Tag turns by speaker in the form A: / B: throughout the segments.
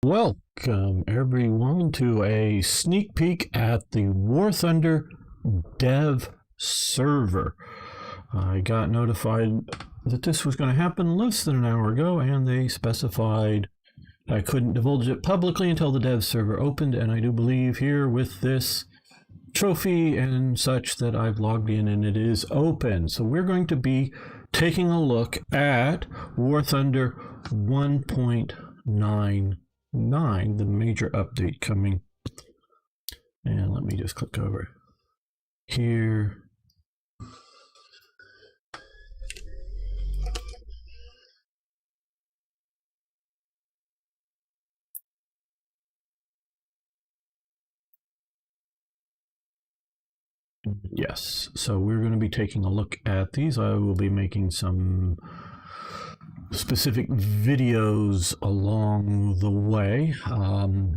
A: Welcome everyone to a sneak peek at the War Thunder dev server. I got notified that this was going to happen less than an hour ago, and they specified I couldn't divulge it publicly until the dev server opened, and I do believe here with this trophy and such that I've logged in and it is open. So we're going to be taking a look at War Thunder 1.99, the major update coming. And let me just click over here. Yes, so we're going to be taking a look at these. I will be making some specific videos along the way,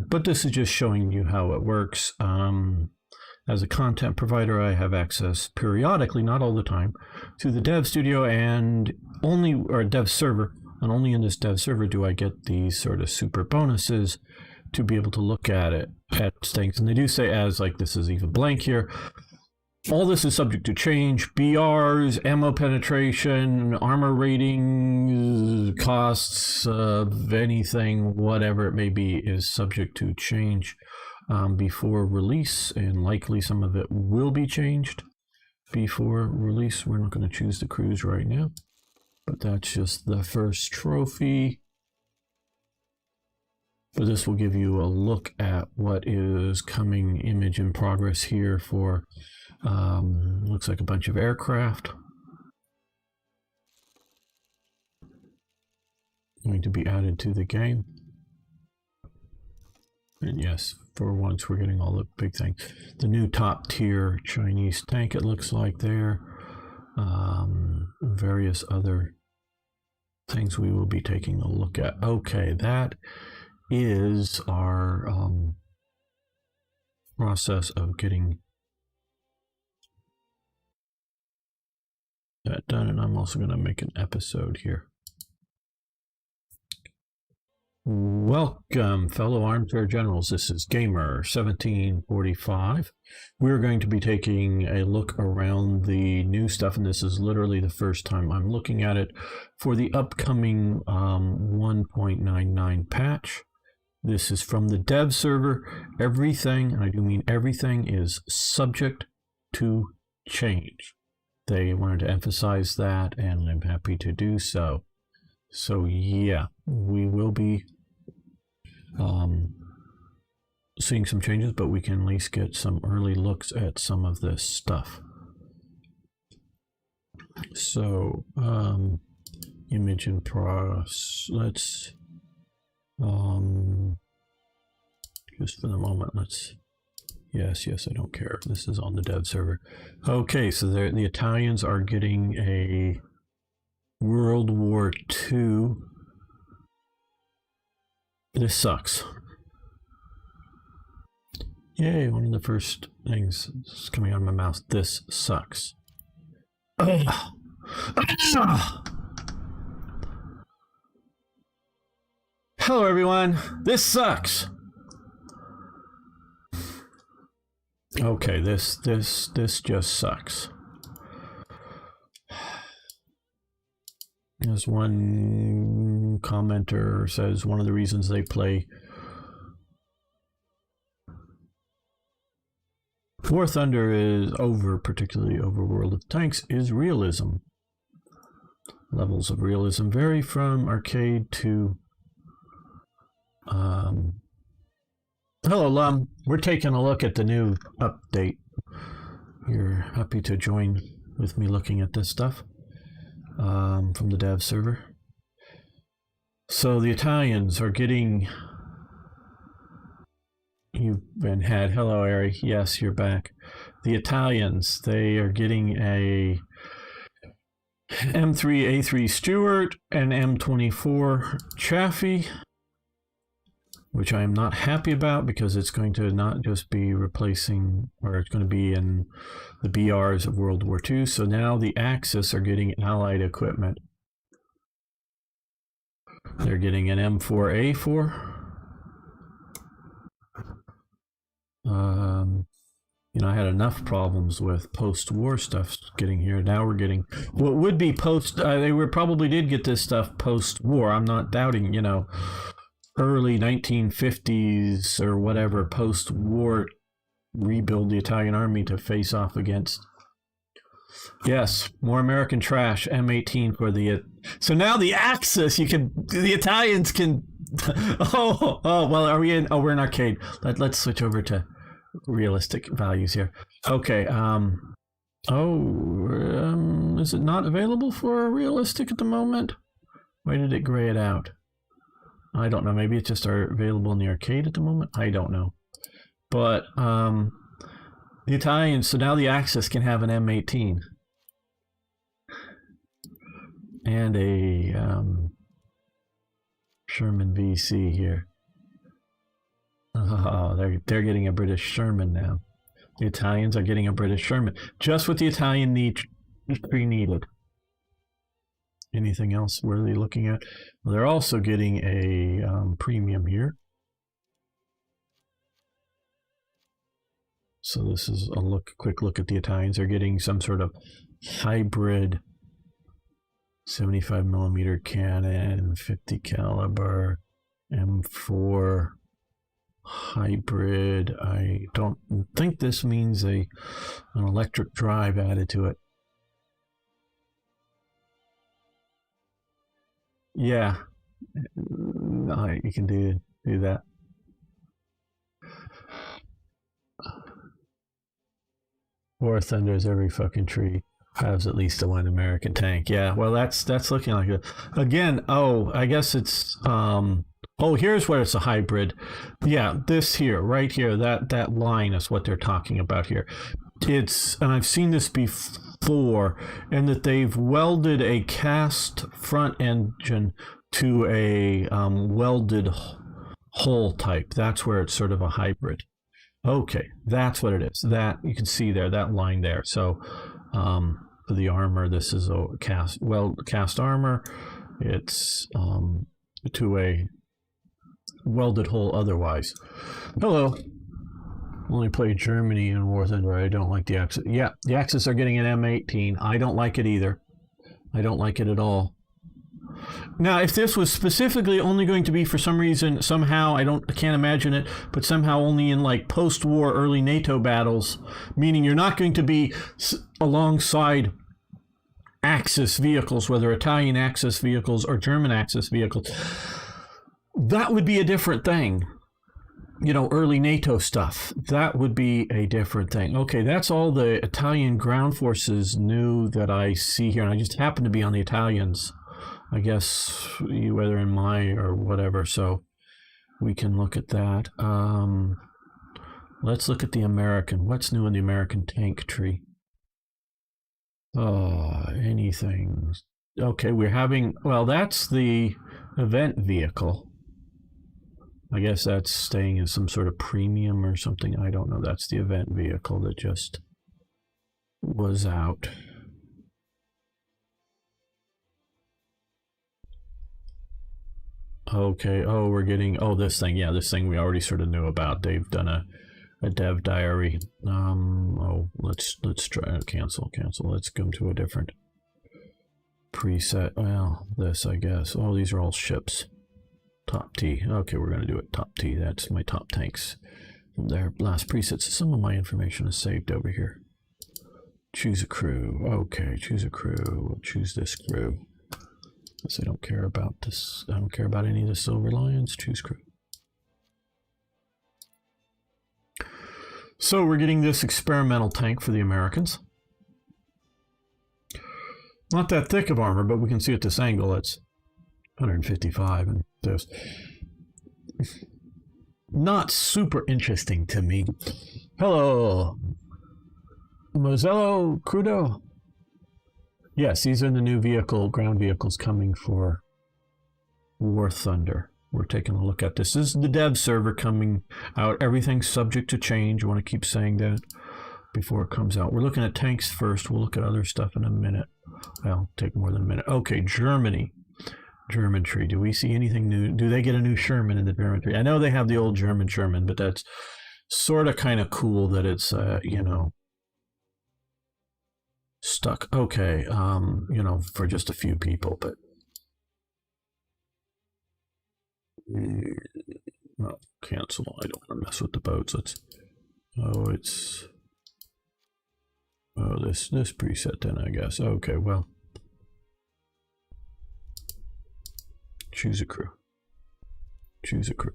A: but this is just showing you how it works. As a content provider, I have access periodically, not all the time, to the dev studio and dev server, and only in this dev server do I get these sort of super bonuses to be able to look at things. And they do say, as like this is even blank here, all this is subject to change. BRs, ammo penetration, armor ratings, costs of anything, whatever it may be, is subject to change before release, and likely some of it will be changed before release. We're not going to choose the cruise right now, but that's just the first trophy. But this will give you a look at what is coming, image in progress here for looks like a bunch of aircraft going to be added to the game. And yes, for once we're getting all the big things. The new top tier Chinese tank, it looks like there. Various other things we will be taking a look at. Okay, that is our process of getting that done, and I'm also going to make an episode here. Welcome, fellow armchair generals. This is Gamer 1745. We're going to be taking a look around the new stuff, and this is literally the first time I'm looking at it for the upcoming 1.99 patch. This is from the dev server. Everything, and I do mean everything, is subject to change. They wanted to emphasize that, and I'm happy to do so. So yeah, we will be seeing some changes, but we can at least get some early looks at some of this stuff. So image in progress. Let's just for the moment, let's yes, I don't care. This is on the dev server. Okay, so the Italians are getting a World War II. This sucks. Yay, one of the first things is coming out of my mouth. This sucks. Hello everyone, this sucks. Okay, this just sucks. As one commenter says, one of the reasons they play War Thunder is particularly over World of Tanks, is realism. Levels of realism vary from arcade to hello, Lum. We're taking a look at the new update. You're happy to join with me looking at this stuff from the dev server. So the Italians are getting... You've been had. Hello, Ari. Yes, you're back. The Italians, they are getting a M3A3 Stuart and M24 Chaffee, which I am not happy about because it's going to not just be replacing, or it's going to be in the BRs of World War II. So now the Axis are getting Allied equipment. They're getting an M4A4 I had enough problems with post-war stuff getting here. Now we're getting what would be post. They were probably did get this stuff post-war. I'm not doubting, early 1950s or whatever, post-war, rebuild the Italian army to face off against. Yes, more American trash. M18 for the. So now the Axis, the Italians can. Well, are we in? Oh, we're in arcade. Let's switch over to realistic values here. Okay. Is it not available for realistic at the moment? Why did it gray it out? I don't know. Maybe it's just available in the arcade at the moment. I don't know. But the Italians. So now the Axis can have an M18 and a Sherman VC here. Oh, they're getting a British Sherman now. The Italians are getting a British Sherman. Just what the Italian tree needed. Anything else worthy looking at? Well, they're also getting a premium here. So this is a quick look at the Italians. They're getting some sort of hybrid 75 millimeter cannon, 50 caliber, M4 hybrid. I don't think this means an electric drive added to it. Yeah, you can do that. War Thunders, every fucking tree has at least one American tank. Yeah, well, that's looking like it. Again, I guess it's here's where it's a hybrid. Yeah, this here, right here, that line is what they're talking about here. And I've seen this before, and that they've welded a cast front engine to a welded hull type. That's where it's sort of a hybrid. Okay, that's what it is. That you can see there, that line there. So for the armor, this is a cast armor. It's to a welded hull otherwise. Hello. Only played Germany in War Thunder. I don't like the Axis. Yeah, the Axis are getting an M18. I don't like it either. I don't like it at all. Now, if this was specifically only going to be for some reason, somehow, I can't imagine it, but somehow only in like post-war early NATO battles, meaning you're not going to be alongside Axis vehicles, whether Italian Axis vehicles or German Axis vehicles, that would be a different thing. Early NATO stuff. That would be a different thing. Okay, that's all the Italian ground forces new that I see here, and I just happen to be on the Italians. I guess whether in my or whatever, so we can look at that. Let's look at the American. What's new in the American tank tree? Anything. Okay, that's the event vehicle. I guess that's staying in some sort of premium or something. I don't know. That's the event vehicle that just was out. Okay, we're getting, this thing. Yeah, this thing we already sort of knew about. They've done a dev diary. Let's try to cancel. Let's go to a different preset. Well, this, I guess. These are all ships. Top T. Okay, we're going to do it top T. That's my top tanks from their last presets. Some of my information is saved over here. Choose a crew. Okay, choose a crew. We'll choose this crew. Because I don't care about this. I don't care about any of the Silver Lions. Choose crew. So we're getting this experimental tank for the Americans. Not that thick of armor, but we can see at this angle it's 155, and this not super interesting to me. Hello, Mozello Crudo. Yes, these are the new ground vehicles coming for War Thunder. We're taking a look at this. This is the dev server coming out. Everything's subject to change. I want to keep saying that before it comes out. We're looking at tanks first. We'll look at other stuff in a minute. Well, take more than a minute. Okay, Germany. German tree. Do we see anything new? Do they get a new Sherman in the German tree? I know they have the old German Sherman, but that's sort of kind of cool that it's, you know, stuck. Okay, you know, for just a few people, but no, cancel. I don't want to mess with the boats. Let's. Oh, it's. Oh, this preset then, I guess. Okay, well, choose a crew. Choose a crew.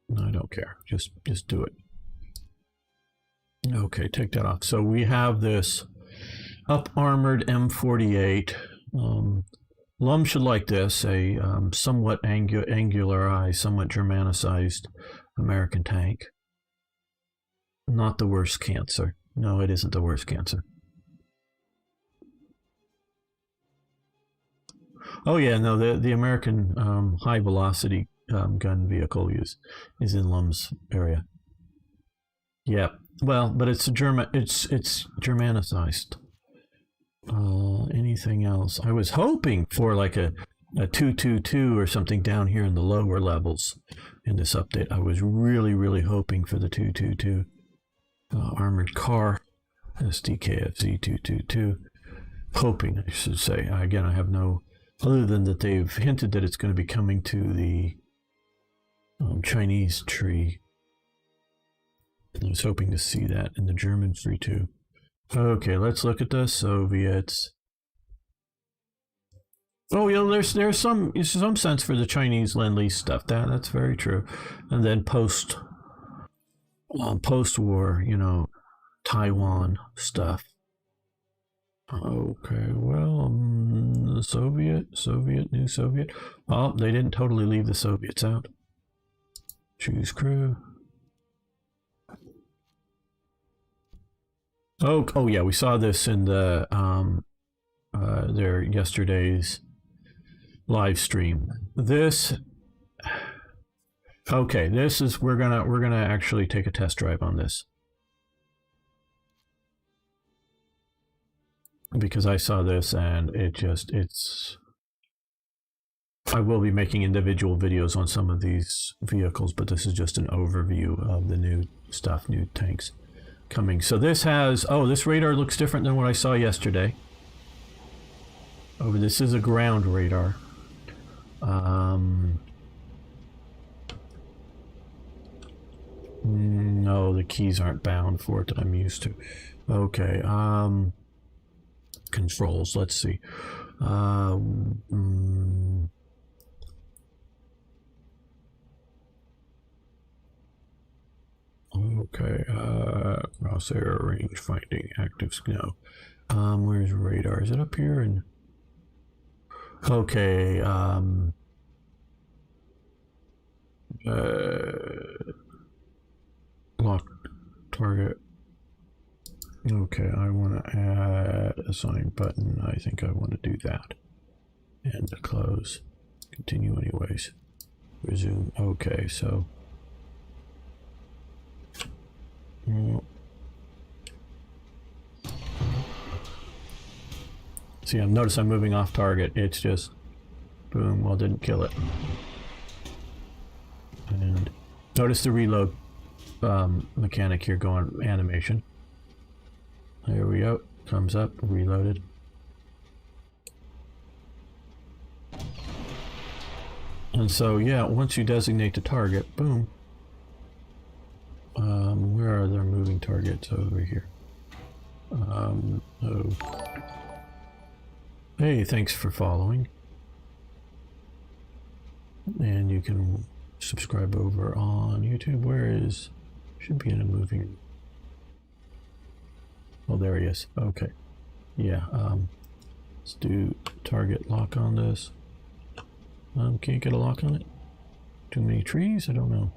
A: No, I don't care. Just do it. Okay, take that off. So we have this up armored M48. Lum should like this, a somewhat angularized, somewhat Germanicized American tank. Not the worst cancer. No, it isn't the worst cancer. Oh yeah, no, the American high velocity gun vehicle is in Lum's area. Yeah, well, but it's Germanicized. Anything else? I was hoping for like a 222 or something down here in the lower levels in this update. I was really hoping for the 222 armored car, SDKFZ 222. Hoping, I should say. Again, I have no, other than that they've hinted that it's going to be coming to the Chinese tree. I was hoping to see that in the German tree too. Okay, let's look at the Soviets. Oh yeah, there's some sense for the Chinese Lend-Lease stuff. That's very true. And then post-war, you know, Taiwan stuff. Okay, well, the new Soviet. Oh, they didn't totally leave the Soviets out. Choose crew. Oh yeah, we saw this in the their yesterday's live stream. This is we're gonna actually take a test drive on this because I saw this and it's. I will be making individual videos on some of these vehicles, but this is just an overview of the new stuff, new tanks coming. So this has, this radar looks different than what I saw yesterday. Oh, this is a ground radar. No, the keys aren't bound for it that I'm used to. Okay, controls, let's see. Okay, crosshair range finding, active, no. Where's radar? Is it up here? And okay, lock target. Okay, I want to add assign button. I think I want to do that. And close. Continue anyways. Resume. Okay, so. See, notice I'm moving off target. It's just boom. Well, didn't kill it. And notice the reload mechanic here going animation. There we go. Comes up, reloaded. And so, yeah, once you designate the target, boom. Where are their moving targets? Over here. Hey, thanks for following. And you can subscribe over on YouTube. Where is... Should be in a moving... Oh, there he is. Okay. Yeah, let's do target lock on this. Can't get a lock on it? Too many trees? I don't know.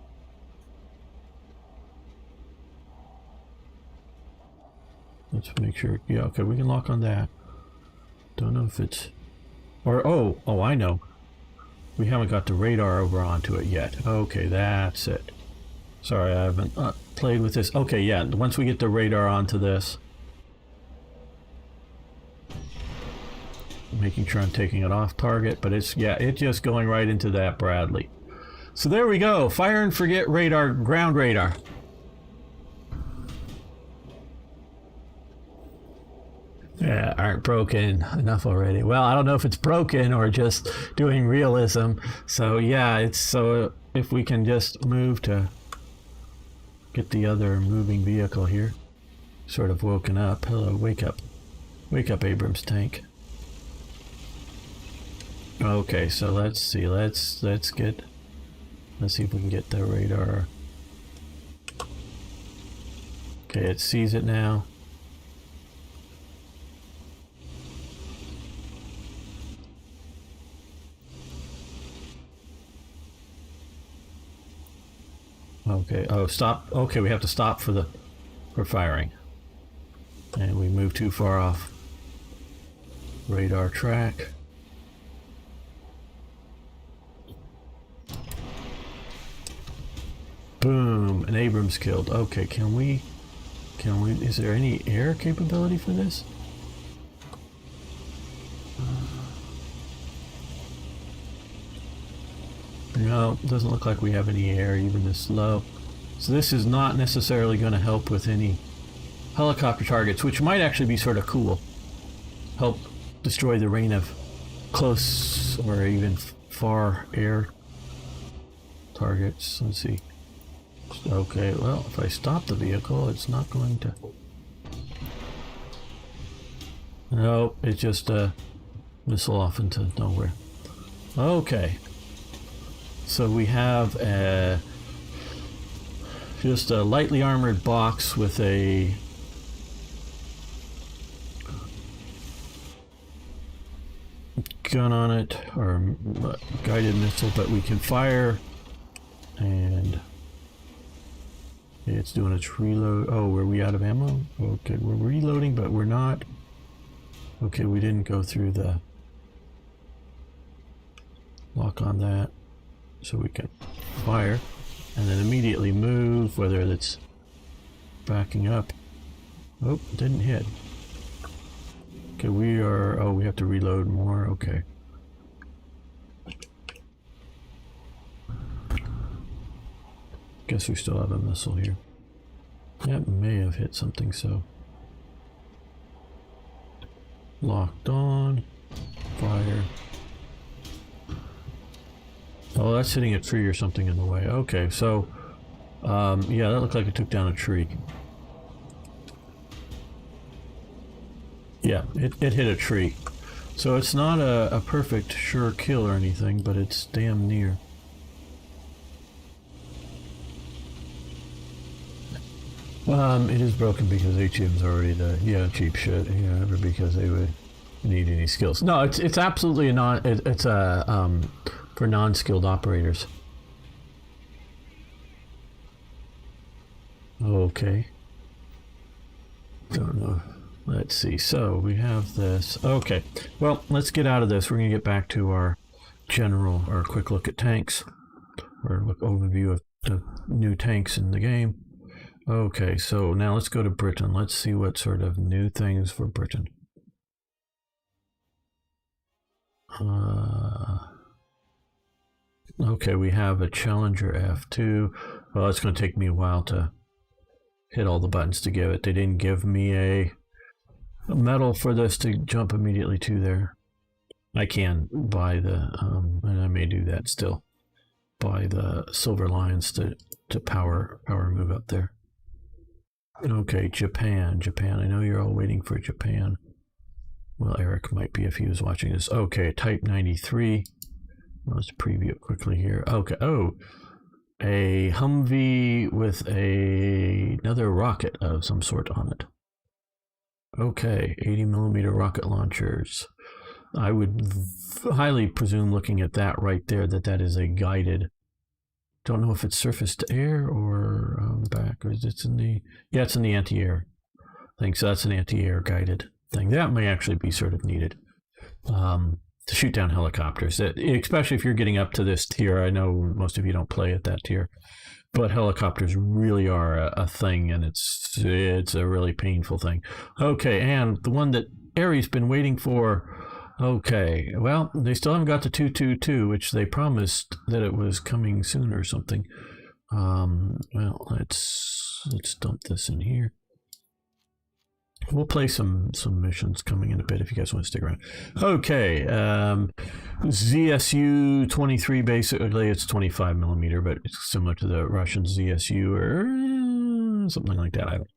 A: Let's make sure. Yeah, okay, we can lock on that. Don't know if it's... Or, oh, I know. We haven't got the radar over onto it yet. Okay, that's it. Sorry, I haven't played with this. Okay, yeah, once we get the radar onto this. Making sure I'm taking it off target, but it's just going right into that Bradley. So there we go. Fire and forget radar, ground radar. Yeah, aren't broken enough already. Well, I don't know if it's broken or just doing realism. So yeah, it's so if we can just move to get the other moving vehicle here. Sort of woken up. Hello, wake up. Wake up, Abrams tank. Okay, so let's see. Let's see if we can get the radar. Okay, it sees it now. Okay, oh, stop. Okay, we have to stop for firing. And we move too far off radar track. Boom, an Abrams killed. Okay, can we, is there any air capability for this? No, doesn't look like we have any air even this low. So this is not necessarily going to help with any helicopter targets, which might actually be sort of cool. Help destroy the rain of close or even far air targets. Let's see. Okay, well, if I stop the vehicle, it's not going to... Nope, it's just a missile off into nowhere. Okay. So we have just a lightly armored box with a gun on it, or guided missile, but we can fire, and it's doing its reload. Oh, were we out of ammo? Okay, we're reloading, but we're not. Okay, we didn't go through the lock on that. So we can fire and then immediately move, whether it's backing up. Oh, didn't hit. Okay, we are, oh, we have to reload more. Okay. Guess we still have a missile here. That may have hit something, so. Locked on. Fire. Oh, that's hitting a tree or something in the way. Okay, so, yeah, that looked like it took down a tree. Yeah, it hit a tree. So it's not a perfect sure kill or anything, but it's damn near. It is broken because HM's already the, yeah, cheap shit, yeah, because they would need any skills. No, it's absolutely a non, it's a, for non-skilled operators. Okay. Don't know. Let's see. So we have this. Okay. Well, let's get out of this. We're going to get back to our general, or quick look at tanks, or look overview of the new tanks in the game. Okay. So now let's go to Britain. Let's see what sort of new things for Britain. Okay, we have a Challenger F2. Well, it's going to take me a while to hit all the buttons to give it. They didn't give me a medal for this to jump immediately to there. I can buy the, and I may do that still, buy the silver lions to power move up there. Okay, Japan. I know you're all waiting for Japan. Well, Eric might be if he was watching this. Okay, Type 93. Let's preview it quickly here. Okay. Oh, a Humvee with another rocket of some sort on it. Okay, 80mm rocket launchers. I would highly presume, looking at that right there, that is a guided. Don't know if it's surface to air or back, or is it in the? Yeah, it's in the anti-air thing. So that's an anti-air guided thing. That may actually be sort of needed. To shoot down helicopters, especially if you're getting up to this tier. I know most of you don't play at that tier, but helicopters really are a thing, and it's a really painful thing. Okay, and the one that Aries been waiting for. Okay, well, they still haven't got the 222, which they promised that it was coming soon or something. Well, let's dump this in here. we'll play some missions coming in a bit if you guys want to stick around. Okay, ZSU 23. Basically, it's 25 millimeter, but it's similar to the Russian ZSU or something like that. I don't.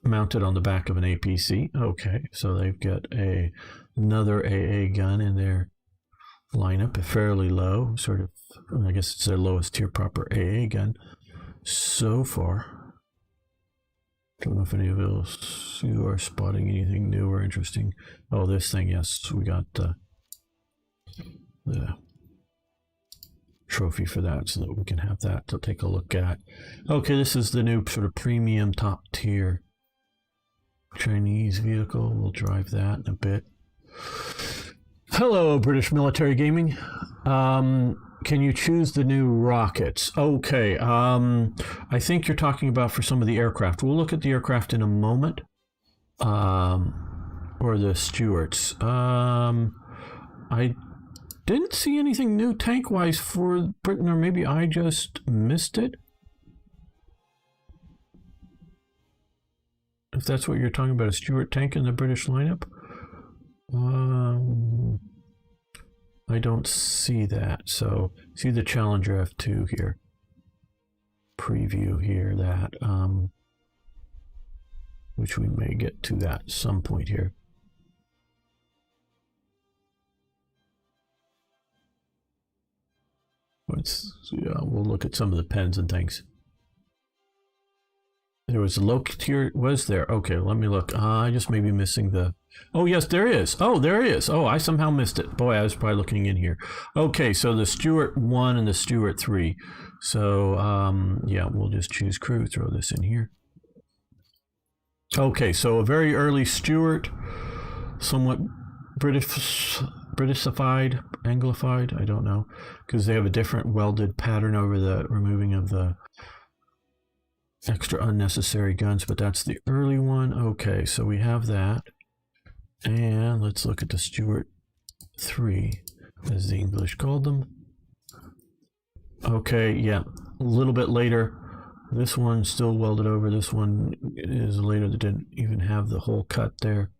A: Mounted on the back of an APC. Okay, so they've got another AA gun in their lineup, fairly low, sort of. I guess it's their lowest tier proper AA gun so far. Don't know if any of you are spotting anything new or interesting. Oh, this thing, yes, we got the trophy for that, so that we can have that to take a look at. Okay, this is the new sort of premium top tier Chinese vehicle. We'll drive that in a bit. Hello, British Military Gaming. Can you choose the new rockets? Okay, I think you're talking about for some of the aircraft. We'll look at the aircraft in a moment. Or the Stuarts. I didn't see anything new tank-wise for Britain, or maybe I just missed it. If that's what you're talking about, a Stuart tank in the British lineup. I don't see that. So see the Challenger F2 here. Preview here, that which we may get to that at some point here. We'll look at some of the pens and things. There was a low tier, was there? Okay, let me look. I just may be missing the... Oh, yes, there is. Oh, there is. Oh, I somehow missed it. Boy, I was probably looking in here. Okay, so the Stuart 1 and the Stuart 3. So, yeah, we'll just choose crew, throw this in here. Okay, so a very early Stuart, somewhat Britishified, Anglified, I don't know, because they have a different welded pattern over the removing of the extra unnecessary guns, but that's the early one. Okay, so we have that. And let's look at the Stuart 3, as the English called them. Okay, yeah, a little bit later. This one still welded over. This one is later that didn't even have the whole cut there.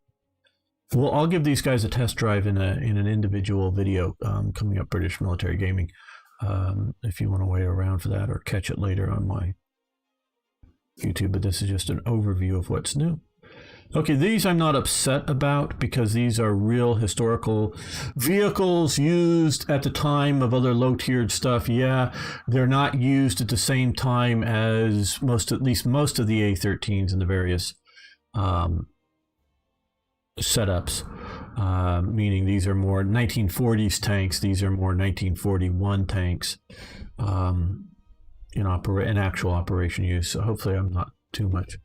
A: Well, I'll give these guys a test drive in an individual video coming up, British Military Gaming, if you want to wait around for that or catch it later on my YouTube, but this is just an overview of what's new. Okay, these I'm not upset about because these are real historical vehicles used at the time of other low-tiered stuff. Yeah, they're not used at the same time as at least most of the A-13s and the various setups, meaning these are more 1940s tanks. These are more 1941 tanks in actual operation use. So hopefully I'm not too much.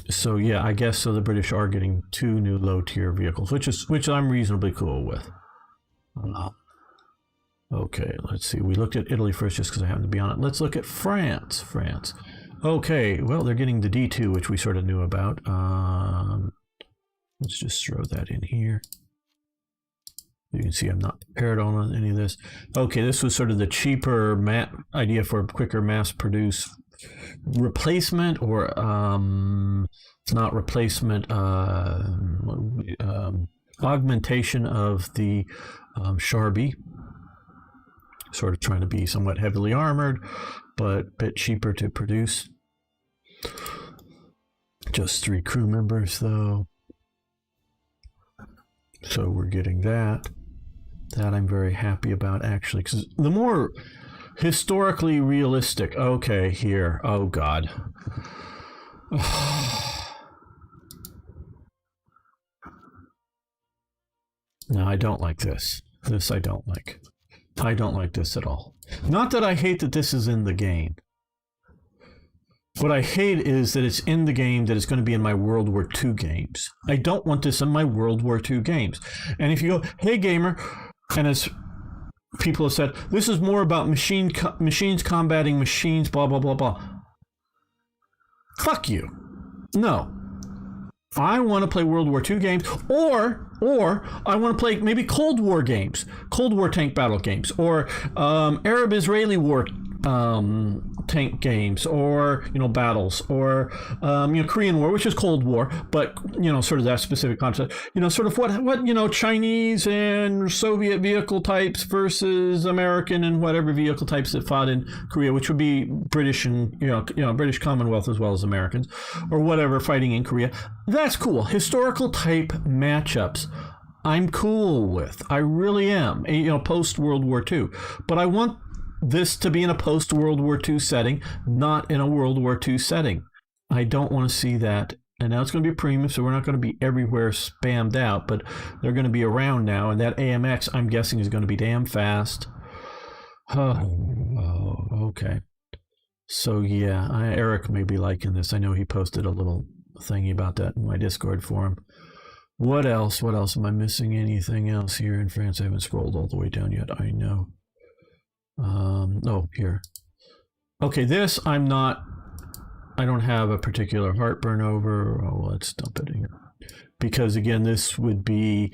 A: So yeah, I guess so. The British are getting 2 new low-tier vehicles, which I'm reasonably cool with. Okay, let's see. We looked at Italy first just because I happened to be on it. Let's look at France. Okay, well, they're getting the D2, which we sort of knew about. Let's just throw that in here. You can see I'm not prepared on any of this. Okay, this was sort of the cheaper idea for a quicker mass-produce replacement, or not replacement, augmentation of the Sharby, sort of trying to be somewhat heavily armored but a bit cheaper to produce. Just 3 crew members though, so we're getting that I'm very happy about, actually, because the more historically realistic. Okay, here. Oh, God. No, I don't like this. This I don't like. I don't like this at all. Not that I hate that this is in the game. What I hate is that it's in the game, that it's going to be in my World War II games. I don't want this in my World War II games. And if you go, hey, gamer, and as people have said, this is more about machines combating machines, blah, blah, blah, blah. Fuck you. No. I want to play World War II games, or I want to play maybe Cold War games, Cold War tank battle games, or Arab-Israeli war tank games, or battles, or Korean War, which is Cold War, but sort of that specific concept. Sort of what Chinese and Soviet vehicle types versus American and whatever vehicle types that fought in Korea, which would be British and British Commonwealth as well as Americans, or whatever fighting in Korea. That's cool. Historical type matchups, I'm cool with. I really am. Post World War II, but I want this to be in a post World War II setting, not in a World War II setting. I don't want to see that. And now it's going to be a premium, so we're not going to be everywhere spammed out, but they're going to be around now. And that AMX, I'm guessing, is going to be damn fast. Oh, okay. So yeah, Eric may be liking this. I know he posted a little thingy about that in my Discord forum. What else? What else? Am I missing anything else here in France? I haven't scrolled all the way down yet. I know. Oh, here. Okay, this I don't have a particular heartburn over. Oh, well, let's dump it in here. Because again, this would be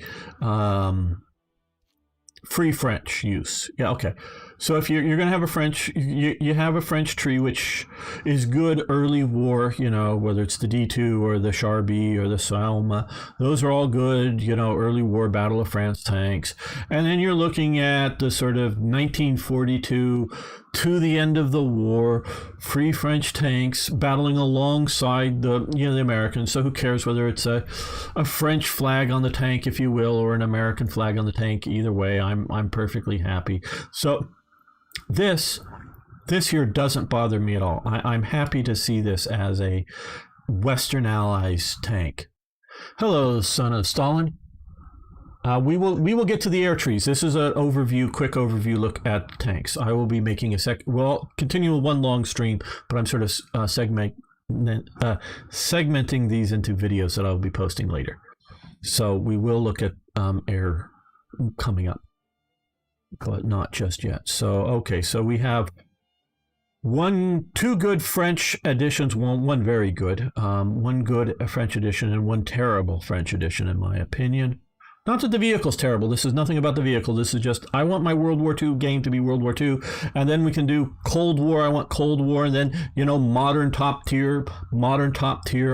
A: free French use. Yeah, okay. So if you're going to have a French, you have a French tree, which is good early war, whether it's the D2 or the Char B or the Salma. Those are all good, early war Battle of France tanks. And then you're looking at the sort of 1942 to the end of the war, free French tanks battling alongside the Americans. So who cares whether it's a French flag on the tank, if you will, or an American flag on the tank? Either way, I'm perfectly happy. So this here doesn't bother me at all. I'm happy to see this as a Western Allies tank. Hello, son of Stalin. We will get to the air trees. This is an quick overview look at tanks. I will be making continue with one long stream, but I'm sort of segmenting these into videos that I'll be posting later. So we will look at air coming up, but not just yet. So okay, so we have two good French editions, one very good, one good French edition, and one terrible French edition, in my opinion. Not that the vehicle's terrible. This is nothing about the vehicle. This is just, I want my World War II game to be World War II, and then we can do Cold War. I want Cold War, and then, modern top tier.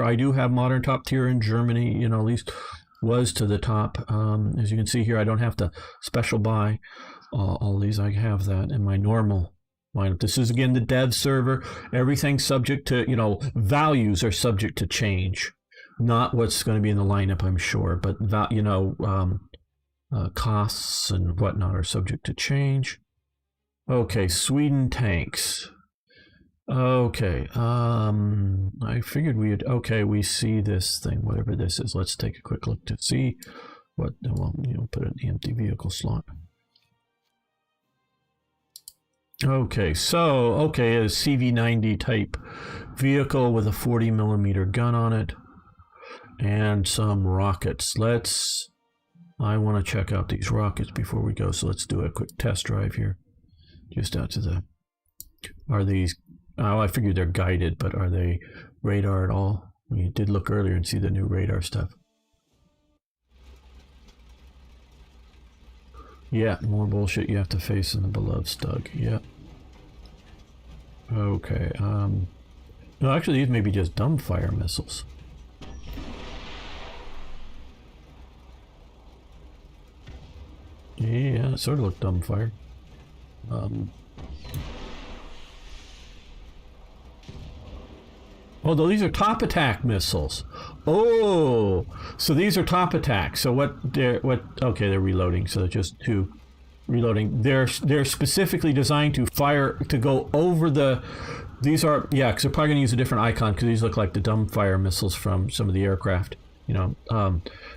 A: I do have modern top tier in Germany, at least was to the top. As you can see here, I don't have to special buy all these. I have that in my normal lineup. This is, again, the dev server. Everything's subject to, values are subject to change. Not what's going to be in the lineup, I'm sure, but costs and whatnot are subject to change. Okay, Sweden tanks. Okay, I figured we see this thing, whatever this is. Let's take a quick look to see what. Well, put it in the empty vehicle slot. Okay, so a CV90 type vehicle with a 40mm gun on it. And some rockets. I want to check out these rockets before we go, so let's do a quick test drive here. Just out to are these, I figured they're guided, but are they radar at all? We did look earlier and see the new radar stuff. Yeah, more bullshit you have to face in the beloved Stug. Yeah. Okay, no, actually these may be just dumbfire missiles. Yeah, it sort of looked dumbfire. Although these are top attack missiles. Oh, so these are top attack. So okay, they're reloading. So just two reloading. They're specifically designed to fire, to go over the, these are, yeah, because they're probably going to use a different icon because these look like the dumbfire missiles from some of the aircraft.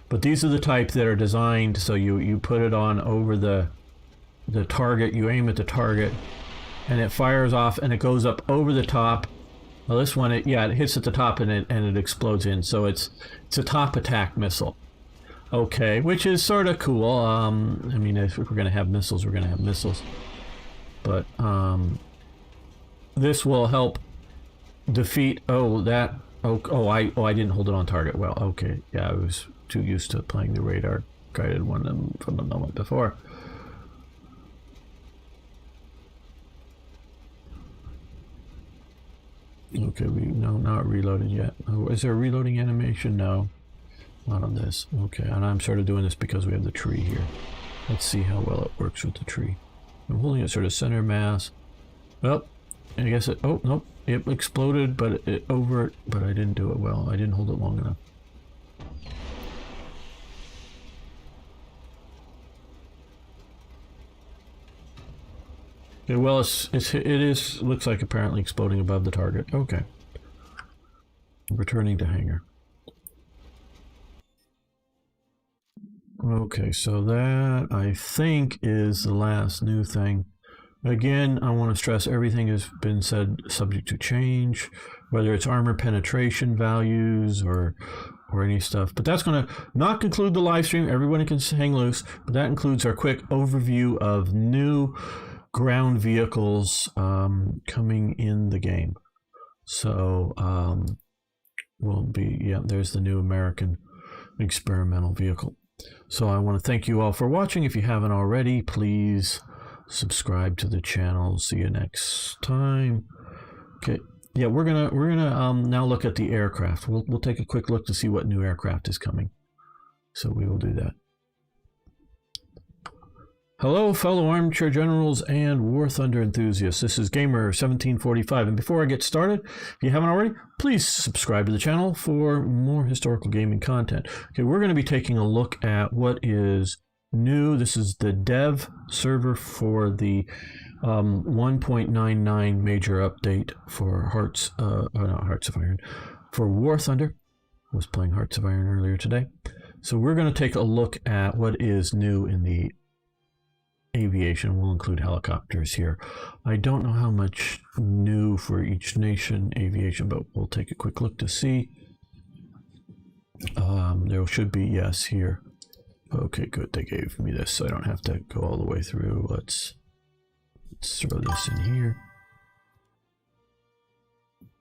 A: But these are the type that are designed so you put it on over the target, you aim at the target, and it fires off and it goes up over the top. Well, this one, it hits at the top and it explodes in. So it's a top attack missile. Okay, which is sort of cool. I mean, if we're going to have missiles, we're going to have missiles. But this will help defeat. I didn't hold it on target well. Okay, yeah, I was too used to playing the radar guided one from the moment before. Okay, no, not reloaded yet. Oh, is there a reloading animation? No, not on this. Okay, and I'm sort of doing this because we have the tree here. Let's see how well it works with the tree. I'm holding it sort of center mass. Well, I guess it, oh, nope, it exploded, but but I didn't do it well. I didn't hold it long enough. Okay, well, it looks like apparently exploding above the target. Okay. Returning to hangar. Okay, so that, I think, is the last new thing. Again, I want to stress everything has been said subject to change, whether it's armor penetration values or any stuff. But that's going to not conclude the live stream. Everyone can hang loose. But that includes our quick overview of new ground vehicles coming in the game. So there's the new American experimental vehicle. So I want to thank you all for watching. If you haven't already, please subscribe to the channel. See you next time. Okay. Yeah, we're gonna now look at the aircraft. We'll take a quick look to see what new aircraft is coming. So we will do that. Hello, fellow armchair generals and War Thunder enthusiasts. This is Gamer1745, and before I get started, if you haven't already, please subscribe to the channel for more historical gaming content. Okay, we're going to be taking a look at what is new. This is the dev server for the 1.99 major update for not Hearts of Iron, for War Thunder. I was playing Hearts of Iron earlier today. So we're going to take a look at what is new in the aviation. We'll include helicopters here. I don't know how much new for each nation aviation, but we'll take a quick look to see. There should be, yes, here. Okay, good. They gave me this, so I don't have to go all the way through. Let's throw this in here.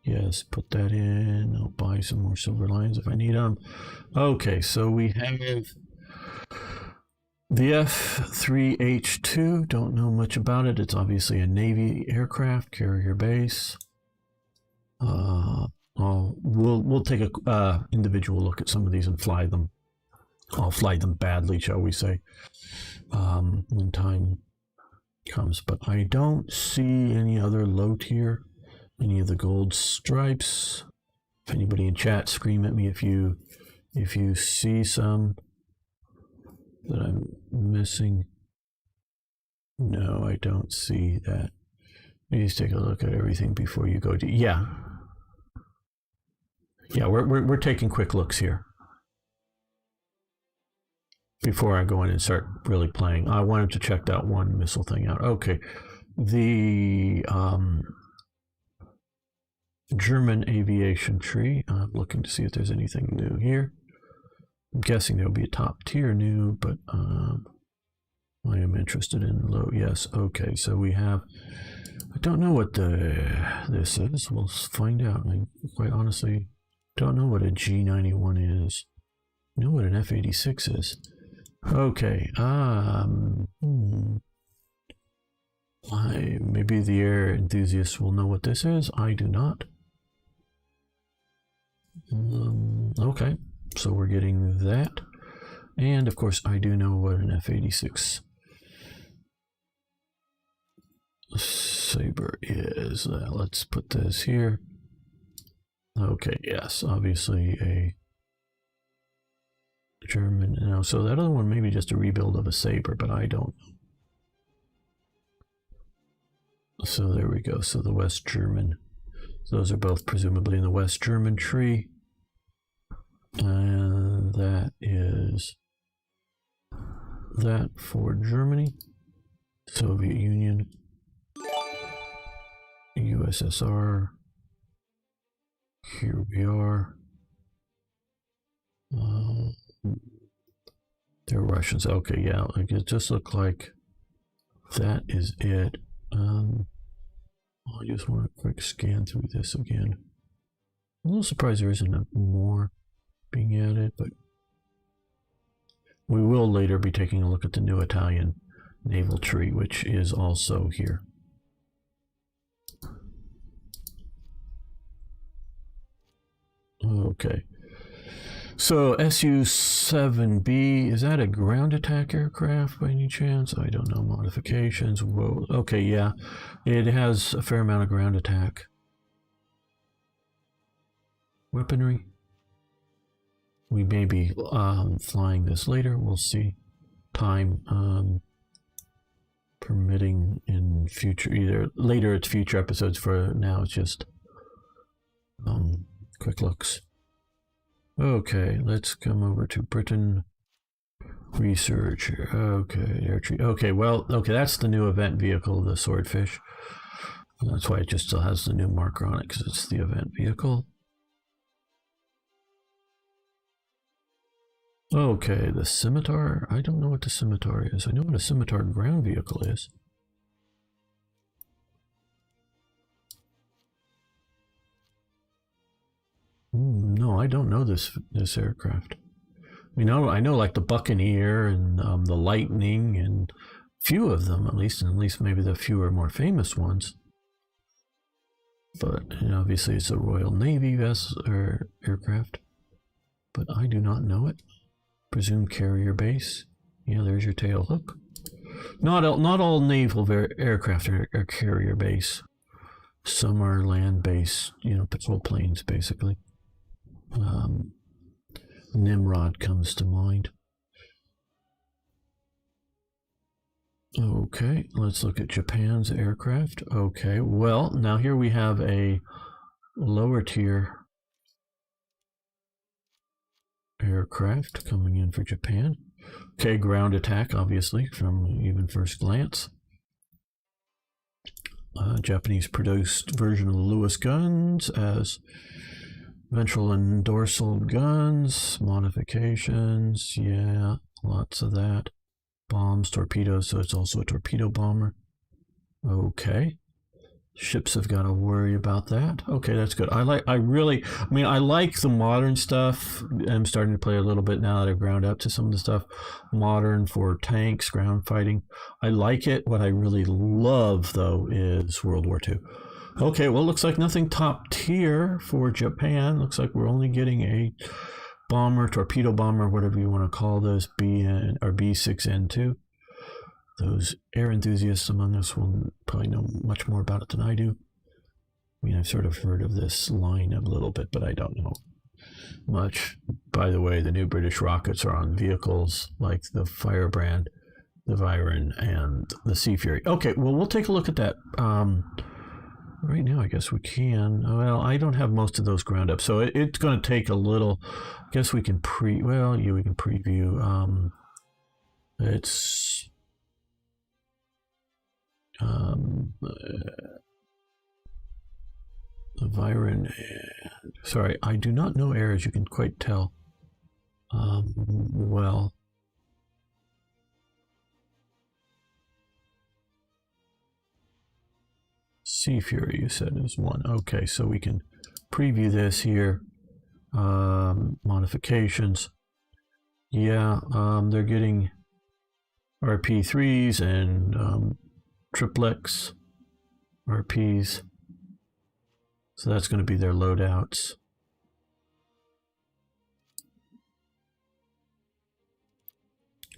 A: Yes, put that in. I'll buy some more silver lines if I need them. Okay, so we have the F-3H2, don't know much about it. It's obviously a Navy aircraft, carrier base. We'll take a individual look at some of these and fly them. I'll fly them badly, shall we say, when time comes. But I don't see any other low tier, any of the gold stripes. If anybody in chat, scream at me if you see some that I'm missing. No, I don't see that. Please take a look at everything before you go to, yeah, we're taking quick looks here before I go in and start really playing. I wanted to check that one missile thing out. Okay, the German aviation tree. I'm looking to see if there's anything new here. I'm guessing there'll be a top tier new, but I am interested in low. Yes, okay. So we have. I don't know what this is. We'll find out. I quite honestly don't know what a G91 is. I know what an F-86 is. Okay. Maybe the air enthusiasts will know what this is. I do not. Okay. So we're getting that. And of course, I do know what an F-86 Sabre is. Let's put this here. Okay, yes, obviously a German. No, so that other one may be just a rebuild of a Sabre, but I don't know. So there we go. So the West German. So those are both presumably in the West German tree. And that is that for Germany, Soviet Union, USSR. Here we are. They're Russians. Okay, yeah, it just looked like that is it. I just want a quick scan through this again. I'm a little surprised there isn't more being added, but we will later be taking a look at the new Italian naval tree, which is also here. Okay. So Su-7B, is that a ground attack aircraft by any chance? I don't know. Modifications. Whoa. Okay, yeah. It has a fair amount of ground attack. Weaponry. We may be flying this later. We'll see. Time permitting in future. Either later it's future episodes. For now it's just quick looks. Okay, let's come over to Britain. Research. Okay, air tree. Okay, well, okay, that's the new event vehicle, the Swordfish. That's why it just still has the new marker on it, because it's the event vehicle. Okay, the Scimitar. I don't know what the Scimitar is. I know what a Scimitar ground vehicle is. No, I don't know this aircraft. I know like the Buccaneer and the Lightning, and few of them at least maybe the fewer more famous ones. But obviously it's a Royal Navy vessel or aircraft. But I do not know it. Presumed carrier base. Yeah, there's your tail hook. Not all naval aircraft are carrier base. Some are land base, patrol planes basically. Nimrod comes to mind. Okay, let's look at Japan's aircraft. Okay, well, now here we have a lower tier aircraft coming in for Japan. Okay, ground attack, obviously, from even first glance. Japanese produced version of the Lewis guns as ventral and dorsal guns, modifications, yeah, lots of that. Bombs, torpedoes, so it's also a torpedo bomber. Okay. Ships have got to worry about that. Okay, that's good. I like the modern stuff. I'm starting to play a little bit now that I've ground up to some of the stuff. Modern for tanks, ground fighting. I like it. What I really love, though, is World War II. Okay, well, looks like nothing top tier for Japan. Looks like we're only getting a bomber, torpedo bomber, whatever you want to call those, B6N2. Those air enthusiasts among us will probably know much more about it than I do. I mean, I've sort of heard of this line a little bit, but I don't know much. By the way, the new British rockets are on vehicles like the Firebrand, the Viren, and the Sea Fury. Okay, well, we'll take a look at that. Right now, I guess we can. Well, I don't have most of those ground up, so it's going to take a little. I guess we can we can preview. It's the Viren. Sorry, I do not know air, as you can quite tell. Well. Sea Fury, you said, is one. Okay, so we can preview this here. Modifications. Yeah, they're getting RP3s and triplex RPs. So that's going to be their loadouts.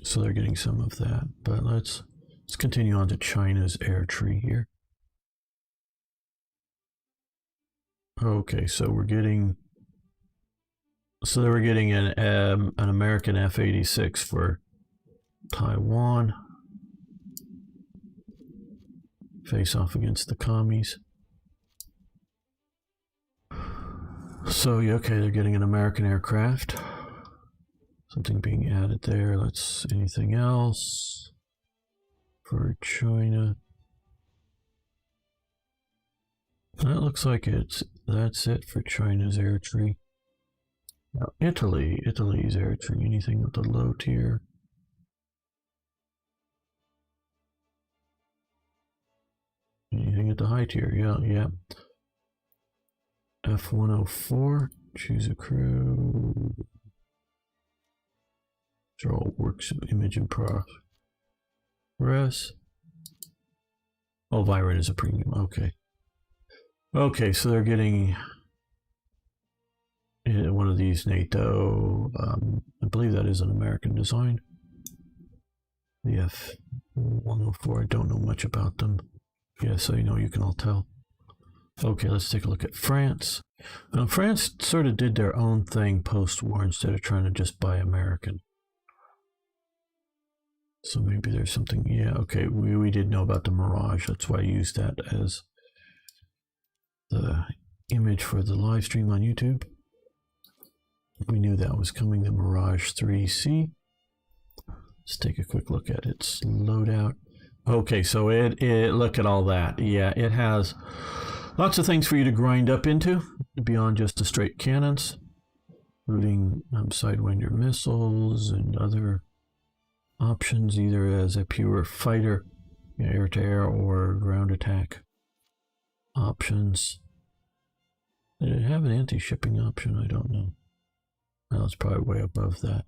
A: So they're getting some of that. But let's continue on to China's air tree here. Okay, so we're getting an American F-86 for Taiwan. Face off against the commies. So yeah, okay, they're getting an American aircraft. Something being added there. Anything else for China? That looks like that's it for China's air tree. Now Italy's air tree. Anything with the low tier? Anything at the high tier? Yeah. F-104. Choose a crew. These are all works of image and progress. Oh, Viren is a premium. Okay. Okay, so they're getting of these NATO. I believe that is an American design. The F-104, I don't know much about them. Yeah, so you can all tell. Okay, let's take a look at France. Now, France sort of did their own thing post-war instead of trying to just buy American. So maybe there's something. Yeah, okay, we did know about the Mirage. That's why I used that as the image for the live stream on YouTube. We knew that was coming, the Mirage 3C. Let's take a quick look at its loadout. Okay, so it look at all that. Yeah, it has lots of things for you to grind up into beyond just the straight cannons, including Sidewinder missiles and other options, either as a pure fighter, air-to-air, or ground attack options. Did it have an anti-shipping option? I don't know. No, it's probably way above that.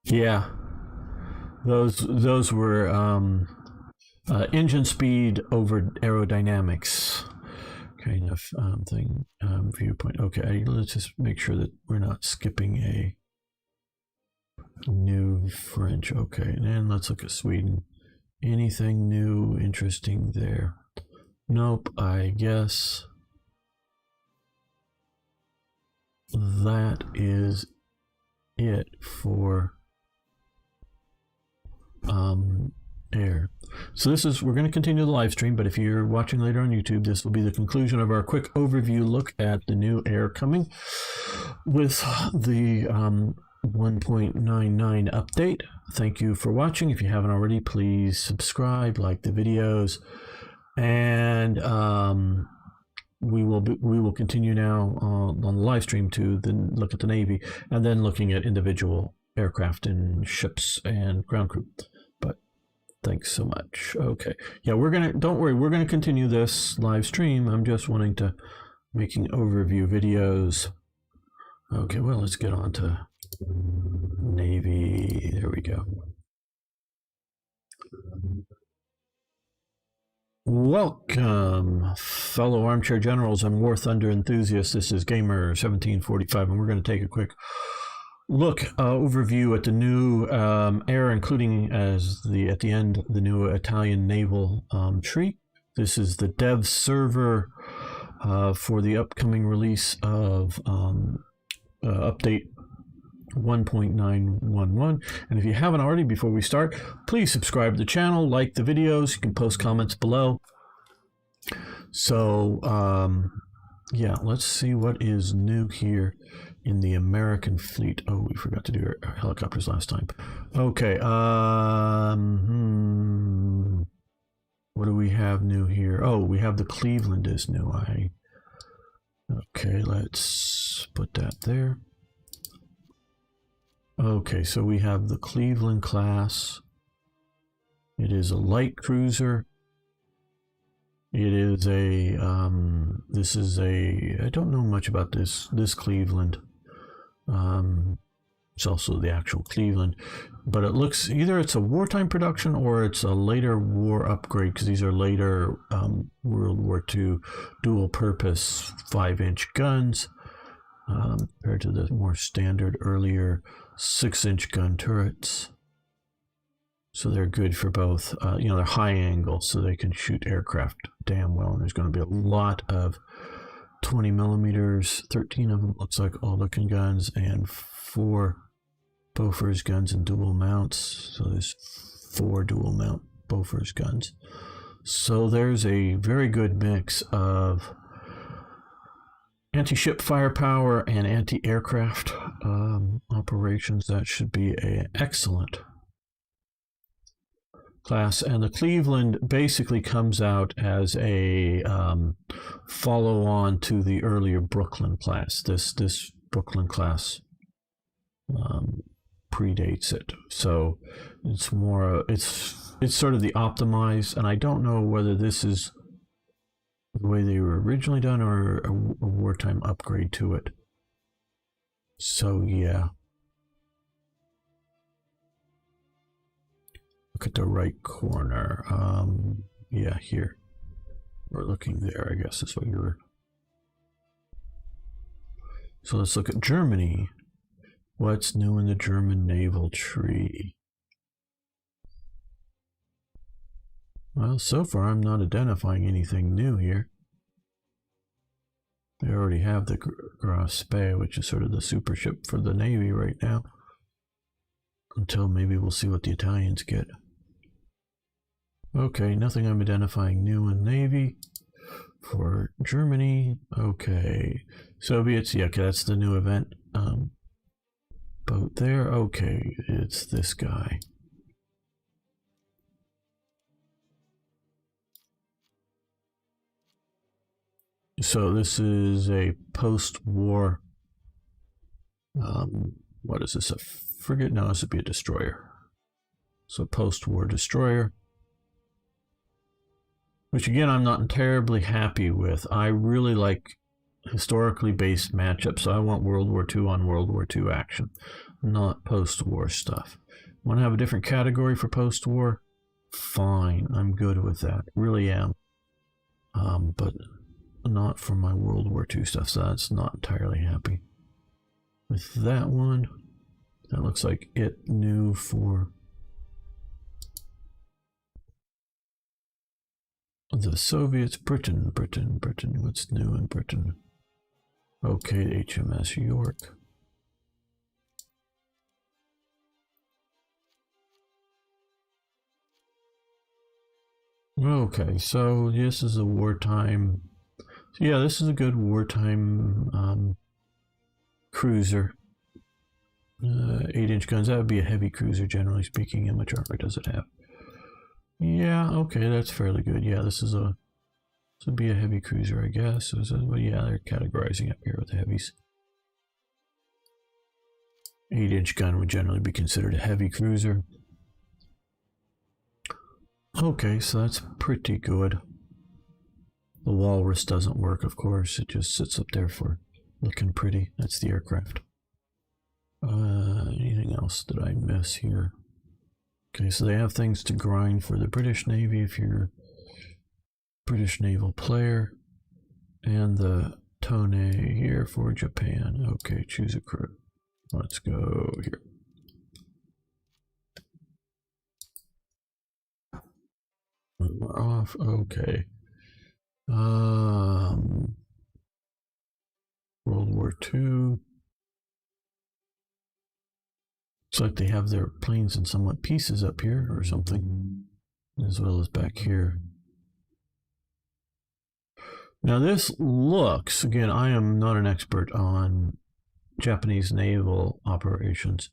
A: Yeah, those were engine speed over aerodynamics kind of thing, viewpoint. Okay, let's just make sure that we're not skipping a new French. Okay, and then let's look at Sweden. Anything new, interesting there? Nope, I guess that is it for air. So we're going to continue the live stream, but if you're watching later on YouTube, this will be the conclusion of our quick overview look at the new air coming with the 1.99 update. Thank you for watching. If you haven't already, please subscribe, like the videos, and we will continue now on the live stream to then look at the Navy, and then looking at individual aircraft and ships and ground crew. But thanks so much. Okay, yeah, don't worry, we're gonna continue this live stream. I'm just wanting to making overview videos. Okay, well, let's get on to Navy. There we go. Welcome, fellow armchair generals and war thunder enthusiasts. This is Gamer 1745, and we're going to take a quick look overview at the new air, including at the end the new Italian naval tree. This is the dev server for the upcoming release of update 1.911. And if you haven't already, before we start, please subscribe to the channel, like the videos. You can post comments below. So yeah, let's see what is new here in the American fleet. Oh, we forgot to do our helicopters last time. Okay, what do we have new here? Oh, we have the Cleveland is new. Okay, let's put that there. Okay, so we have the Cleveland class. It is a light cruiser. It is a this is a, I don't know much about this Cleveland. It's also the actual Cleveland, but it looks either it's a wartime production or it's a later war upgrade, because these are later World War II dual purpose 5-inch guns compared to the more standard earlier 6-inch gun turrets. So they're good for both, they're high angle, so they can shoot aircraft damn well. And there's going to be a lot of 20 millimeters, 13 of them looks like Aldecan guns, and 4 Bofors guns and dual mounts. So there's 4 dual mount Bofors guns. So there's a very good mix of anti-ship firepower and anti-aircraft operations. That should be an excellent class. And the Cleveland basically comes out as a follow-on to the earlier Brooklyn class. This Brooklyn class predates it, so it's more it's sort of the optimized, and I don't know whether this is the way they were originally done or a wartime upgrade to it. So yeah, look at the right corner. Yeah, here we're looking there. I guess is what you were. So let's look at Germany. What's new in the German naval tree? Well, so far I'm not identifying anything new here. They already have the Gross Spey, which is sort of the super ship for the Navy right now. Until maybe we'll see what the Italians get. Okay, nothing I'm identifying new in Navy. For Germany, okay. Soviets, yeah, okay, that's the new event. Boat there, okay, it's this guy. So this is a post-war, what is this, a frigate? No, this would be a destroyer. So post-war destroyer. Which again, I'm not terribly happy with. I really like historically based matchups, so I want World War II on World War II action, not post-war stuff. Want to have a different category for post-war? Fine, I'm good with that, really am. But not for my World War II stuff, so that's not entirely happy with that one. That looks like it new for the Soviets. Britain, what's new in Britain? Okay, HMS York. Okay, so this is a wartime. So yeah, this is a good wartime cruiser. 8-inch guns. That would be a heavy cruiser, generally speaking. How much armor does it have? Yeah, okay, that's fairly good. Yeah, this would be a heavy cruiser, I guess. Well, yeah, they're categorizing up here with the heavies. 8-inch gun would generally be considered a heavy cruiser. Okay, so that's pretty good. The Walrus doesn't work, of course. It just sits up there for looking pretty. That's the aircraft. Anything else that I miss here? Okay, so they have things to grind for the British Navy if you're a British naval player. And the Tone here for Japan. Okay, choose a crew. Let's go here. We're off. Okay. World War II. Looks like they have their planes in somewhat pieces up here or something, as well as back here. Now this looks, again, I am not an expert on Japanese naval operations,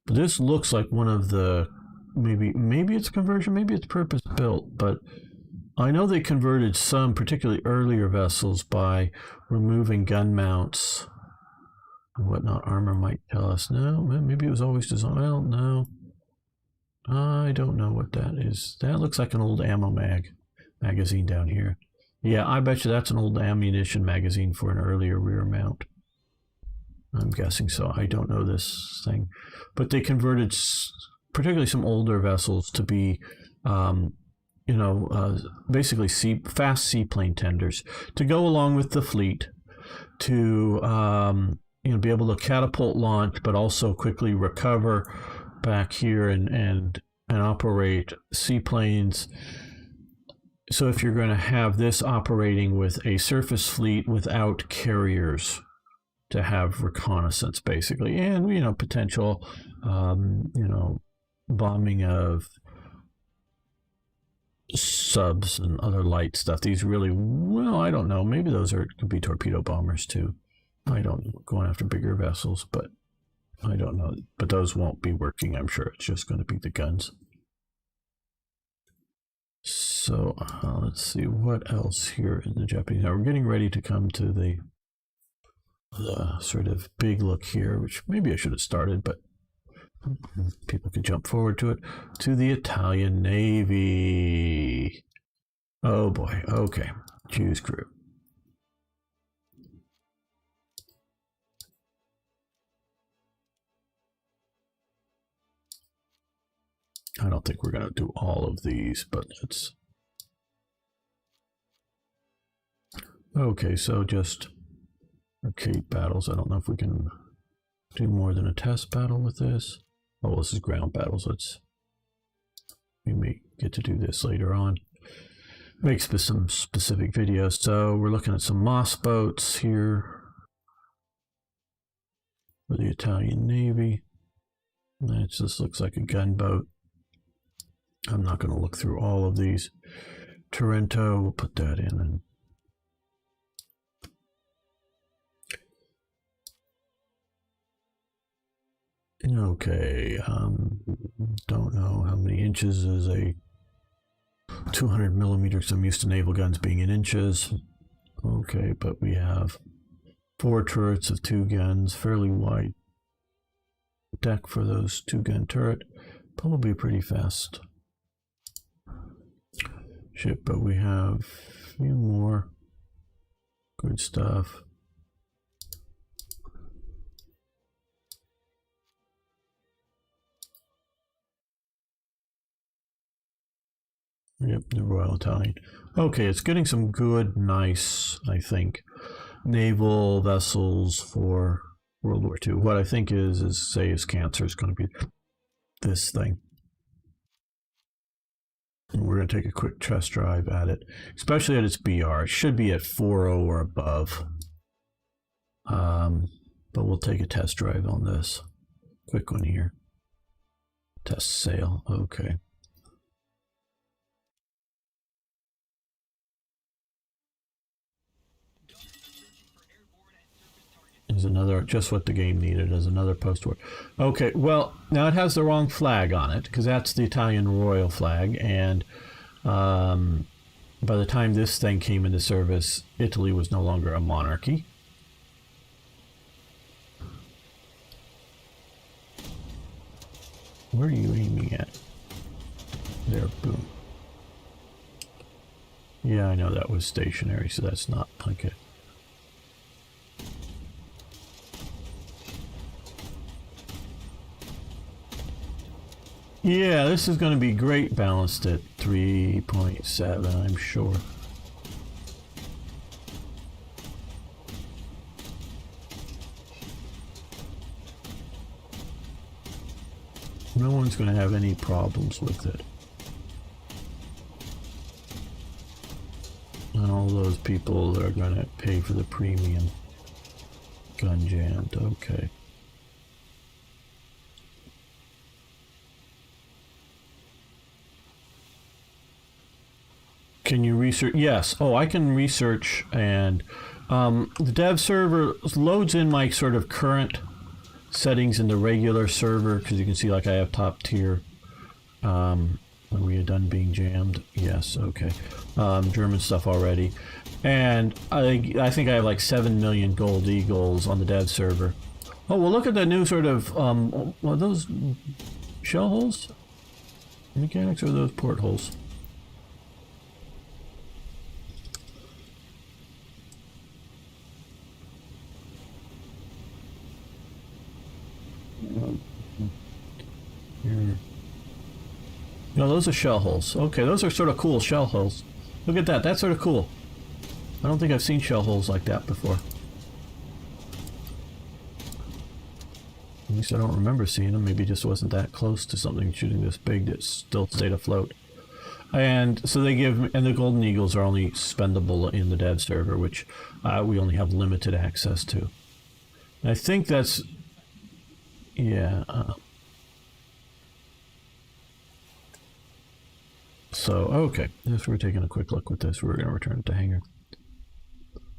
A: but this looks like one of the, maybe it's a conversion, maybe it's purpose built, but I know they converted some particularly earlier vessels by removing gun mounts and whatnot. Armor might tell us. No, maybe it was always designed. Well, no. I don't know what that is. That looks like an old ammo magazine down here. Yeah, I bet you that's an old ammunition magazine for an earlier rear mount. I'm guessing so. I don't know this thing. But they converted particularly some older vessels to be basically fast seaplane tenders to go along with the fleet to be able to catapult launch, but also quickly recover back here and operate seaplanes. So if you're going to have this operating with a surface fleet without carriers to have reconnaissance, basically, and potential bombing of subs and other light stuff. These really, well, I don't know. Maybe those could be torpedo bombers too. I don't know. Going after bigger vessels, but I don't know. But those won't be working, I'm sure. It's just going to be the guns. So let's see what else here in the Japanese. Now we're getting ready to come to the sort of big look here, which maybe I should have started, but people can jump forward to it, to the Italian Navy. Oh boy. Okay. Choose crew. I don't think we're going to do all of these, but let's... Okay, so just Okay, battles. I don't know if we can do more than a test battle with this. Oh, this is ground battles. We may get to do this later on. Make some specific videos. So we're looking at some Moss boats here for the Italian Navy. That just looks like a gunboat. I'm not going to look through all of these. Trento, we'll put that in. Okay, don't know how many inches is a 200 millimeters. I'm used to naval guns being in inches. Okay, but we have 4 turrets of 2 guns, fairly wide deck for those 2-gun turret. Probably pretty fast ship, but we have a few more good stuff. Yep, the Royal Italian. Okay, it's getting some good, nice, I think, naval vessels for World War II. What I think is say, is Cancer is going to be this thing. And we're going to take a quick test drive at it, especially at its BR. It should be at 4.0 or above. But we'll take a test drive on this. Quick one here. Test sail. Okay. Is another, just what the game needed as another post-war. Okay, well, now it has the wrong flag on it, because that's the Italian royal flag, and by the time this thing came into service, Italy was no longer a monarchy. Where are you aiming at? There, boom. Yeah, I know that was stationary, so that's not like it. Yeah, this is going to be great balanced at 3.7, I'm sure. No one's going to have any problems with it. And all those people that are going to pay for the premium gun jammed, okay. Can you research? Yes. Oh, I can research, and the dev server loads in my sort of current settings in the regular server, because you can see like I have top tier. Are we done being jammed? Yes. Okay. German stuff already, and I think I have like 7 million gold eagles on the dev server. Oh well, look at the new sort of what are those shell holes? Mechanics or those portholes? No, those are shell holes. Okay, those are sort of cool shell holes. Look at that. That's sort of cool. I don't think I've seen shell holes like that before. At least I don't remember seeing them. Maybe it just wasn't that close to something shooting this big that still stayed afloat. And so they give, and the golden eagles are only spendable in the dev server, which we only have limited access to. And I think that's, yeah. So, okay, if we're taking a quick look with this, we're going to return it to hangar.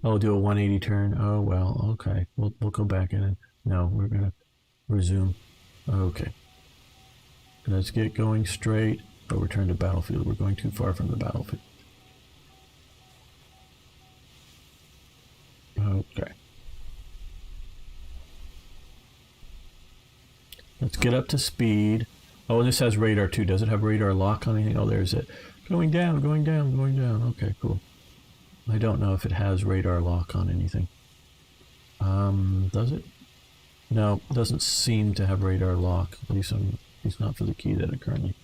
A: Oh, do a 180 turn. Oh, well, okay. We'll go back in. No, we're going to resume. Okay. Let's get going straight, but return to battlefield. We're going too far from the battlefield. Okay. Let's get up to speed. Oh, and this has radar too. Does it have radar lock on anything? Oh, there's it. Going down, going down, going down. Okay, cool. I don't know if it has radar lock on anything. Does it? No, it doesn't seem to have radar lock. At least it's not for the key that it currently.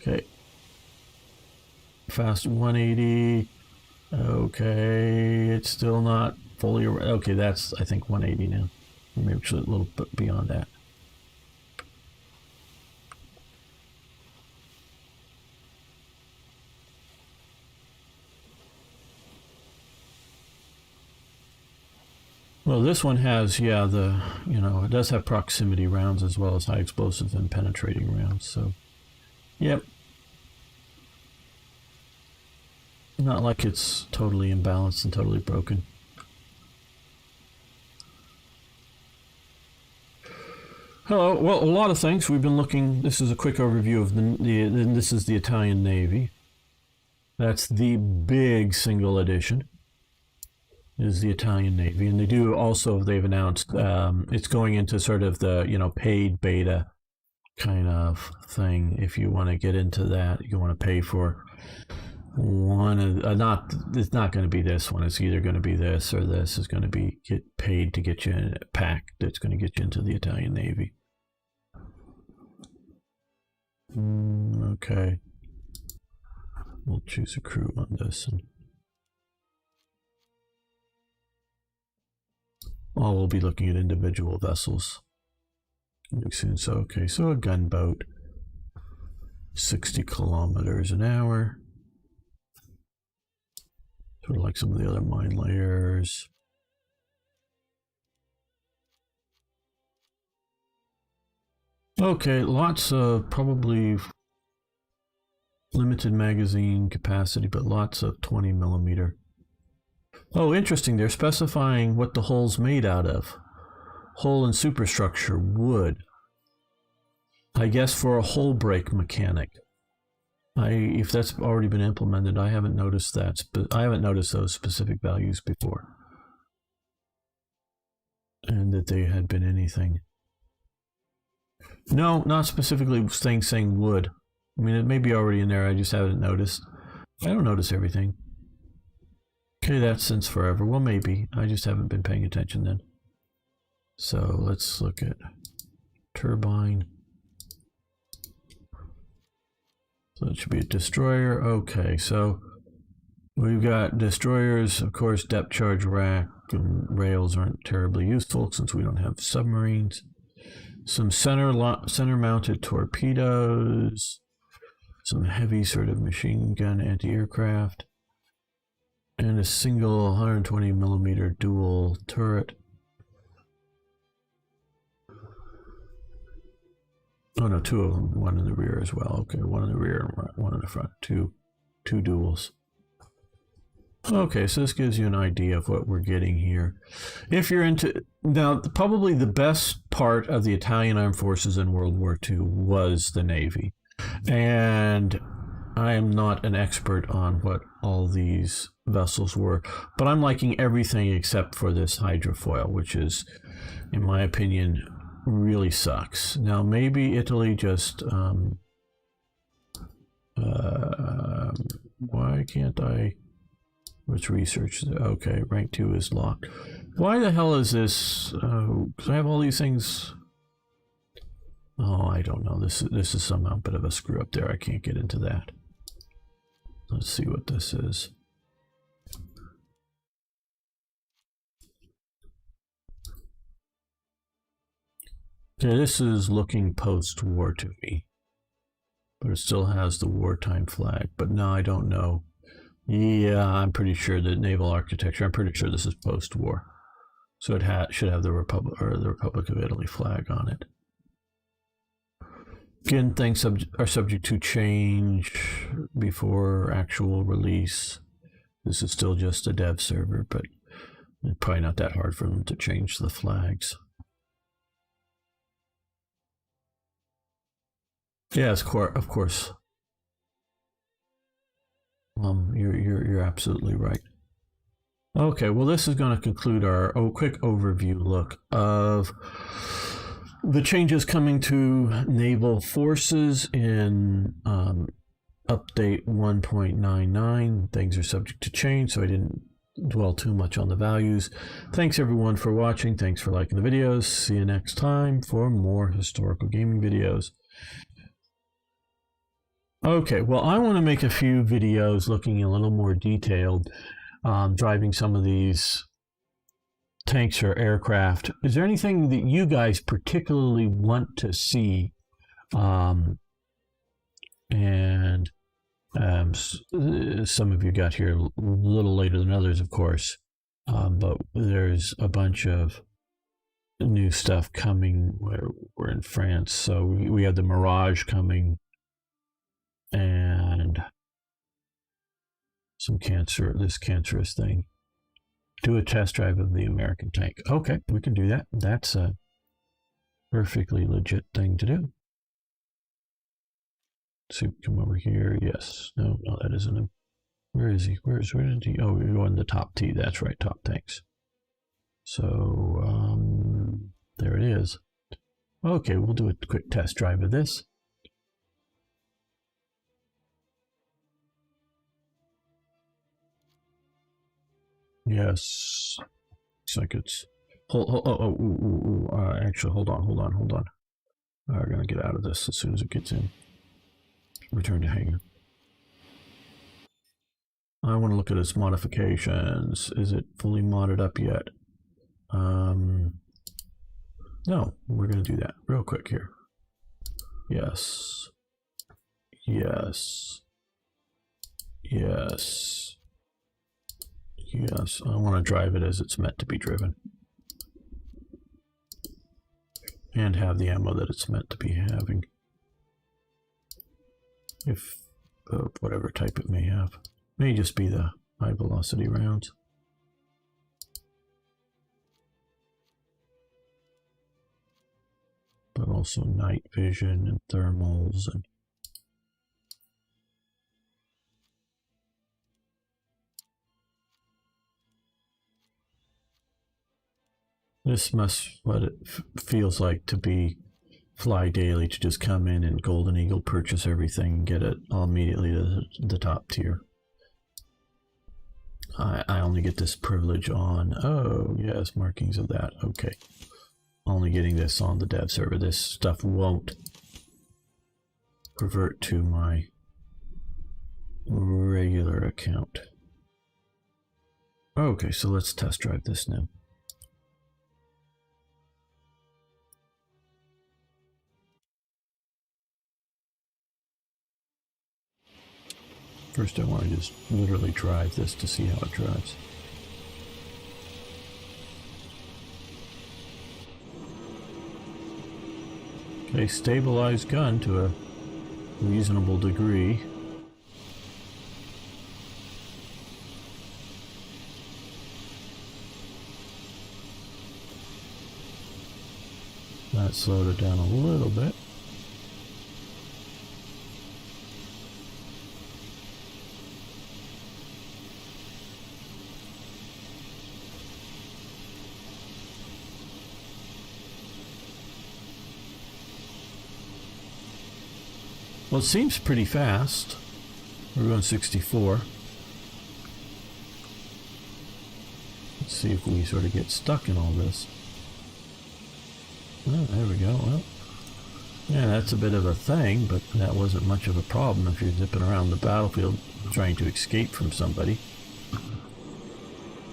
A: Okay. Fast 180. Okay, it's still not fully. Okay, that's I think 180 now. Maybe actually a little bit beyond that. Well, this one has, yeah, it does have proximity rounds as well as high explosive and penetrating rounds. So, yep. Not like it's totally imbalanced and totally broken. Hello. Well, a lot of things. We've been looking. This is a quick overview of this is the Italian Navy. That's the big single edition. Is the Italian Navy, and they do also. They've announced it's going into sort of the paid beta kind of thing. If you want to get into that, you want to pay for one. It's not going to be this one. It's either going to be this or this is going to be get paid to get you in a pack that's going to get you into the Italian Navy. Okay, we'll choose a crew on this one. Oh, we'll be looking at individual vessels soon. So, okay, so a gunboat, 60 kilometers an hour. Sort of like some of the other mine layers. Okay, lots of probably limited magazine capacity, but lots of 20 millimeter. Oh, interesting. They're specifying what the hull's made out of. Hull and superstructure, wood. I guess for a hull brake mechanic. If that's already been implemented, I haven't noticed that. I haven't noticed those specific values before. And that they had been anything. No, not specifically saying wood. I mean, it may be already in there. I just haven't noticed. I don't notice everything. Okay, that's since forever. Well, maybe. I just haven't been paying attention then. So let's look at turbine. So it should be a destroyer. Okay, so we've got destroyers. Of course, depth charge rack and rails aren't terribly useful since we don't have submarines. Some center mounted torpedoes. Some heavy sort of machine gun anti-aircraft. And a single 120 millimeter dual turret. Oh no, two of them. One in the rear as well. Okay, one in the rear and one in the front. Two duals. Okay, so this gives you an idea of what we're getting here. If you're into now, probably the best part of the Italian Armed Forces in World War II was the Navy, and I am not an expert on what all these vessels were, but I'm liking everything except for this hydrofoil, which is, in my opinion, really sucks. Now, maybe Italy just... why can't I... Let's research. Okay, rank 2 is locked. Why the hell is this? Because I have all these things... Oh, I don't know. This is somehow a bit of a screw up there. I can't get into that. Let's see what this is. Okay, this is looking post-war to me. But it still has the wartime flag. But no, I don't know. Yeah, I'm pretty sure that naval architecture, I'm pretty sure this is post-war. So it should have the Republic of Italy flag on it. Again, things are subject to change before actual release. This is still just a dev server, but it's probably not that hard for them to change the flags. Yes, of course. You're absolutely right. Okay, well, this is going to conclude our quick overview look of the changes coming to naval forces in update 1.99. Things are subject to change, so I didn't dwell too much on the values. Thanks everyone for watching. Thanks for liking the videos. See you next time for more historical gaming videos. Okay, well, I want to make a few videos looking a little more detailed, driving some of these tanks or aircraft. Is there anything that you guys particularly want to see? Some of you got here a little later than others, of course, but there's a bunch of new stuff coming. We're in France, so we have the Mirage coming, and this cancerous thing. Do a test drive of the American tank. Okay, we can do that. That's a perfectly legit thing to do. So come over here. Yes. No, that isn't him. Where is he? Where did he? Oh, we're going to the top T. That's right, top tanks. So there it is. Okay, we'll do a quick test drive of this. Yes. Looks like it's. Actually, hold on. We're gonna get out of this as soon as it gets in. Return to hangar. I want to look at its modifications. Is it fully modded up yet? No, we're going to do that real quick here. Yes. Yes. Yes. Yes. I want to drive it as it's meant to be driven. And have the ammo that it's meant to be having. If whatever type it may have. May just be the high velocity rounds. But also night vision and thermals and this must what it feels like to be fly daily, to just come in and Golden Eagle purchase everything and get it all immediately to the top tier. I only get this privilege on, oh yes, markings of that, okay. Only getting this on the dev server. This stuff won't revert to my regular account. Okay, so let's test drive this now. First I want to just literally drive this to see how it drives. Okay, stabilized gun to a reasonable degree. That slowed it down a little bit. Well, it seems pretty fast. We're going 64. Let's see if we sort of get stuck in all this. Oh, there we go. Well, yeah, that's a bit of a thing, but that wasn't much of a problem if you're zipping around the battlefield trying to escape from somebody.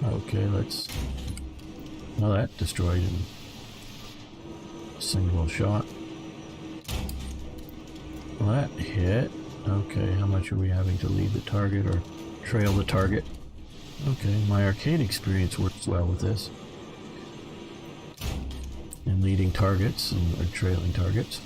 A: Okay, let's... Well, that destroyed in a single shot. Well, that hit. Okay, how much are we having to leave the target or trail the target? Okay, my arcade experience works well with this. And leading targets and trailing targets.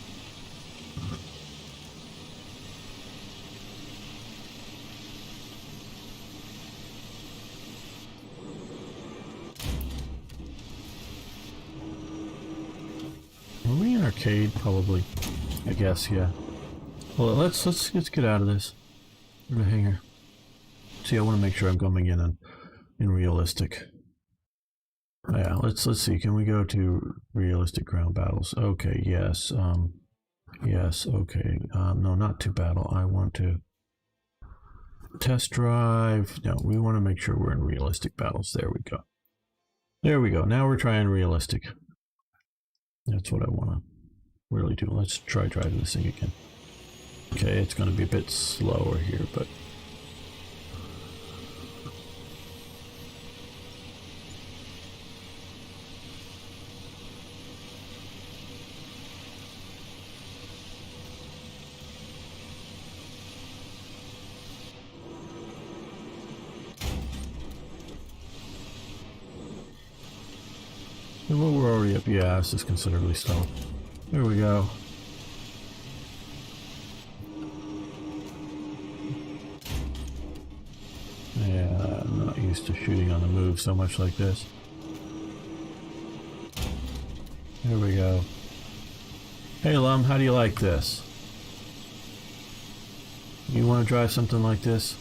A: Are we in arcade? Probably. I guess, yeah. Well, let's get out of this. In the hangar. See, I want to make sure I'm coming in realistic. Yeah, let's see. Can we go to realistic ground battles? Okay, yes. Yes, okay. No, not to battle. I want to test drive. No, we want to make sure we're in realistic battles. There we go. There we go. Now we're trying realistic. That's what I want to really do. Let's try driving this thing again. Okay, it's going to be a bit slower here, but... Well, we're already up. Yeah, this is considerably slow. There we go. Yeah, I'm not used to shooting on the move so much like this. There we go. Hey Lum, how do you like this? You want to drive something like this?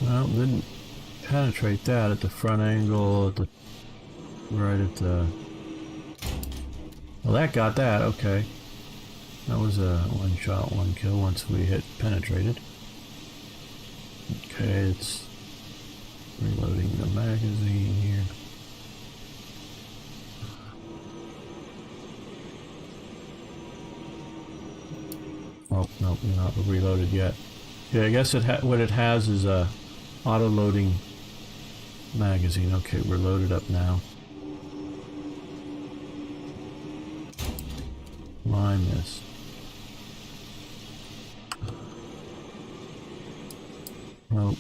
A: Well, didn't penetrate that at the front angle, at the right at the. Well, that got that. Okay, that was a one shot, one kill. Once we hit penetrated. Okay, it's reloading the magazine here. Oh no, we're not reloaded yet. Yeah, I guess what it has is a auto-loading magazine. Okay, we're loaded up now. I missed. Well,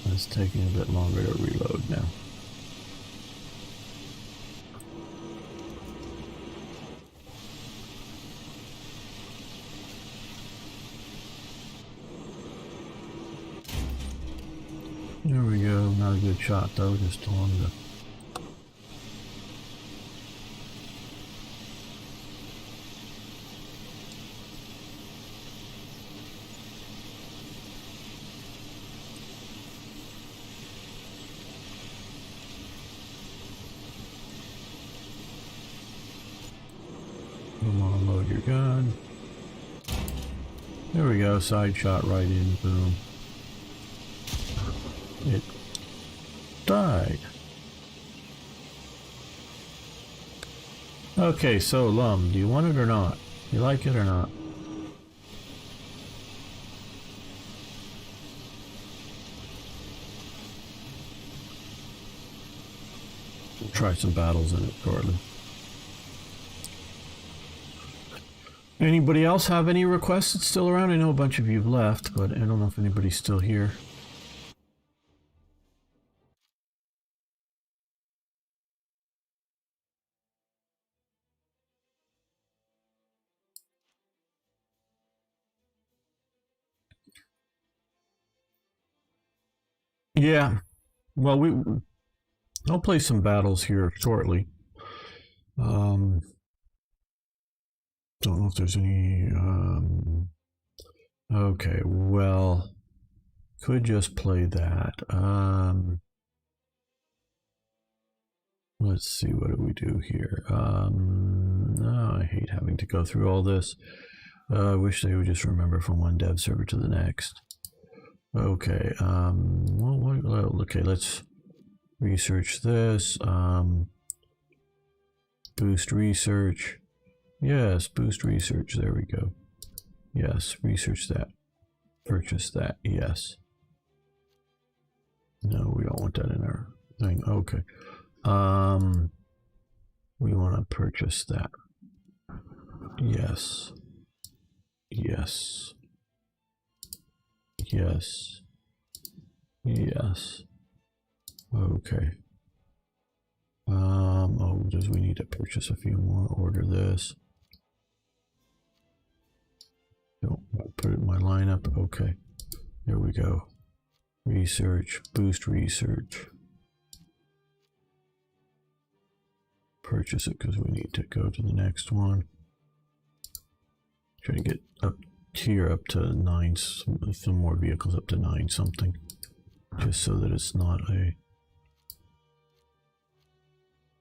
A: it's taking a bit longer to reload now. There we go. Not a good shot though, just along the. Come on, load your gun. There we go. Side shot right in. Boom. It died. Okay, so Lum, do you want it or not? You like it or not? We'll try some battles in it shortly. Anybody else have any requests that's still around? I know a bunch of you have left, but I don't know if anybody's still here. Yeah, well, I'll play some battles here shortly. Don't know if there's any. Okay, well, could just play that. Let's see, what do we do here? No, I hate having to go through all this. I wish they would just remember from one dev server to the next. Okay, okay, let's research this. Boost research. Yes, boost research. There we go. Yes, research that. Purchase that. Yes. No, we don't want that in our thing. Okay. We want to purchase that. Yes. Yes. Yes. Yes. Okay. Oh, does we need to purchase a few more? Order this. Don't put it in my lineup. Okay. There we go. Research. Boost research. Purchase it because we need to go to the next one. Try to get up here up to 9, some more vehicles up to 9 something, just so that it's not a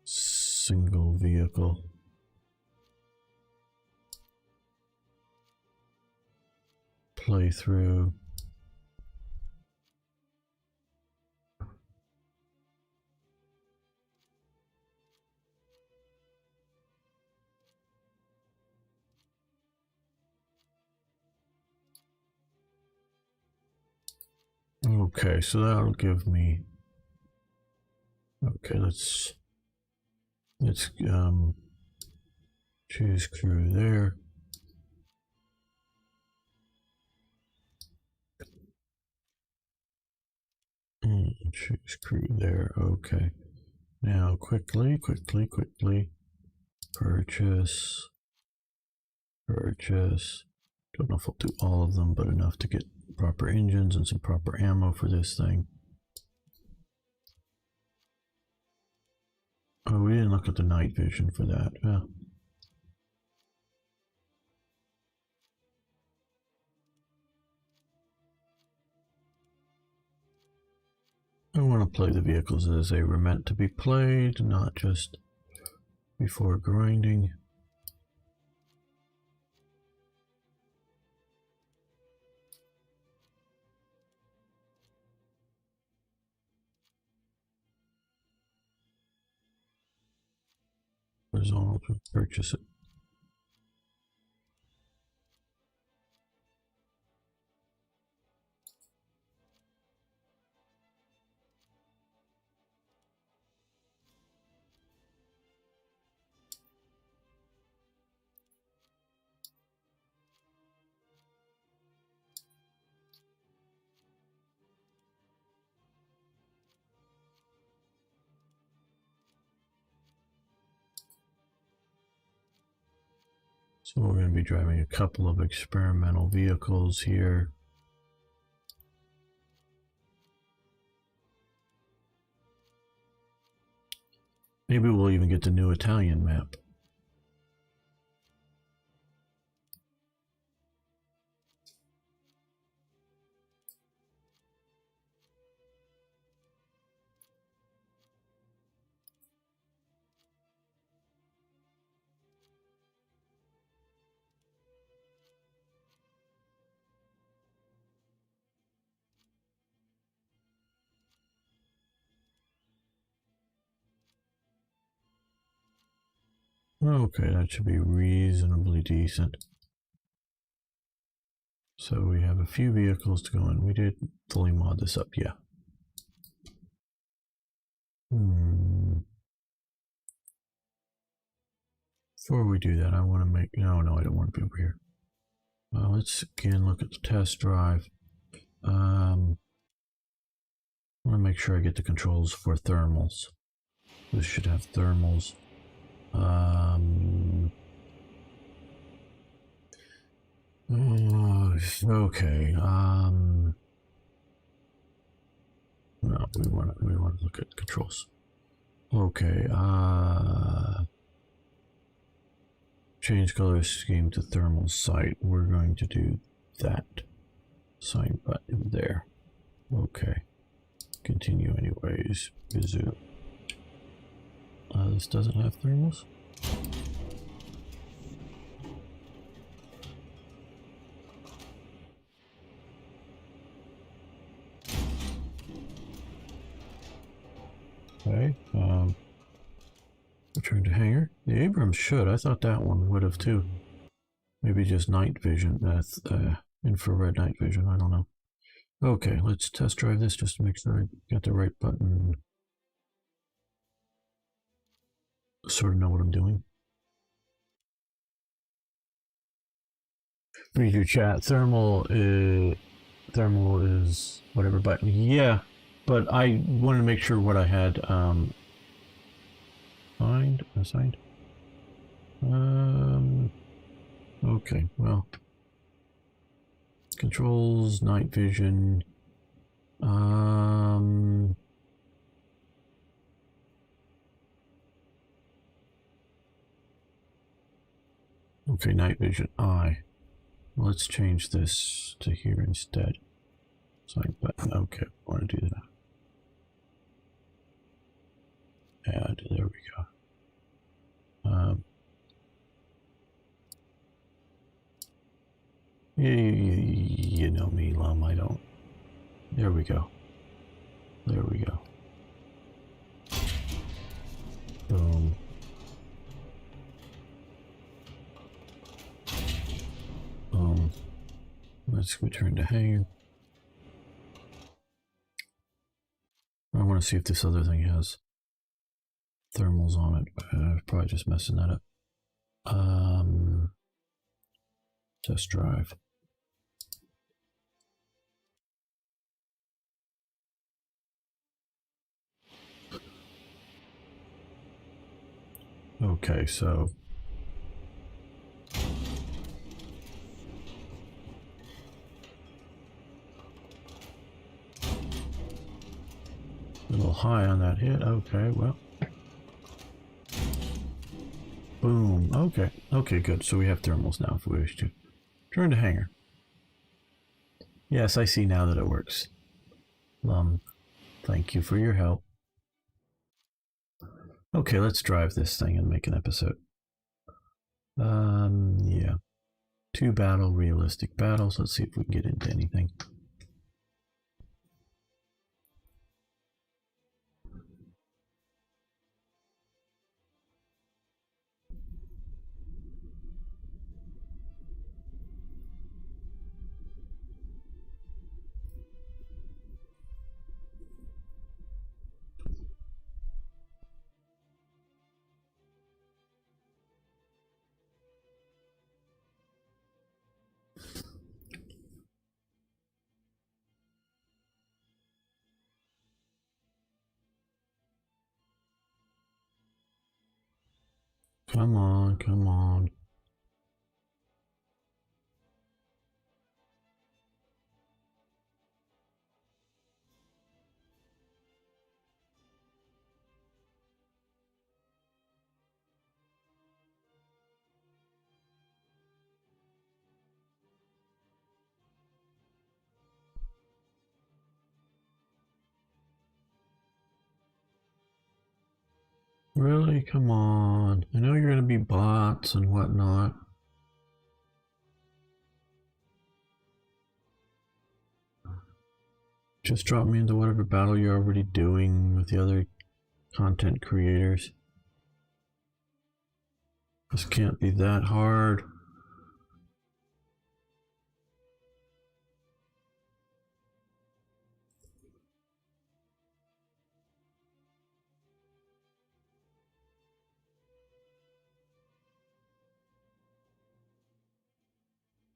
A: single vehicle. Playthrough. Okay, so that'll give me. Okay, let's choose crew there. Choose crew there. Okay. Now quickly purchase. Don't know if I'll do all of them, but enough to get proper engines and some proper ammo for this thing. Oh, we didn't look at the night vision for that. Yeah. I want to play the vehicles as they were meant to be played, not just before grinding. Resolve to purchase it. So we're going to be driving a couple of experimental vehicles here. Maybe we'll even get the new Italian map. Okay, that should be reasonably decent. So we have a few vehicles to go in. We did fully mod this up, yeah. Before we do that, I want to make... No, I don't want to be over here. Let's again look at the test drive. I want to make sure I get the controls for thermals. This should have thermals. Okay. No, we want to look at controls. Okay. Change color scheme to thermal sight. We're going to do that. Sign button there. Okay. Continue anyways. Resume. This doesn't have thermals. Okay. Return to hangar. The Abrams should. I thought that one would have too. Maybe just night vision. Infrared night vision. I don't know. Okay, let's test drive this just to make sure I got the right button. Sort of know what I'm doing. Read your chat. Thermal is whatever button. Yeah, but I wanted to make sure what I had assigned. Okay, well, controls, night vision. Okay, night vision. Let's change this to here instead. Sign button. Okay, I want to do that. Add. There we go. You know me, Lum. I don't. There we go. There we go. Boom. Boom. Let's return to hangar. want to see if this other thing has thermals on it. Probably just messing that up. Test drive. Okay, so a little high on that hit. Okay, well. Boom. Okay. Okay, good. So we have thermals now if we wish to. Turn to hangar. Yes, I see now that it works. Thank you for your help. Okay, let's drive this thing and make an episode. Yeah. 2 battle, realistic battles. Let's see if we can get into anything. Come on, come on. Really? Come on. I know you're going to be bots and whatnot. Just drop me into whatever battle you're already doing with the other content creators. This can't be that hard.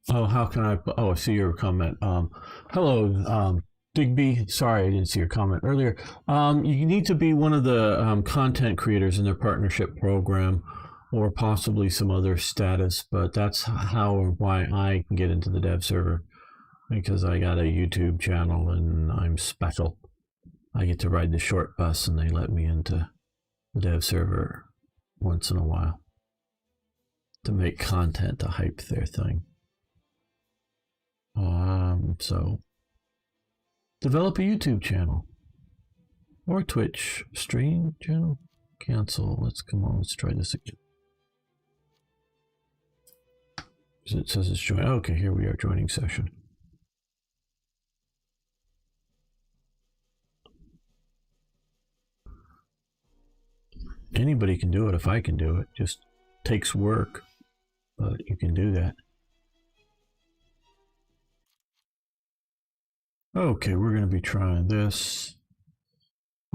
A: Oh, how can I? Oh, I see your comment. Hello, Digby. Sorry, I didn't see your comment earlier. You need to be one of the content creators in their partnership program, or possibly some other status. But that's how or why I can get into the dev server, because I got a YouTube channel and I'm special. I get to ride the short bus, and they let me into the dev server once in a while to make content to hype their thing. So develop a YouTube channel or Twitch stream channel. Cancel. Let's try this again. It says it's join. Okay, here we are, joining session. Anybody can do it if I can do it. Just takes work, but you can do that. Okay, we're going to be trying this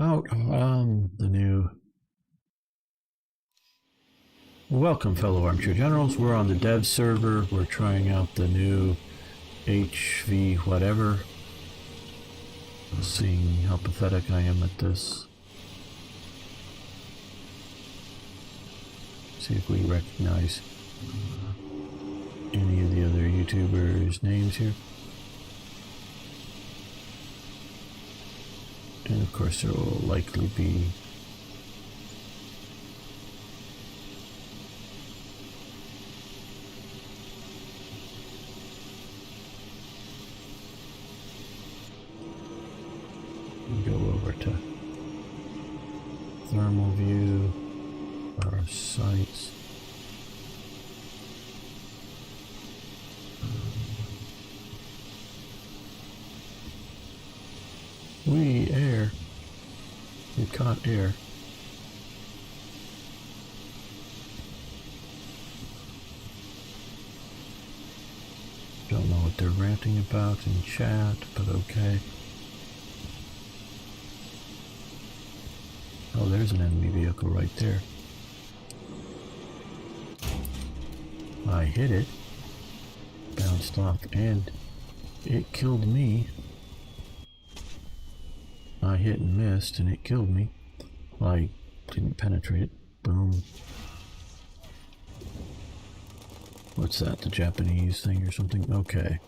A: out. The new. Welcome, fellow armchair generals. We're on the dev server. We're trying out the new HV whatever. Seeing how pathetic I am at this. See if we recognize any of the other YouTubers' names here. And of course there will likely be go over to thermal view, our sites. We air. We caught air. Don't know what they're ranting about in chat, but okay. there's an enemy vehicle right there. I hit it, bounced off, and it killed me. I hit and missed, and it killed me. I didn't penetrate it. Boom. What's that? The Japanese thing or something? Okay.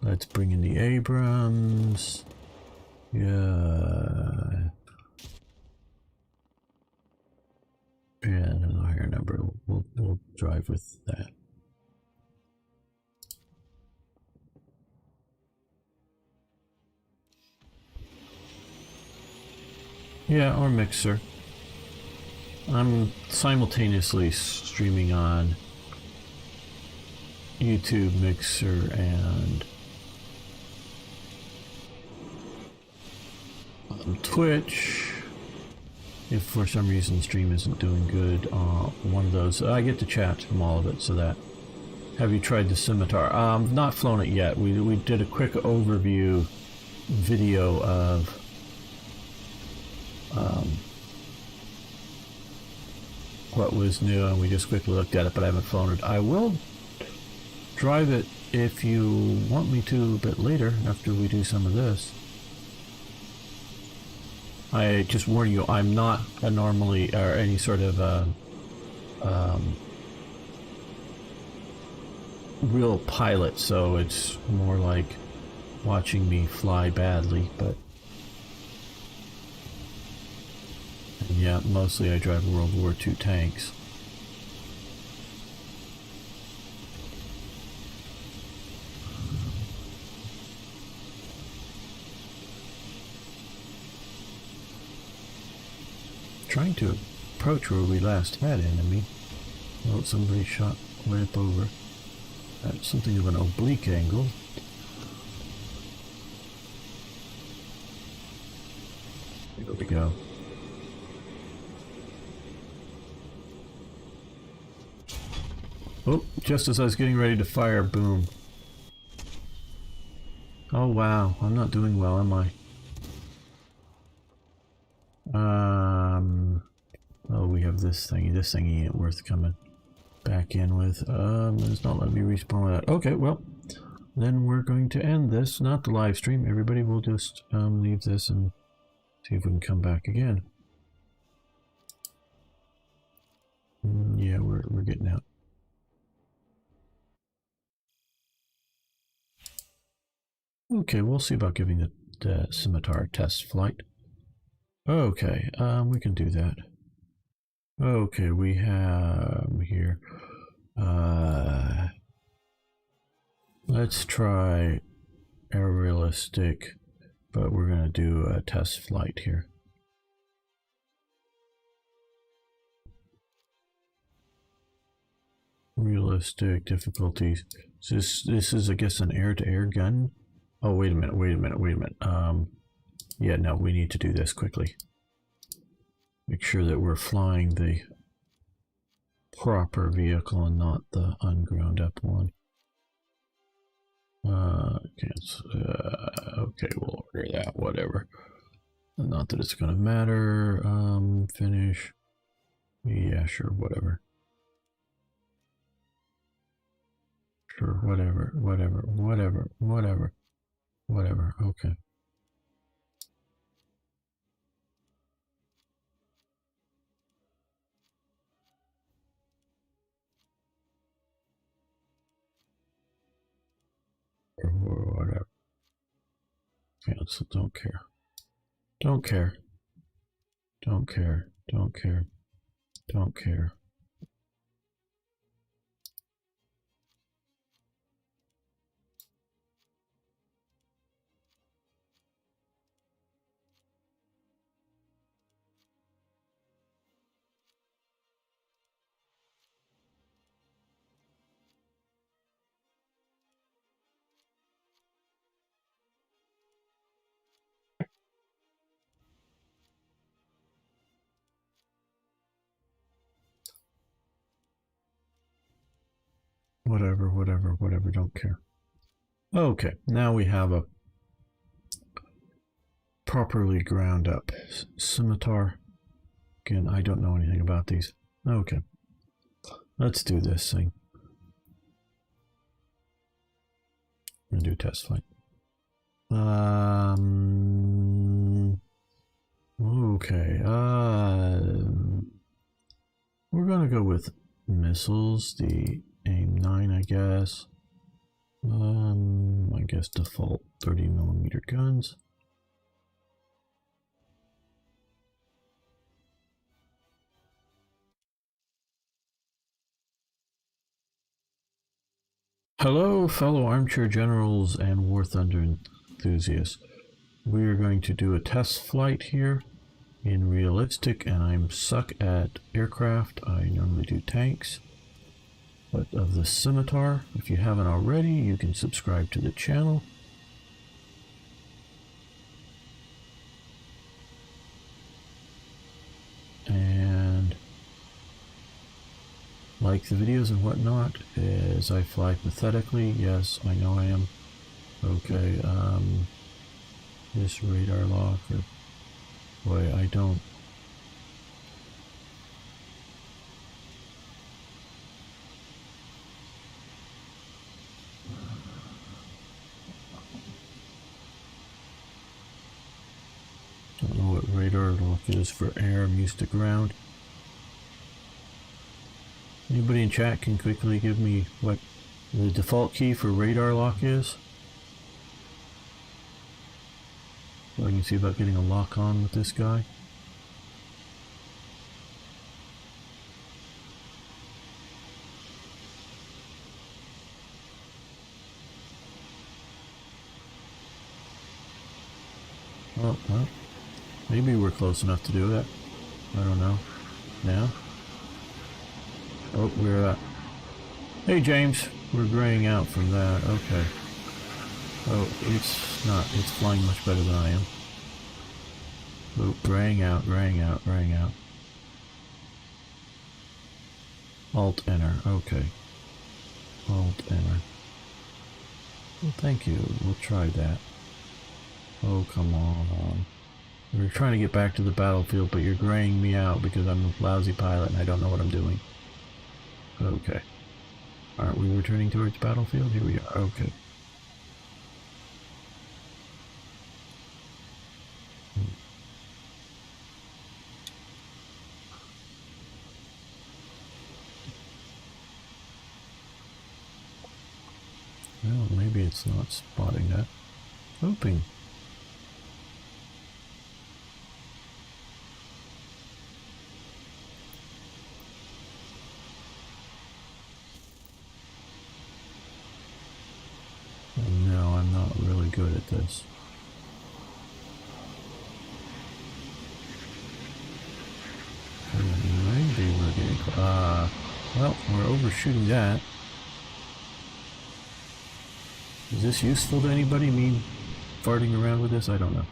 A: Let's bring in the Abrams. Yeah. Yeah, no higher number. We'll drive with that. Yeah, or mixer. I'm simultaneously streaming on YouTube, Mixer, and Twitch. If for some reason stream isn't doing good on one of those, I get to chat from all of it. So that. Have you tried the Scimitar? Not flown it yet. We did a quick overview video of what was new, and we just quickly looked at it, but I haven't flown it. I will drive it if you want me to a bit later after we do some of this. I just warn you, I'm not a normally or any sort of real pilot, so it's more like watching me fly badly, but yeah, mostly I drive World War II tanks. Trying to approach where we last had enemy. Well, somebody shot way up over. That's something of an oblique angle. There we go. Oh, just as I was getting ready to fire, boom. Oh wow, I'm not doing well, am I? Oh, we have this thingy. This thingy ain't worth coming back in with. It's not letting me respawn that. Okay, well, then we're going to end this, not the live stream. Everybody will just leave this and see if we can come back again. Yeah, we're getting out. Okay, we'll see about giving the Scimitar test flight. Okay, we can do that. Okay, we have here. Let's try aerialistic, but we're gonna do a test flight here. Realistic difficulties. This is, I guess, an air-to-air gun. Oh, wait a minute. Yeah, no, we need to do this quickly. Make sure that we're flying the proper vehicle and not the unground up one. Okay, we'll order that, whatever. Not that it's gonna matter. Finish. Yeah, sure, whatever. Sure, whatever, okay. Or whatever. Cancel, don't care. Don't care. Don't care. Don't care. Don't care. Whatever, don't care. Okay, now we have a properly ground up Scimitar. Again, I don't know anything about these. Okay. Let's do this thing. I'm gonna do a test flight. Okay. We're gonna go with missiles. The AIM 9, I guess. I guess default 30mm guns. Hello, fellow armchair generals and War Thunder enthusiasts. We are going to do a test flight here in realistic, and I'm suck at aircraft. I normally do tanks. But of the Scimitar, if you haven't already, you can subscribe to the channel. And like the videos and whatnot as I fly pathetically. Yes, I know I am. Okay, this radar lock, or boy, I don't. Don't know what radar lock is for air. I'm used to ground. Anybody in chat can quickly give me what the default key for radar lock is? So I can see about getting a lock on with this guy. Oh, well, maybe we're close enough to do that. I don't know. Now? Oh, we're at. Hey James, we're graying out from that. Okay. Oh, it's not. It's flying much better than I am. Oh, graying out, graying out, graying out. Alt enter. Okay. Alt enter. Well, thank you. We'll try that. Oh, come on. We're trying to get back to the battlefield, but you're graying me out because I'm a lousy pilot and I don't know what I'm doing. Okay. Aren't we returning towards battlefield? Here we are. Okay. Well, maybe it's not spotting that. Hoping. No, I'm not really good at this. Maybe we're getting well, we're overshooting that. Is this useful to anybody? Me farting around with this? I don't know.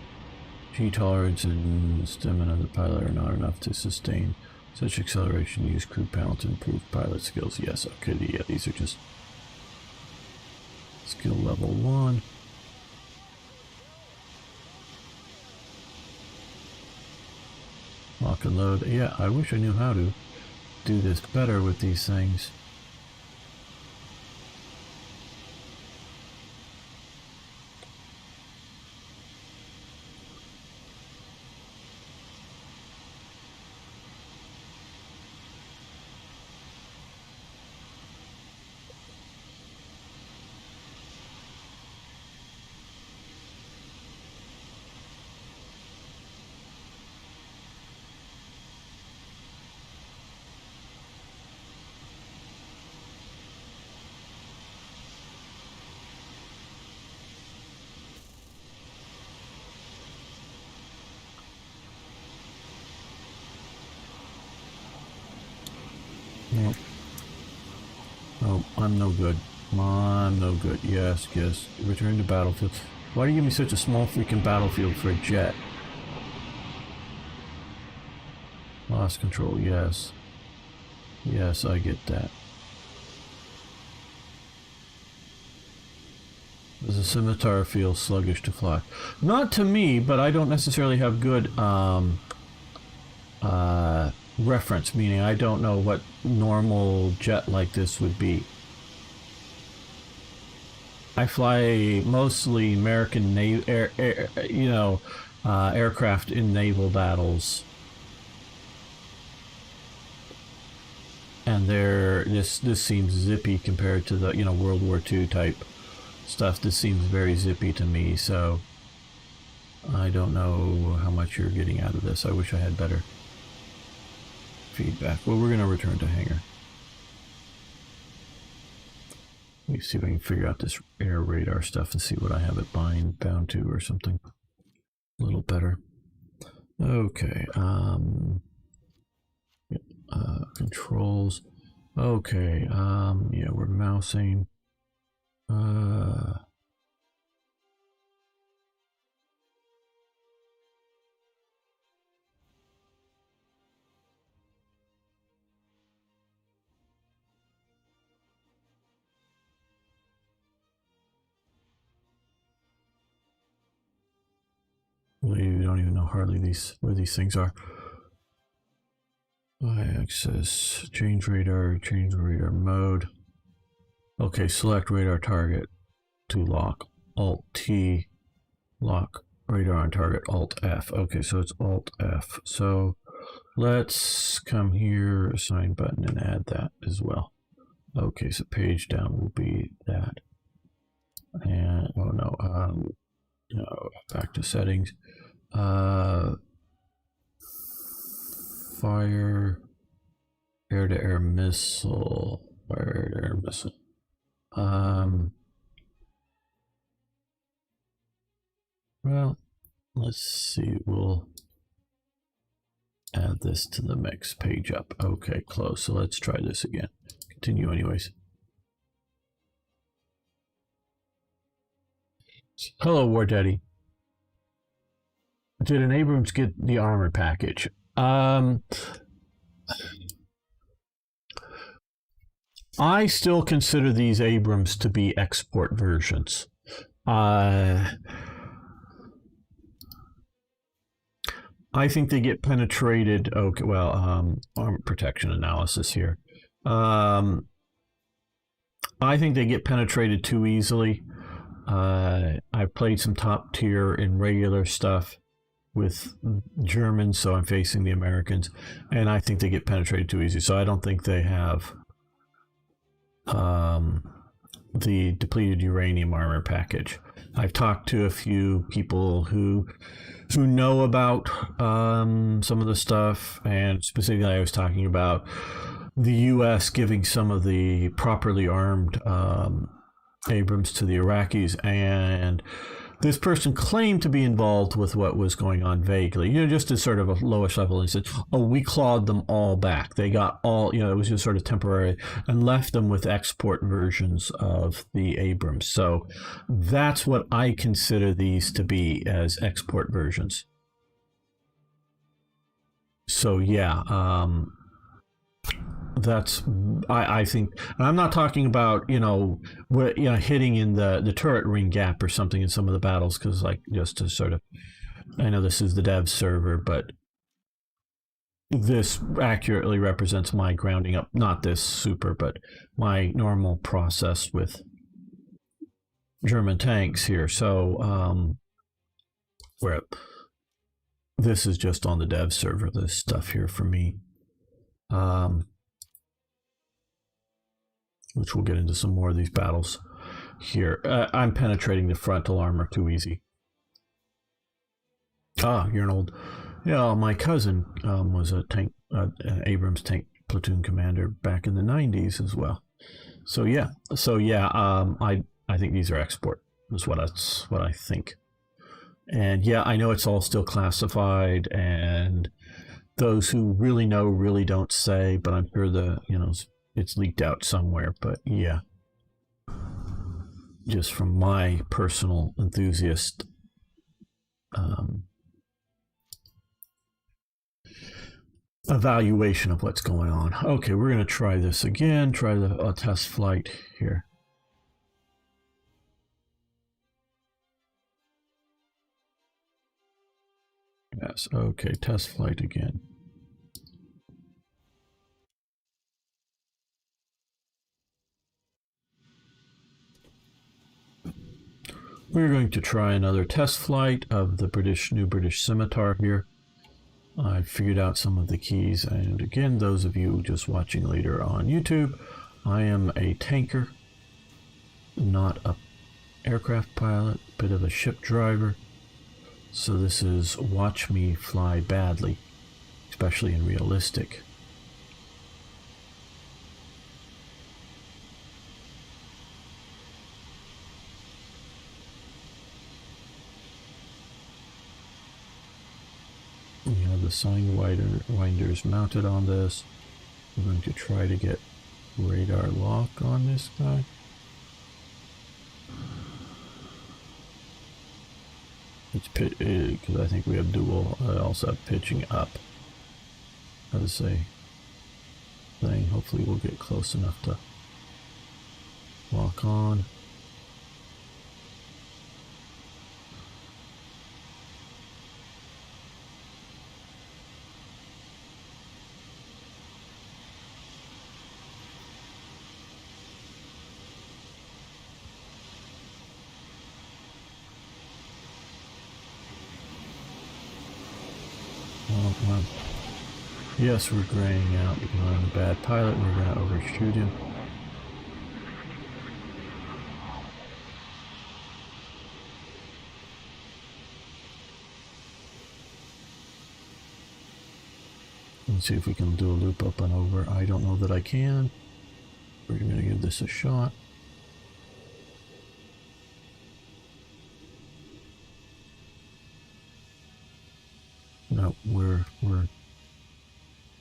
A: G tolerance and stamina of the pilot are not enough to sustain such acceleration. Use crew panel to improve pilot skills. Yes, okay, yeah, these are just skill level 1. Lock and load. Yeah, I wish I knew how to do this better with these things. Nope. Oh, I'm no good. I'm no good. Yes, yes. Return to battlefield. Why do you give me such a small freaking battlefield for a jet? Lost control, yes. Yes, I get that. Does a Scimitar feel sluggish to fly? Not to me, but I don't necessarily have good reference, meaning I don't know what normal jet like this would be. I fly mostly American aircraft in naval battles, and this seems zippy compared to the World War II type stuff. This seems very zippy to me, so I don't know how much you're getting out of this. I wish I had better feedback. Well, we're going to return to hangar. Let me see if I can figure out this air radar stuff and see what I have it bound to or something a little better. Okay. Controls. Okay. Yeah, we're mousing. We don't even know hardly where these things are. Y-axis, change radar mode. Okay, select radar target to lock. Alt T, lock radar on target. Alt F. Okay, so it's Alt F. So let's come here, assign button, and add that as well. Okay, so page down will be that. And oh no, no, back to settings. Fire air-to-air missile. Fire air-to-air missile. Well, let's see. We'll add this to the mix. Page up. Okay, close. So let's try this again. Continue anyways. Hello, War Daddy. Did an Abrams get the armor package? I still consider these Abrams to be export versions. I think they get penetrated. Okay, well, armor protection analysis here. I think they get penetrated too easily. I played some top tier in regular stuff with Germans, so I'm facing the Americans, and I think they get penetrated too easy. So I don't think they have the depleted uranium armor package. I've talked to a few people who know about some of the stuff, and specifically I was talking about the U.S. giving some of the properly armed Abrams to the Iraqis, and this person claimed to be involved with what was going on vaguely, just as sort of a lowest level, and said, oh, we clawed them all back. They got all, it was just sort of temporary, and left them with export versions of the Abrams. So that's what I consider these to be, as export versions. So yeah, that's I think, and I'm not talking about hitting in the turret ring gap or something in some of the battles, because just to sort of, I know this is the dev server, but this accurately represents my grounding up, not this super, but my normal process with German tanks here. So where this is just on the dev server, this stuff here for me. Which we'll get into some more of these battles here. I'm penetrating the frontal armor too easy. Ah, you're an old... Yeah, my cousin was an Abrams tank platoon commander back in the 90s as well. So yeah, I think these are export, is what I think. And yeah, I know it's all still classified, and those who really know really don't say, but I'm sure it's leaked out somewhere. But yeah, just from my personal enthusiast evaluation of what's going on. Okay, we're going to try this again, try the test flight here. Yes, okay, test flight again. We're going to try another test flight of the new British Scimitar here. I figured out some of the keys, and again, those of you just watching later on YouTube, I am a tanker, not a aircraft pilot, bit of a ship driver. So this is watch me fly badly, especially in realistic. We have the winders mounted on this. We're going to try to get radar lock on this guy. It's because I think we have dual. I also have pitching up as a thing. Hopefully we'll get close enough to lock on. Well, yes, we're graying out because I'm a bad pilot and we're going to overshoot him. Let's see if we can do a loop up and over. I don't know that I can. We're going to give this a shot. No, we're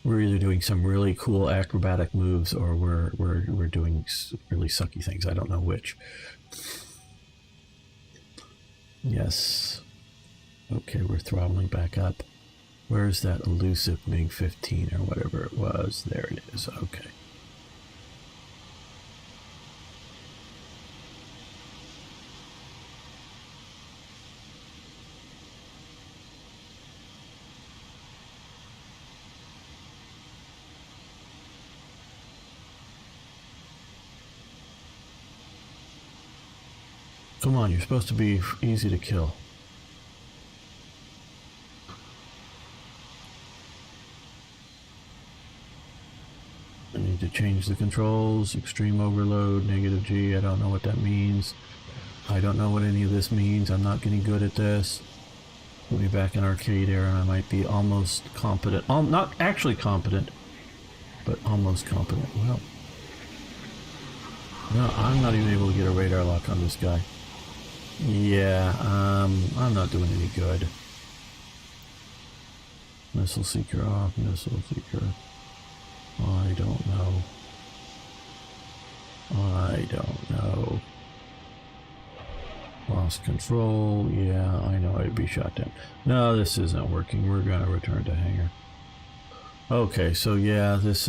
A: either doing some really cool acrobatic moves or we're doing really sucky things. I don't know which. Yes. Okay, we're throttling back up. Where's that elusive MiG 15 or whatever it was? There it is. Okay. Come on, you're supposed to be easy to kill. I need to change the controls. Extreme overload, negative G. I don't know what that means. I don't know what any of this means. I'm not getting good at this. Put me back in arcade era and I might be almost competent. Not actually competent, but almost competent. Well, no, I'm not even able to get a radar lock on this guy. Yeah, I'm not doing any good. Missile seeker off, missile seeker. I don't know. I don't know. Lost control. Yeah, I know I'd be shot down. No, this isn't working. We're gonna return to hangar. Okay, so yeah, this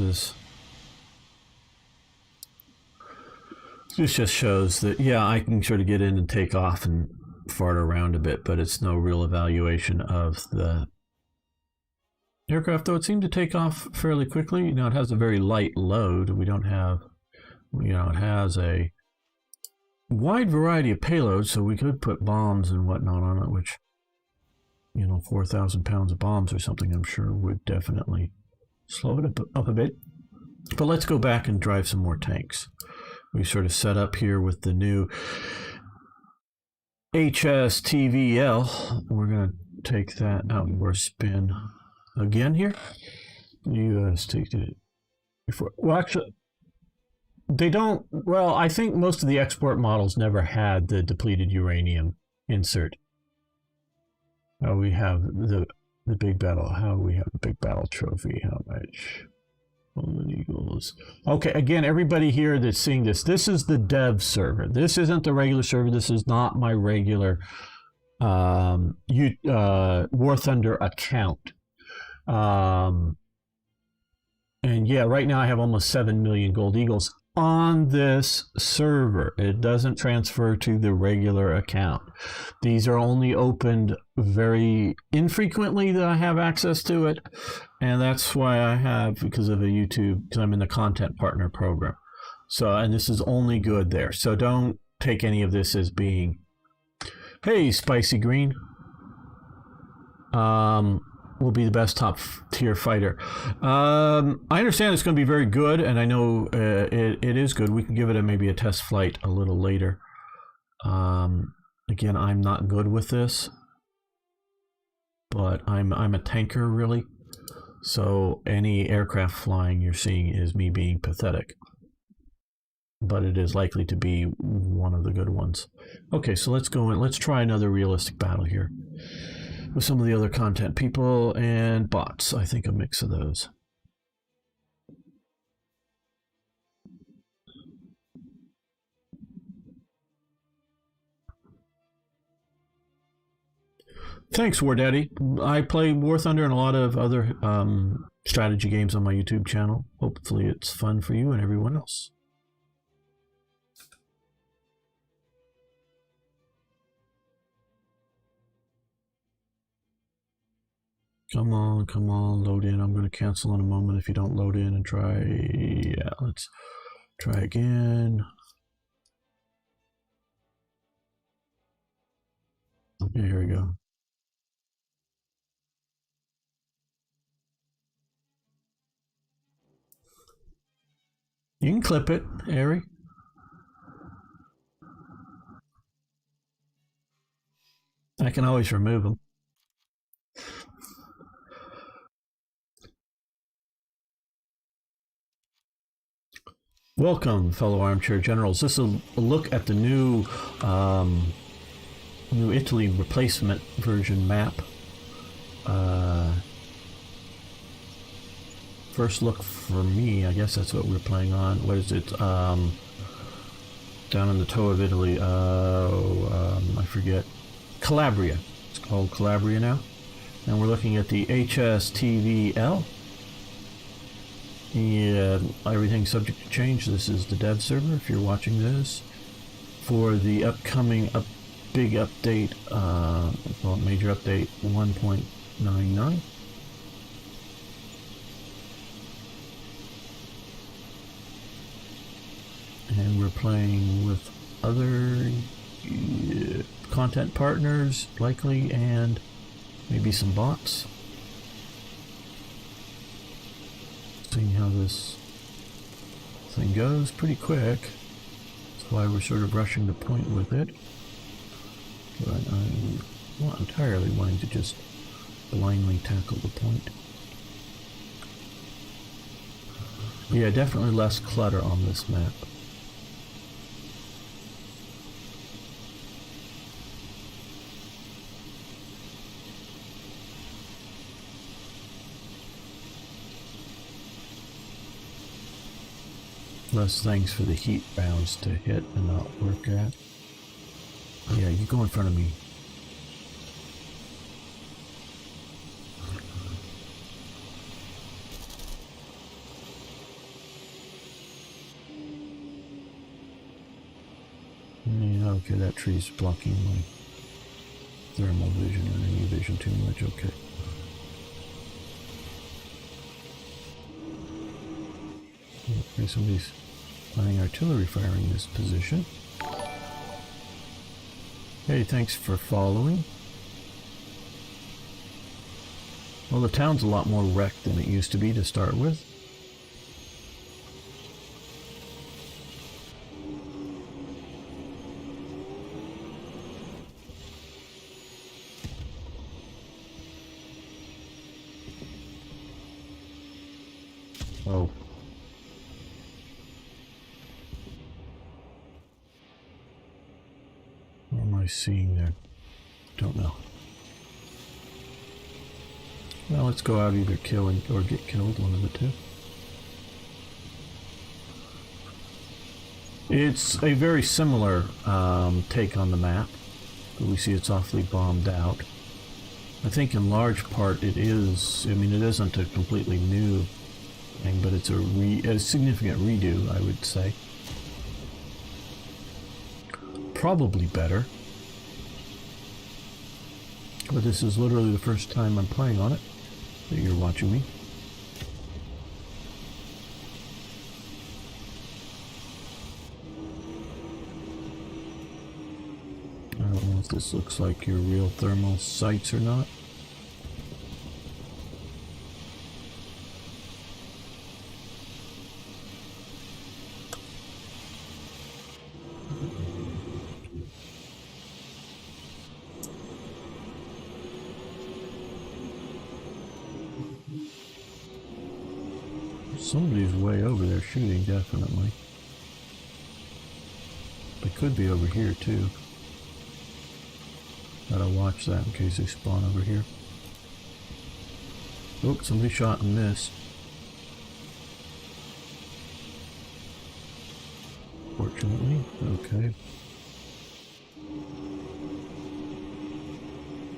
A: just shows that, yeah, I can sort of get in and take off and fart around a bit, but it's no real evaluation of the aircraft, though it seemed to take off fairly quickly. You know, it has a very light load. We don't have, you know, it has a wide variety of payloads, so we could put bombs and whatnot on it, which, you know, 4,000 pounds of bombs or something, I'm sure would definitely slow it up a bit. But let's go back and drive some more tanks. We sort of set up here with the new HSTVL. We're going to take that outboard spin again here. US take it before. Well, actually, they don't. Well, I think most of the export models never had the depleted uranium insert. We have the big battle. How we have the big battle trophy? How much? Eagles. Okay, again, everybody here that's seeing this, this is the dev server. This isn't the regular server. This is not my regular War Thunder account. And yeah, right now I have almost 7 million gold eagles on this server. It doesn't transfer to the regular account. These are only opened very infrequently that I have access to it, and that's why I have, because of a YouTube, because I'm in the content partner program. So, and this is only good there. So don't take any of this as being Hey, Spicy Green. Will be the best top tier fighter. I understand it's going to be very good, and I know it is good. We can give it maybe a test flight a little later. Again, I'm not good with this, but I'm a tanker really. So any aircraft flying you're seeing is me being pathetic. But it is likely to be one of the good ones. Okay, so let's go in. Let's try another realistic battle here with some of the other content. People and bots. I think a mix of those. Thanks, War Daddy. I play War Thunder and a lot of other strategy games on my YouTube channel. Hopefully it's fun for you and everyone else. Come on, load in. I'm going to cancel in a moment if you don't load in and try. Yeah, let's try again. Okay, here we go. You can clip it, Ari. I can always remove them. Welcome, fellow armchair generals. This is a look at the new New Italy replacement version map. First look for me, I guess that's what we're playing on. What is it? Down in the toe of Italy. I forget. Calabria. It's called Calabria now. And we're looking at the HSTVL. Yeah, everything's subject to change. This is the dev server if you're watching this. For the upcoming big update, major update 1.99. And we're playing with other content partners, likely, and maybe some bots. Seeing how this thing goes pretty quick. That's why we're sort of rushing the point with it. But I'm not entirely wanting to just blindly tackle the point. Yeah, definitely less clutter on this map. Less things for the heat rounds to hit and not work at. Yeah, you go in front of me. Yeah, okay, that tree's blocking my thermal vision and any vision too much, okay. Okay, somebody's planning artillery firing this position. Hey, thanks for following. Well, the town's a lot more wrecked than it used to be to start with. Oh. What am I seeing there? Don't know. Well, let's go out, either kill or get killed, one of the two. It's a very similar take on the map, but we see it's awfully bombed out. I think in large part it is, I mean, it isn't a completely new thing, but it's a significant redo, I would say. Probably better. But this is literally the first time I'm playing on it that you're watching me. don't know if this looks like your real thermal sights or not. Somebody's way over there shooting, definitely. They could be over here too. Gotta watch that in case they spawn over here. Oh, somebody shot and missed. Fortunately, okay.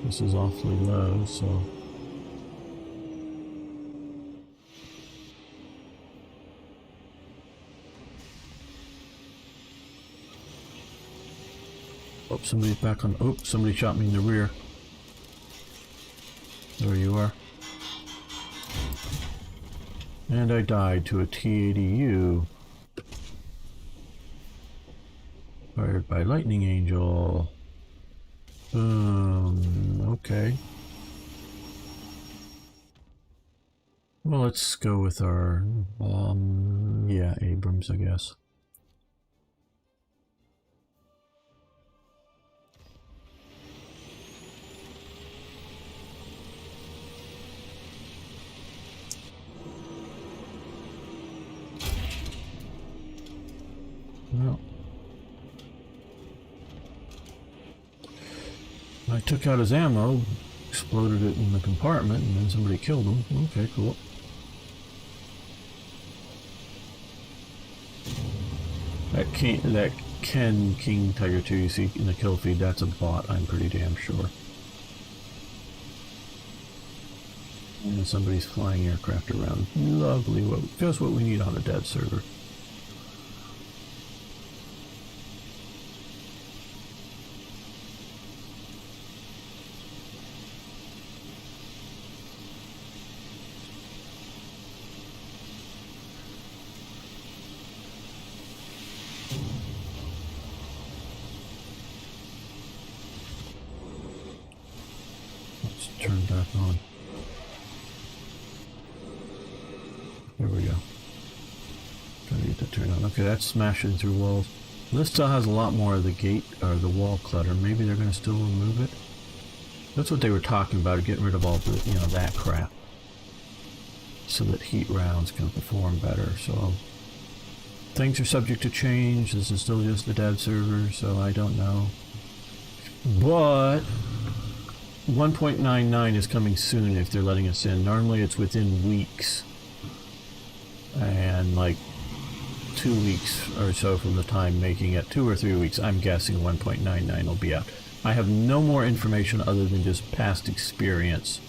A: This is awfully low, so... Oh, somebody's back on... Oh, somebody shot me in the rear. There you are. And I died to a T-80U. Fired by Lightning Angel. Okay. Well, let's go with our... yeah, Abrams, I guess. Well, I took out his ammo, exploded it in the compartment, and then somebody killed him. Okay, cool. That Ken King Tiger 2 you see in the kill feed, that's a bot, I'm pretty damn sure. And somebody's flying aircraft around. Lovely, just what we need on a dev server. Turn back on. There we go. Trying to get that turned on. Okay, that's smashing through walls. This still has a lot more of the gate or the wall clutter. Maybe they're going to still remove it. That's what they were talking about, getting rid of all the, you know, that crap, so that heat rounds can perform better. So things are subject to change. This is still just the dev server, so I don't know. But 1.99 is coming soon if they're letting us in. Normally it's within weeks, and like 2 weeks or so from the time making it, 2 or 3 weeks, I'm guessing 1.99 will be out. I have no more information other than just past experience,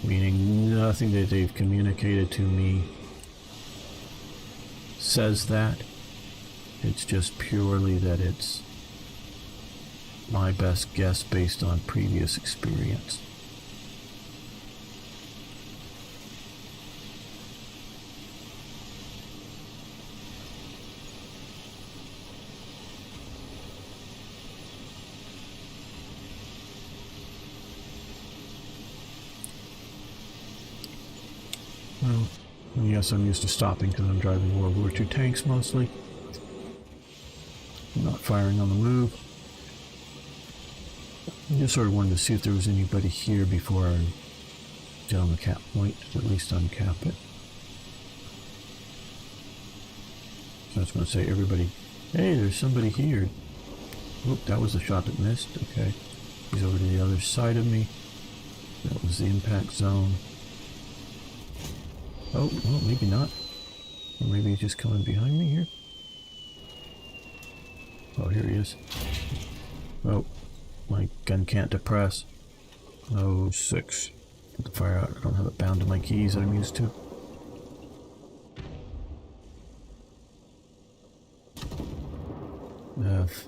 A: meaning nothing that they've communicated to me says that. It's just purely that it's my best guess based on previous experience. Well, yes, I'm used to stopping because I'm driving World War II tanks mostly. I'm not firing on the move. I just sort of wanted to see if there was anybody here before I get on the cap point, at least uncap it. So I was going to say, everybody, hey, there's somebody here. Oop, that was the shot that missed. Okay. He's over to the other side of me. That was the impact zone. Oh, well, maybe not. Or maybe he's just coming behind me here. Oh, here he is. Oh. My gun can't depress. Oh, 6. Get the fire out. I don't have it bound to my keys that I'm used to. F.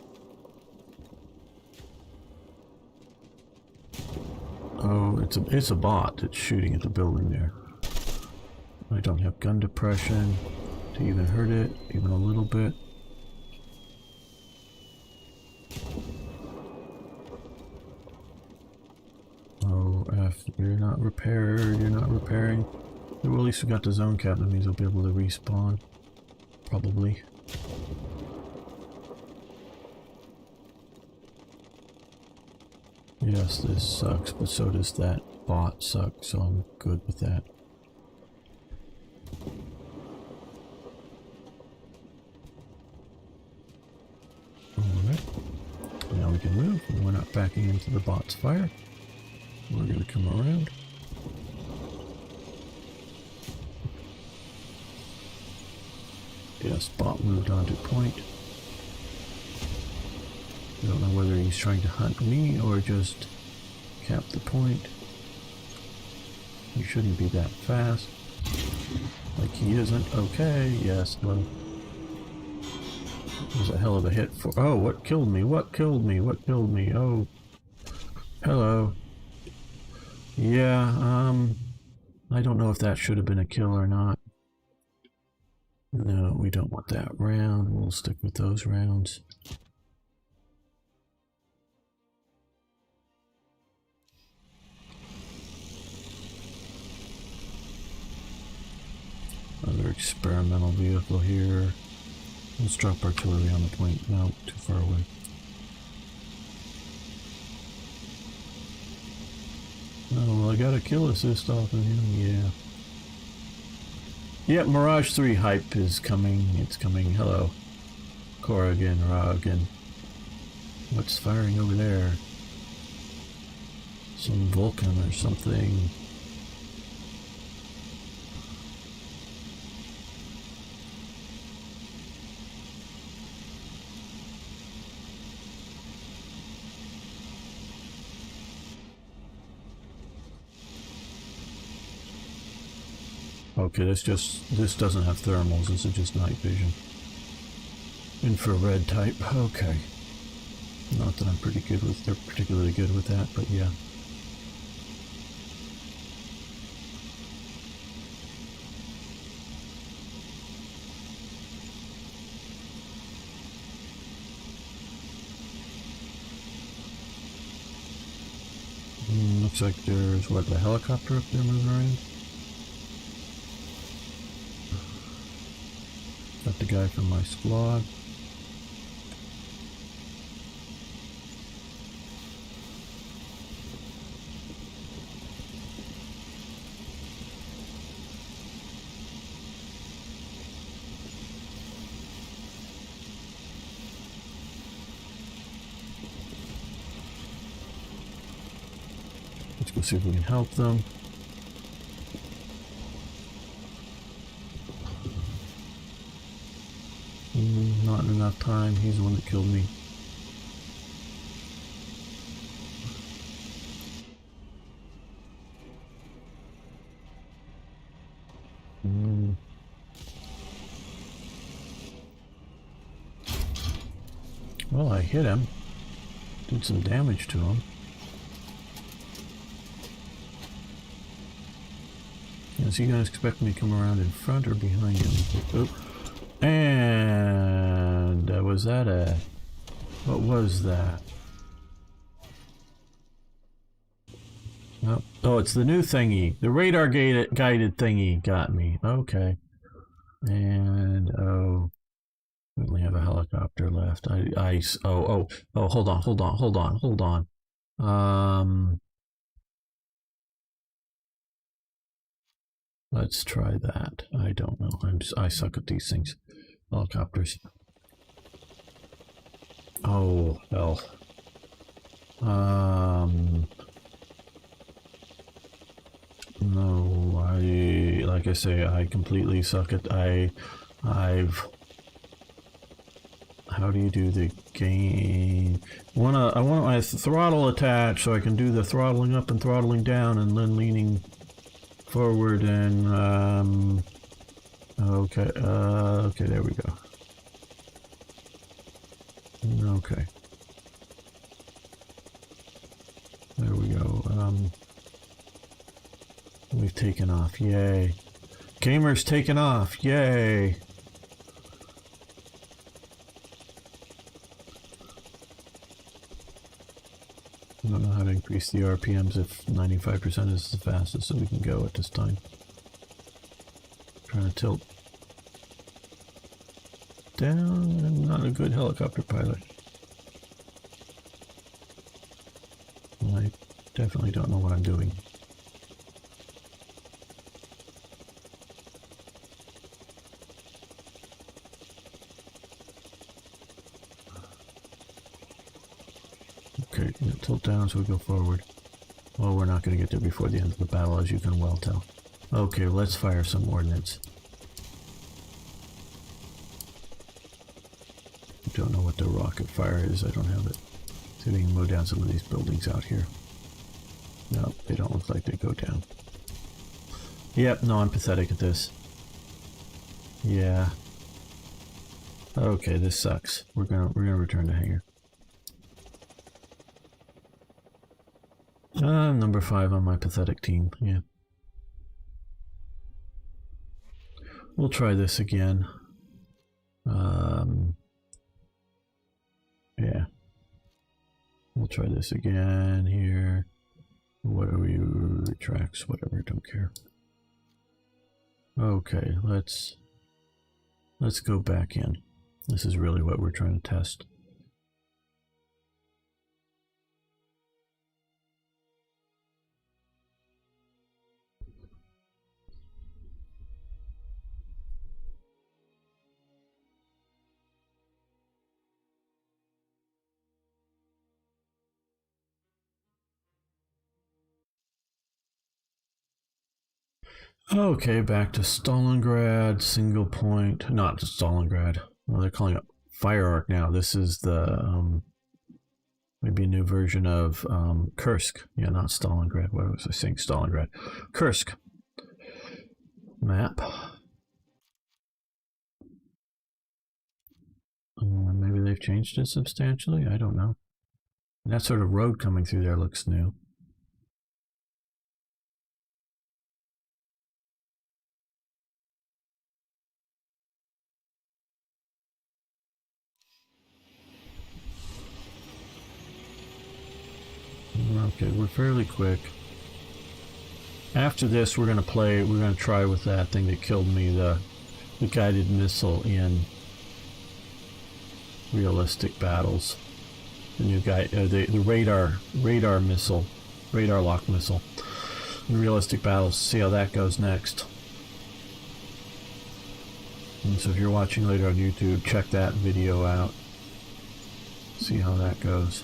A: Oh, it's a bot that's shooting at the building there. I don't have gun depression to even hurt it, even a little bit. You're not repaired. You're not repairing. Well, at least we got the zone cap. That means we'll be able to respawn. Probably. Yes, this sucks, but so does that bot suck, so I'm good with that. Alright. Now we can move. We're not backing into the bot's fire. We're going to come around. Yes, bot moved onto point. I don't know whether he's trying to hunt me or just cap the point. He shouldn't be that fast. Like he isn't. Okay, yes, well. It was a hell of a hit for... Oh, what killed me? What killed me? What killed me? Oh. Hello. Yeah, I don't know if that should have been a kill or not. No, we don't want that round. We'll stick with those rounds. Another experimental vehicle here. Let's drop artillery on the point. No, too far away. Oh, well, I got a kill assist off of him, yeah. Yep, Mirage 3 hype is coming. It's coming. Hello. Corrigan, Rogan. What's firing over there? Some Vulcan or something. Okay, this doesn't have thermals, this is just night vision. Infrared type, okay. Not that I'm they're particularly good with that, but yeah. Looks like there's, what, the helicopter up there moving around? Got the guy from my squad. Let's go see if we can help them. Not enough time. He's the one that killed me. Well, I hit him. Did some damage to him. Is he going to expect me to come around in front or behind him? Oh. And was that a... What was that? Oh, oh, it's the new thingy. The radar guided thingy got me. Okay. And, oh... We only have a helicopter left. Oh, hold on. Let's try that. I don't know. I suck at these things. Helicopters. Oh, hell. No, like I say, I completely suck at, how do you do the gain? I want my throttle attached so I can do the throttling up and throttling down and then leaning forward and, okay, okay, there we go. Okay. There we go. We've taken off, yay. Gamer's taken off, yay. I don't know how to increase the RPMs if 95% is the fastest that we can go at this time. Trying to tilt down. I'm not a good helicopter pilot. I definitely don't know what I'm doing. Okay, tilt down so we go forward. Well, we're not going to get there before the end of the battle, as you can well tell. Okay, let's fire some ordnance. Don't know what the rocket fire is. I don't have it. See if we can mow down some of these buildings out here. No, they don't look like they go down. Yep, no, I'm pathetic at this. Yeah. Okay, this sucks. We're gonna return to hangar. Number 5 on my pathetic team. Yeah. We'll try this again. Yeah. We'll try this again here. What are we? Retracts, whatever, don't care. Okay, let's go back in. This is really what we're trying to test. Okay, back to Stalingrad, single point, not Stalingrad. Well, they're calling it Fire Arc now. This is the, maybe a new version of Kursk. Yeah, not Stalingrad. What was I saying? Stalingrad. Kursk. Map. Maybe they've changed it substantially? I don't know. And that sort of road coming through there looks new. Okay, we're fairly quick. After this, we're going to try with that thing that killed me, the guided missile in realistic battles. The new guy, the radar missile, radar lock missile. In realistic battles, see how that goes next. And so if you're watching later on YouTube, check that video out. See how that goes.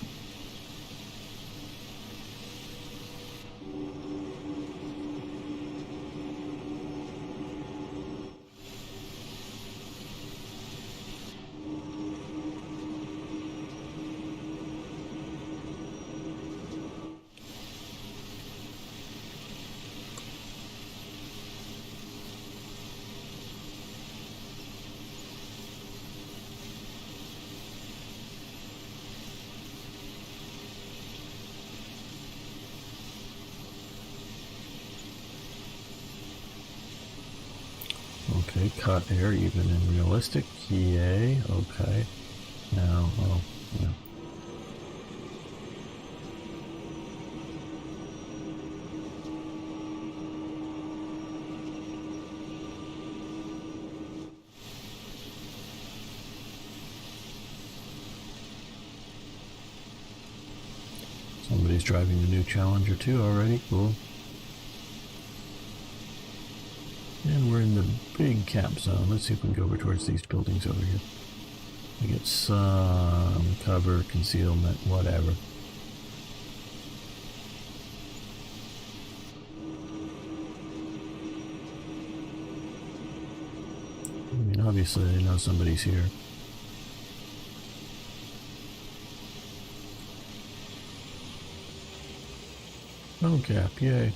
A: Okay, cut air even in realistic. Yay, okay. Now, oh, yeah. Somebody's driving the new Challenger 2 already, cool. And we're in the big cap zone. Let's see if we can go over towards these buildings over here. We get some cover, concealment, whatever. I mean, obviously they know somebody's here. Oh, cap, yay.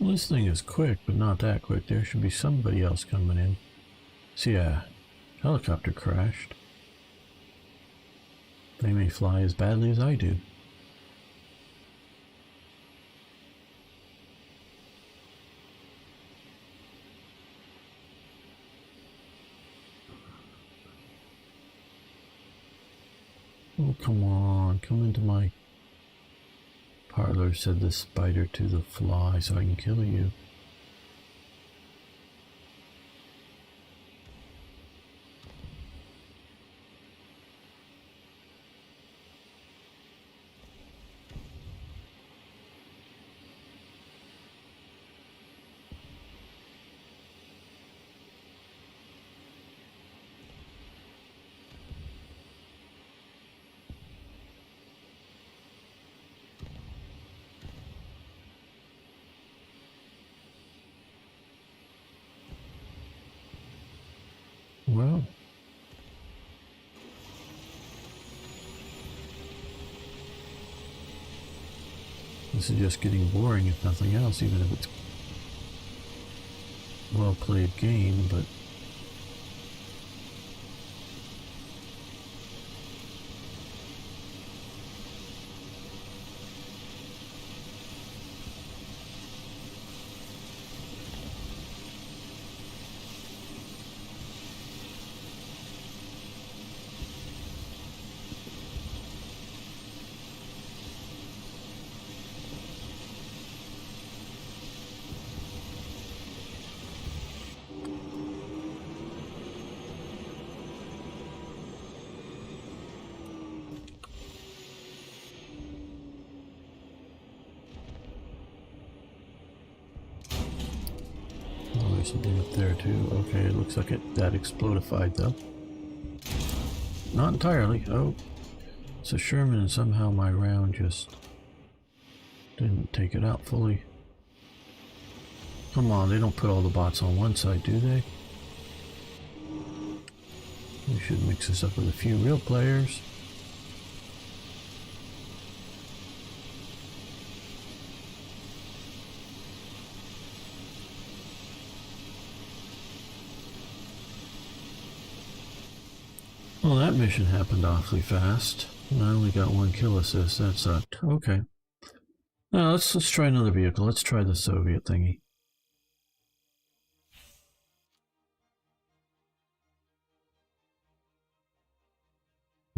A: Well, this thing is quick, but not that quick. There should be somebody else coming in. See, a helicopter crashed. They may fly as badly as I do. Oh, come on, come into my parlor, said the spider to the fly, so I can kill you. Well, this is just getting boring if nothing else, even if it's a well-played game, but something up there too. Okay, it looks like that explodified though. Not entirely. Oh, it's a Sherman, and somehow my round just didn't take it out fully. Come on, they don't put all the bots on one side, do they? We should mix this up with a few real players. Well, that mission happened awfully fast. I only got one kill assist. That sucked. Okay. Now let's try another vehicle. Let's try the Soviet thingy.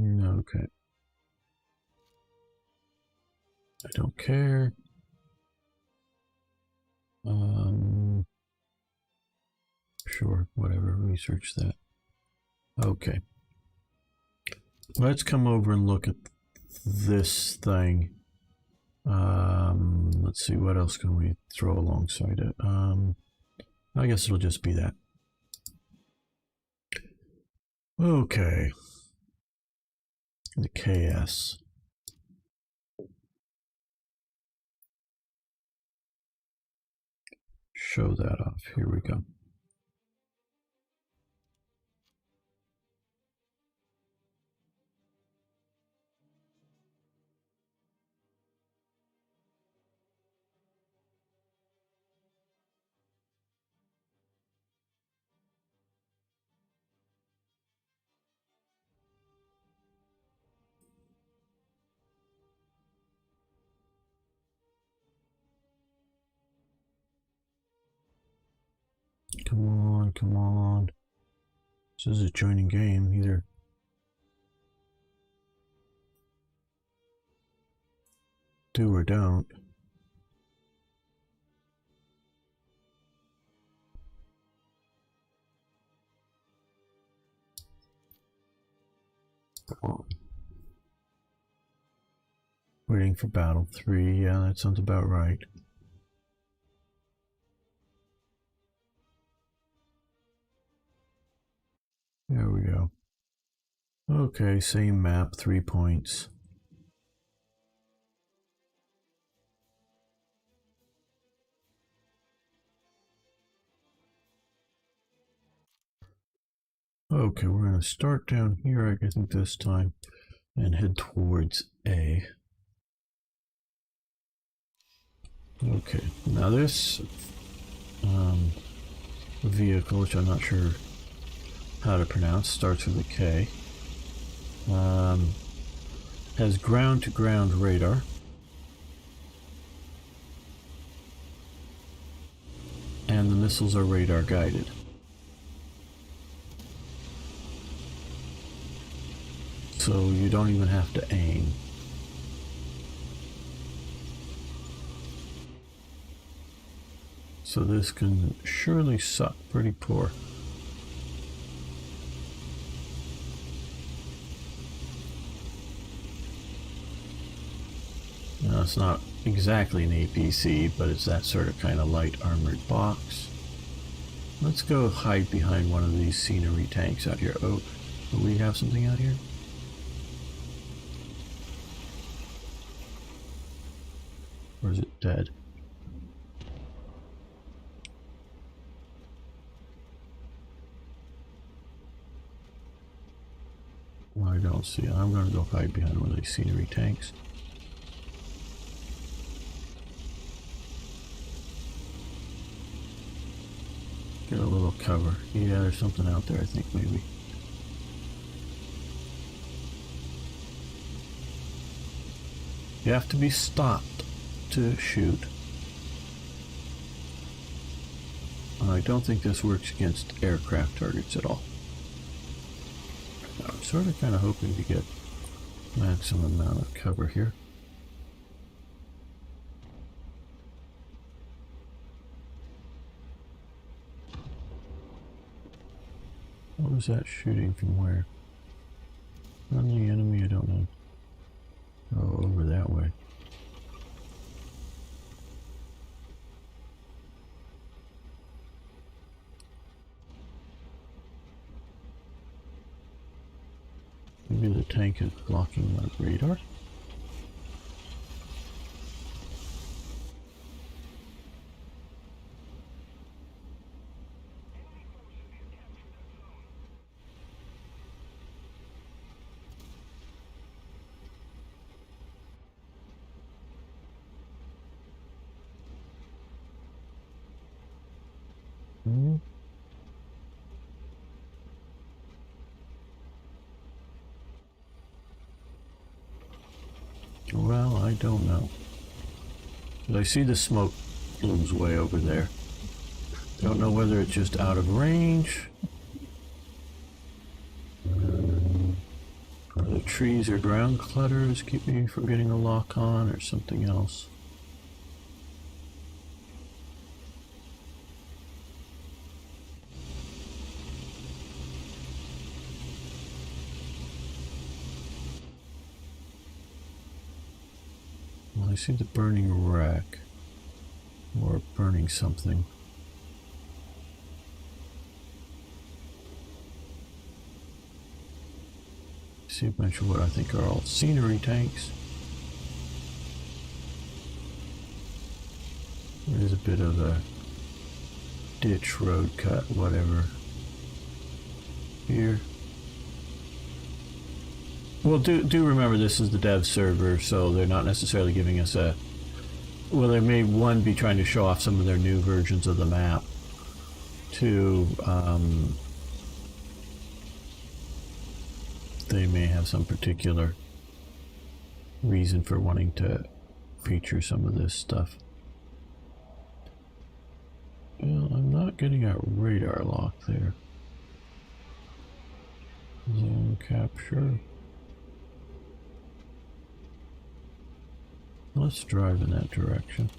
A: Okay. I don't care. Sure, whatever. Research that. Okay. Let's come over and look at this thing. Let's see, what else can we throw alongside it? I guess it'll just be that. Okay. The KS. Show that off. Here we go. Come on, come on. This is a joining game, either. Do or don't. Waiting for battle 3. Yeah, that sounds about right. There we go. Okay, same map, 3 points. Okay, we're going to start down here, I think this time, and head towards A. Okay, now this vehicle, which I'm not sure how to pronounce, starts with a K, has ground-to-ground radar. And the missiles are radar guided. So you don't even have to aim. So this can surely suck pretty poor. Now it's not exactly an APC, but it's that sort of kind of light armored box. Let's go hide behind one of these scenery tanks out here. Oh, do we have something out here? Or is it dead? I don't see it. I'm going to go hide behind one of these scenery tanks. Get a little cover. Yeah, there's something out there, I think, maybe. You have to be stopped to shoot. I don't think this works against aircraft targets at all. I'm sort of kind of hoping to get maximum amount of cover here. What was that shooting from where? On the enemy, I don't know. Oh, over that way. Maybe the tank is blocking my radar. Well, I don't know. But I see the smoke plumes way over there. Don't know whether it's just out of range, or the trees or ground clutters keep me from getting a lock on, or something else. Well, I see the burning wreck, or burning something. See a bunch of what I think are all scenery tanks. There's a bit of a ditch, road cut, whatever. Here. Well, do remember this is the dev server, so they're not necessarily giving us a... Well, they may, one, be trying to show off some of their new versions of the map. Two, they may have some particular reason for wanting to feature some of this stuff. Well, I'm not getting a radar lock there. Zone capture. Let's drive in that direction.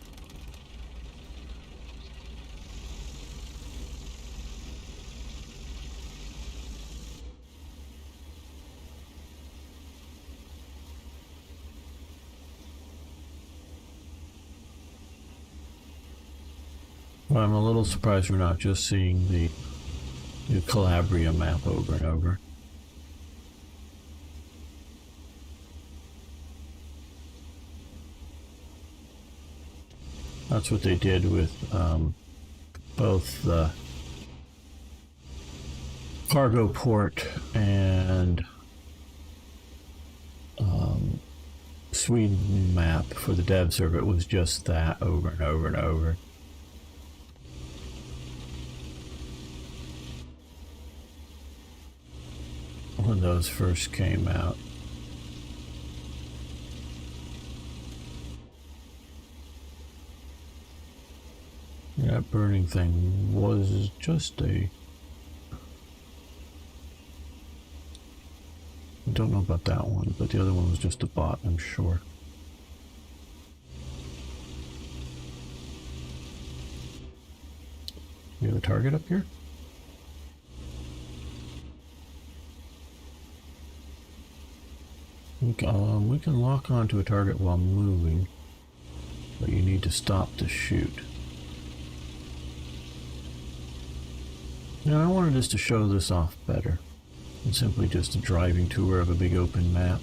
A: Well, I'm a little surprised we're not just seeing the Calabria map over and over. That's what they did with both the cargo port and Sweden map for the dev server. It was just that over and over and over. When those first came out. That burning thing was just a... I don't know about that one, but the other one was just a bot, I'm sure. You have a target up here? We can lock onto a target while moving, but you need to stop to shoot. Now I wanted us to show this off better than simply just a driving tour of a big open map.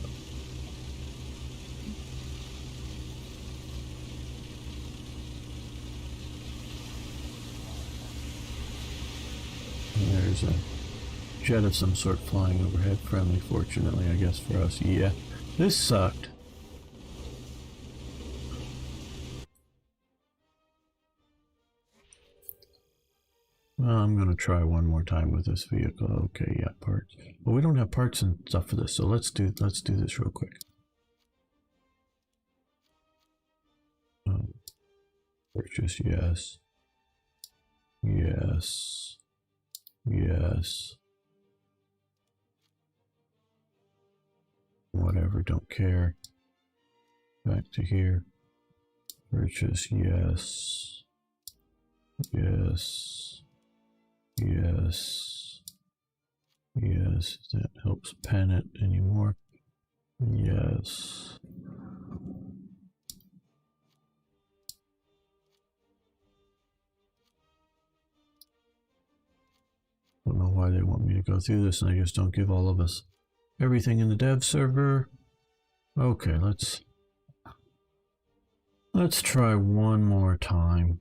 A: And there's a jet of some sort flying overhead, friendly fortunately I guess for us. Yeah, this sucked. Well, I'm going to try one more time with this vehicle. Okay, yeah, parts. Well, we don't have parts and stuff for this, so let's do this real quick. Purchase, yes. Yes. Yes. Whatever, don't care. Back to here. Purchase, yes. Yes. Yes. Yes. That helps pen it anymore. Yes. Don't know why they want me to go through this and they just don't give all of us everything in the dev server. Okay, let's try one more time.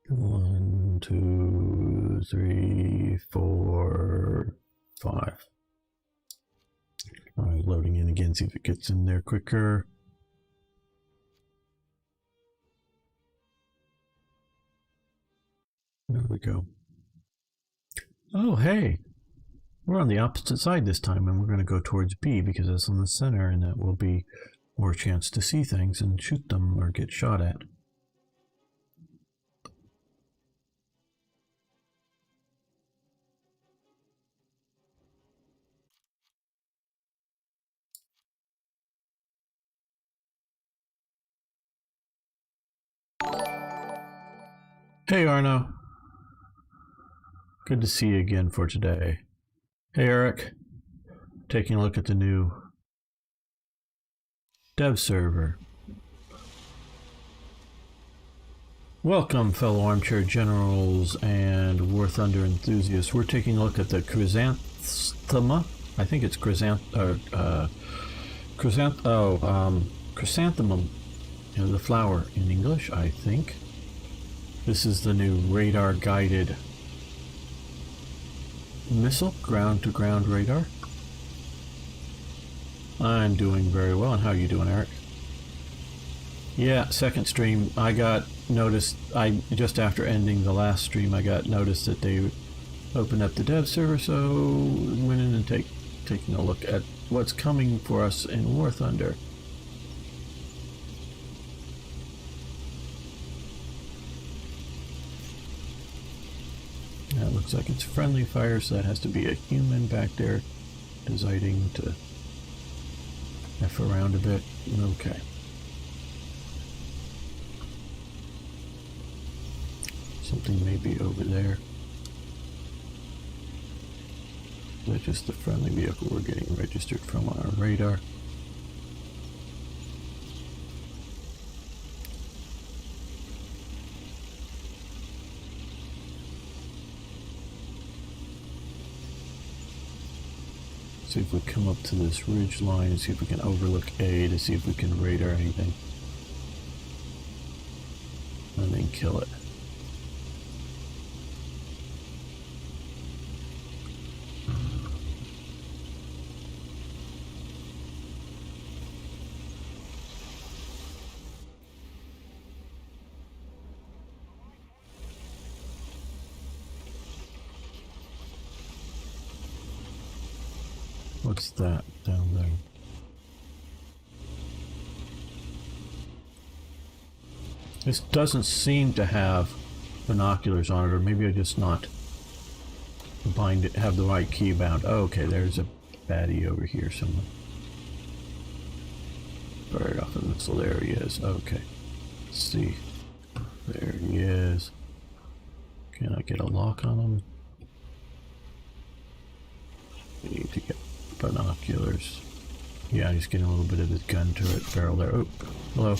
A: One, 2, 3, 4, 5. All right, loading in again, see if it gets in there quicker. There we go. Oh, hey, we're on the opposite side this time, and we're going to go towards B because it's in the center, and that will be more chance to see things and shoot them or get shot at. Hey Arno, good to see you again for today. Hey Eric, taking a look at the new dev server. Welcome fellow armchair generals and War Thunder enthusiasts. We're taking a look at the chrysanthema. I think it's chrysanthemum, you know, the flower in English, I think. This is the new radar-guided missile, ground-to-ground radar. I'm doing very well, and how are you doing, Eric? Yeah, second stream, I got noticed, just after ending the last stream, I got noticed that they opened up the dev server, so went in and taking a look at what's coming for us in War Thunder. That looks like it's friendly fire, so that has to be a human back there deciding to F around a bit. Okay. Something may be over there. Is that just the friendly vehicle we're getting registered from our radar? See if we come up to this ridge line and see if we can overlook A to see if we can radar anything. And then kill it. What's that down there? This doesn't seem to have binoculars on it, or maybe I just not bind it, have the right key bound. Oh, okay, there's a baddie over here somewhere. Fired off a missile. There he is. Okay. Let's see. There he is. Can I get a lock on him? We need to get binoculars. Yeah, he's getting a little bit of his gun turret barrel there. Oh, hello.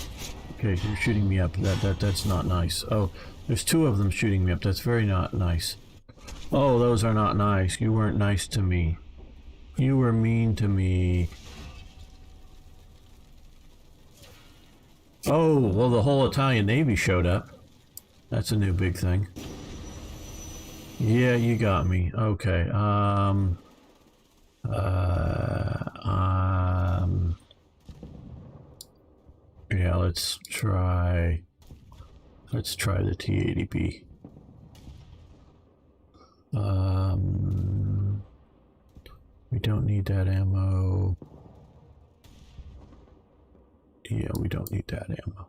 A: Okay, you're shooting me up. That's not nice. Oh, there's two of them shooting me up. That's very not nice. Oh, those are not nice. You weren't nice to me. You were mean to me. Oh, well, the whole Italian Navy showed up. That's a new big thing. Yeah, you got me. Okay, yeah, let's try the T-80B. We don't need that ammo. Yeah, we don't need that ammo.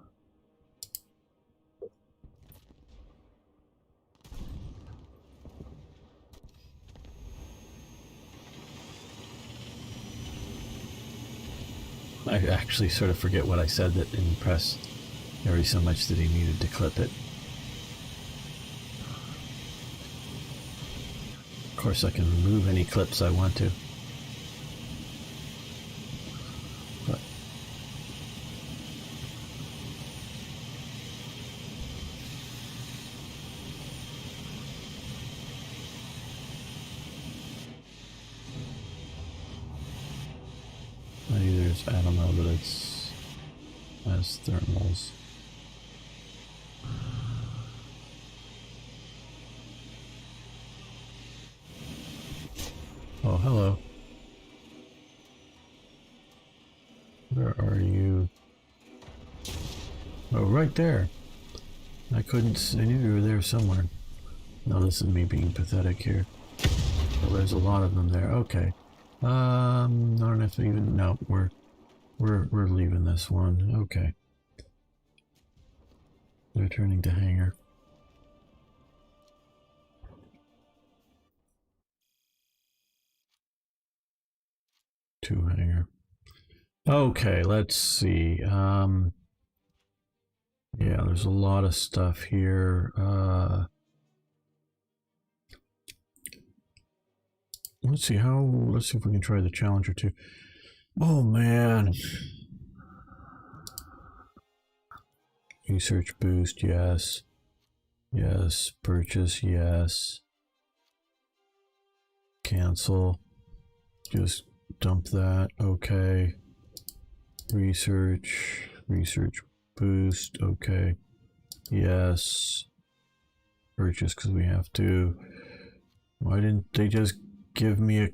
A: I actually sort of forget what I said that impressed Harry so much that he needed to clip it. Of course, I can remove any clips I want to. But maybe there's, I don't know, but it's as thermals. Oh, hello. Where are you? Oh, right there. I couldn't, I knew you were there somewhere. No, this is me being pathetic here. Well, there's a lot of them there. Okay. I don't have to even, no, we're leaving this one. Okay. Returning to hangar. To hangar. Okay, let's see. Yeah, there's a lot of stuff here. Let's see if we can try the Challenger 2. Oh man. Research boost, yes. Yes. Purchase, yes. Cancel. Just dump that. Okay. Research boost. Okay. Yes. Purchase because we have to. Why didn't they just give me a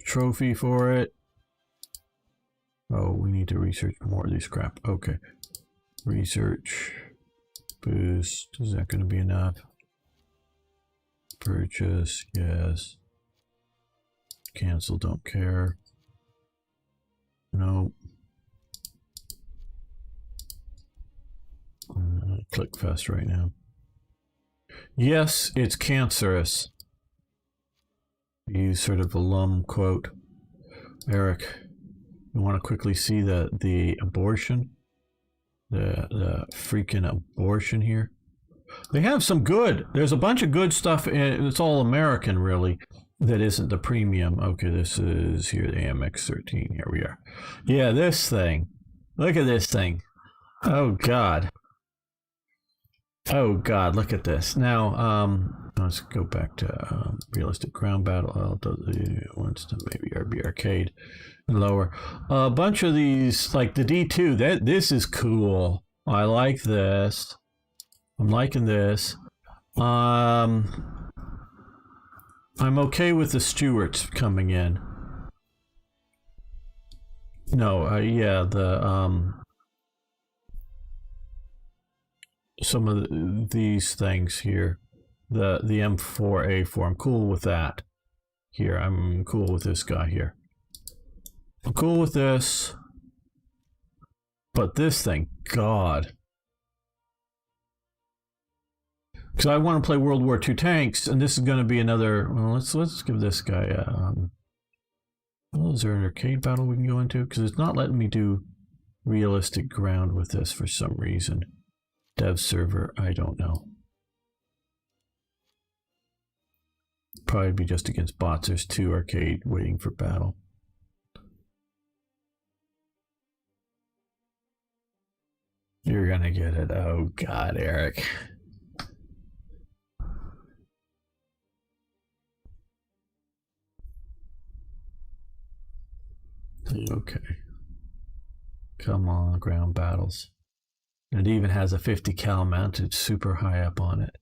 A: trophy for it? Oh, we need to research more of these crap. Okay. Research boost. Is that going to be enough? Purchase. Yes. Cancel. Don't care. No. Click fast right now. Yes, it's cancerous. Use sort of alum quote. Eric, you want to quickly see the abortion? The freaking abortion here? They have some good. There's a bunch of good stuff. It's all American, really. That isn't the premium. Okay, this is here, the AMX-13. Here we are. Yeah, this thing. Look at this thing. Oh, God. Oh, God, look at this. Now, let's go back to realistic ground battle. Wants to maybe RB arcade and lower. A bunch of these, like the D2, this is cool. I like this. I'm liking this. I'm okay with the Stewarts coming in. No, yeah, some of these things here, the M4A4. I'm cool with that. Here, I'm cool with this guy here. I'm cool with this, but this thing, God. Because I want to play World War II tanks, and this is going to be another. Well, let's give this guy a. Well, is there an arcade battle we can go into? Because it's not letting me do realistic ground with this for some reason. Dev server, I don't know. Probably be just against bots. There's 2 arcade waiting for battle. You're gonna get it. Oh God, Eric. Okay. Come on, ground battles. It even has a 50 cal mounted super high up on it.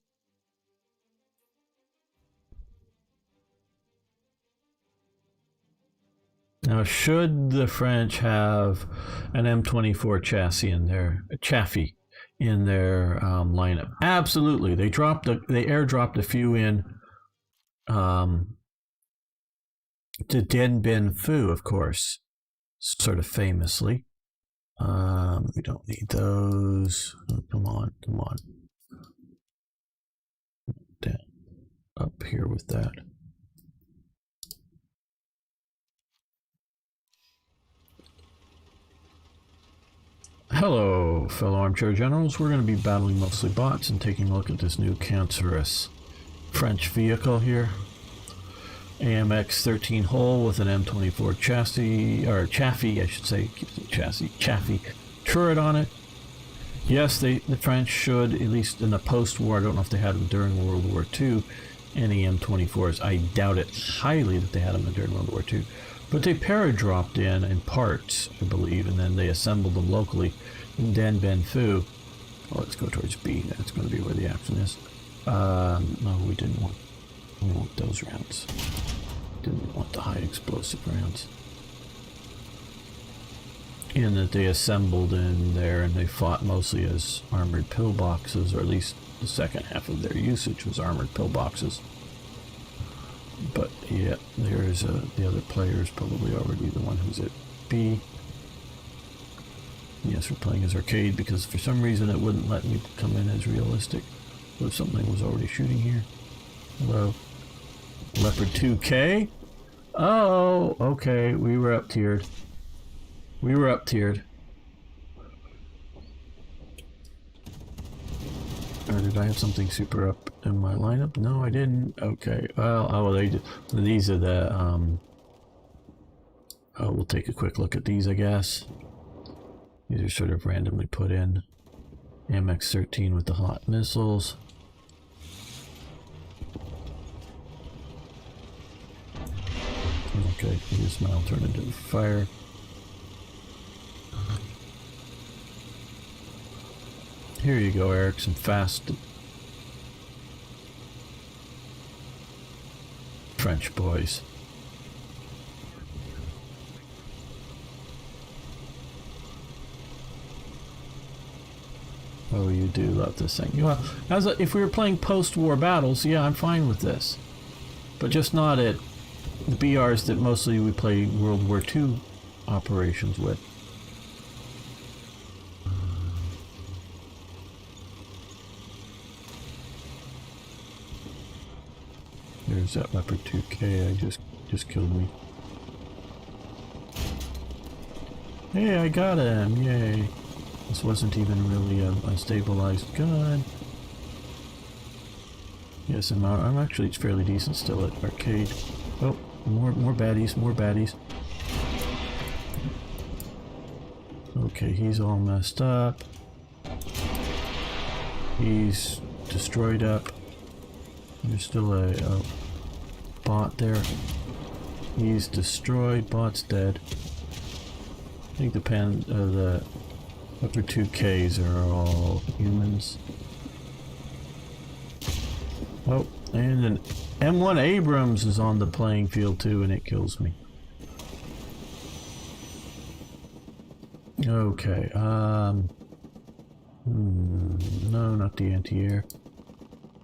A: Now, should the French have an M24 chassis in their chaffee in their lineup? Absolutely. They airdropped a few in to Dien Bien Phu, of course, sort of famously. We don't need those. Oh, come on. Down up here with that. Hello, fellow armchair generals. We're going to be battling mostly bots and taking a look at this new cancerous French vehicle here. AMX-13 hull with an M24 chassis, or chaffee, I should say, chaffee turret on it. Yes, the French should, at least in the post-war, I don't know if they had them during World War II, any M24s. I doubt it highly that they had them during World War II. But they para-dropped in parts, I believe, and then they assembled them locally in Dien Bien Phu. Oh, let's go towards B. That's going to be where the action is. No, we didn't want those rounds. Didn't want the high explosive rounds. And that they assembled in there and they fought mostly as armored pillboxes, or at least the second half of their usage was armored pillboxes. But yeah, there's the other player is probably already the one who's at B. Yes, we're playing as arcade because for some reason it wouldn't let me come in as realistic. But if something was already shooting here. Hello. Leopard 2K? Oh, okay. We were up tiered. Or did I have something super up in my lineup? No, I didn't. Okay. Well, these are the, oh, we'll take a quick look at these, I guess. These are sort of randomly put in. MX-13 with the hot missiles. Okay, this now turn into fire. Here you go, Eric, some fast French boys. Oh, you do love this thing. Well, if we were playing post-war battles, yeah, I'm fine with this. But just not at the BRs that mostly we play World War II operations with. There's that Leopard 2K I just killed me. Hey, I got him! Yay! This wasn't even really a stabilized gun. Yes, I'm actually fairly decent still at arcade. Oh, more baddies, more baddies. Okay, he's all messed up. He's destroyed up. There's still a bot there. He's destroyed. Bot's dead. I think the upper 2Ks are all humans. Oh, and an M1 Abrams is on the playing field too, and it kills me. Okay, no, not the anti-air.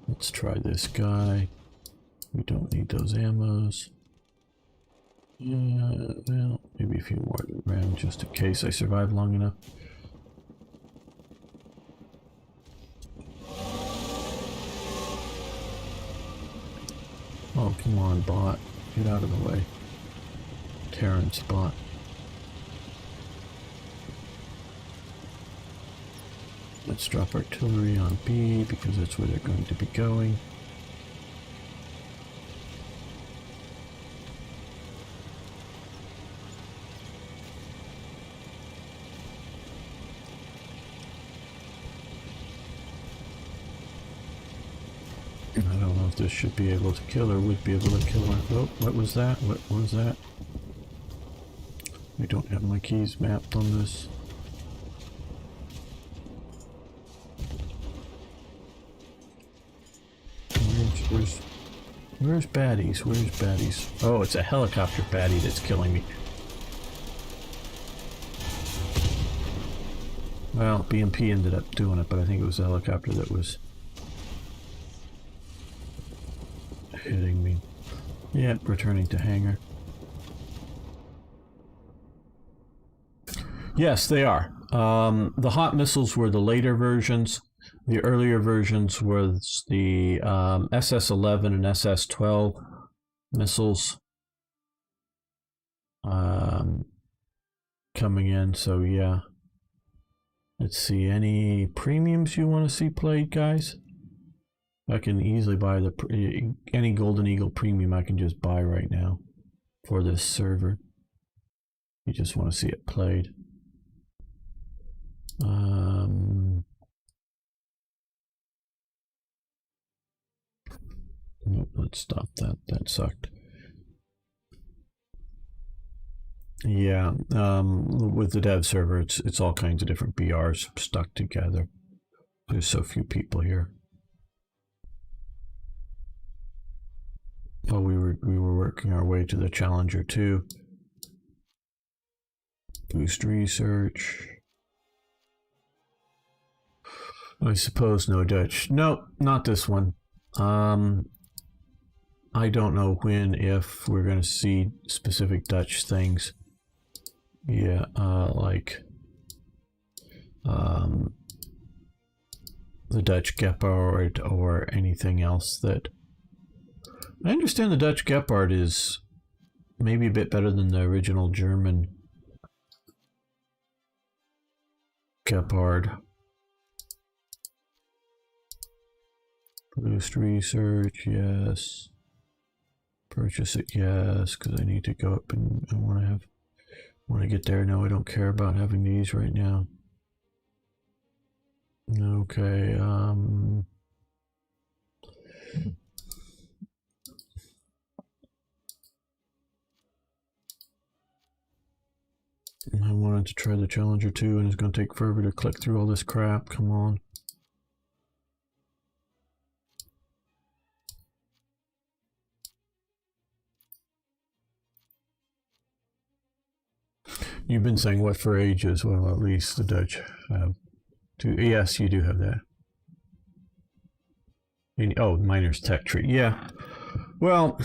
A: Let's try this guy. We don't need those ammos. Yeah, well, maybe a few more rounds just in case I survive long enough. Oh, come on, bot. Get out of the way. Terrence bot. Let's drop artillery on B because that's where they're going to be going. I don't know if this should be able to kill her, would be able to kill her. Oh, what was that? What was that? I don't have my keys mapped on this. Where's baddies? Where's baddies? Oh, it's a helicopter baddie that's killing me. Well, BMP ended up doing it, but I think it was a helicopter that was hitting me. Yeah, returning to hangar. Yes, they are. The hot missiles were the later versions. The earlier versions was the SS-11 and SS-12 missiles coming in. So yeah. Let's see, any premiums you want to see played, guys? I can easily buy any Golden Eagle premium I can just buy right now for this server. You just want to see it played. Nope, let's stop that. That sucked. Yeah, with the dev server, it's all kinds of different BRs stuck together. There's so few people here. Oh, we were working our way to the Challenger 2. Boost research. I suppose no Dutch. Nope, not this one. I don't know when, if we're going to see specific Dutch things. Yeah, like the Dutch Gepard or anything else that... I understand the Dutch Gepard is maybe a bit better than the original German Gepard. Boost research, yes. Purchase it, yes, because I need to go up and I want to get there. No, I don't care about having these right now. Okay, I wanted to try the Challenger 2 and it's going to take forever to click through all this crap. Come on. You've been saying what for ages? Well, at least the Dutch have two. Yes, you do have that. Oh, Miner's Tech Tree. Yeah. Well,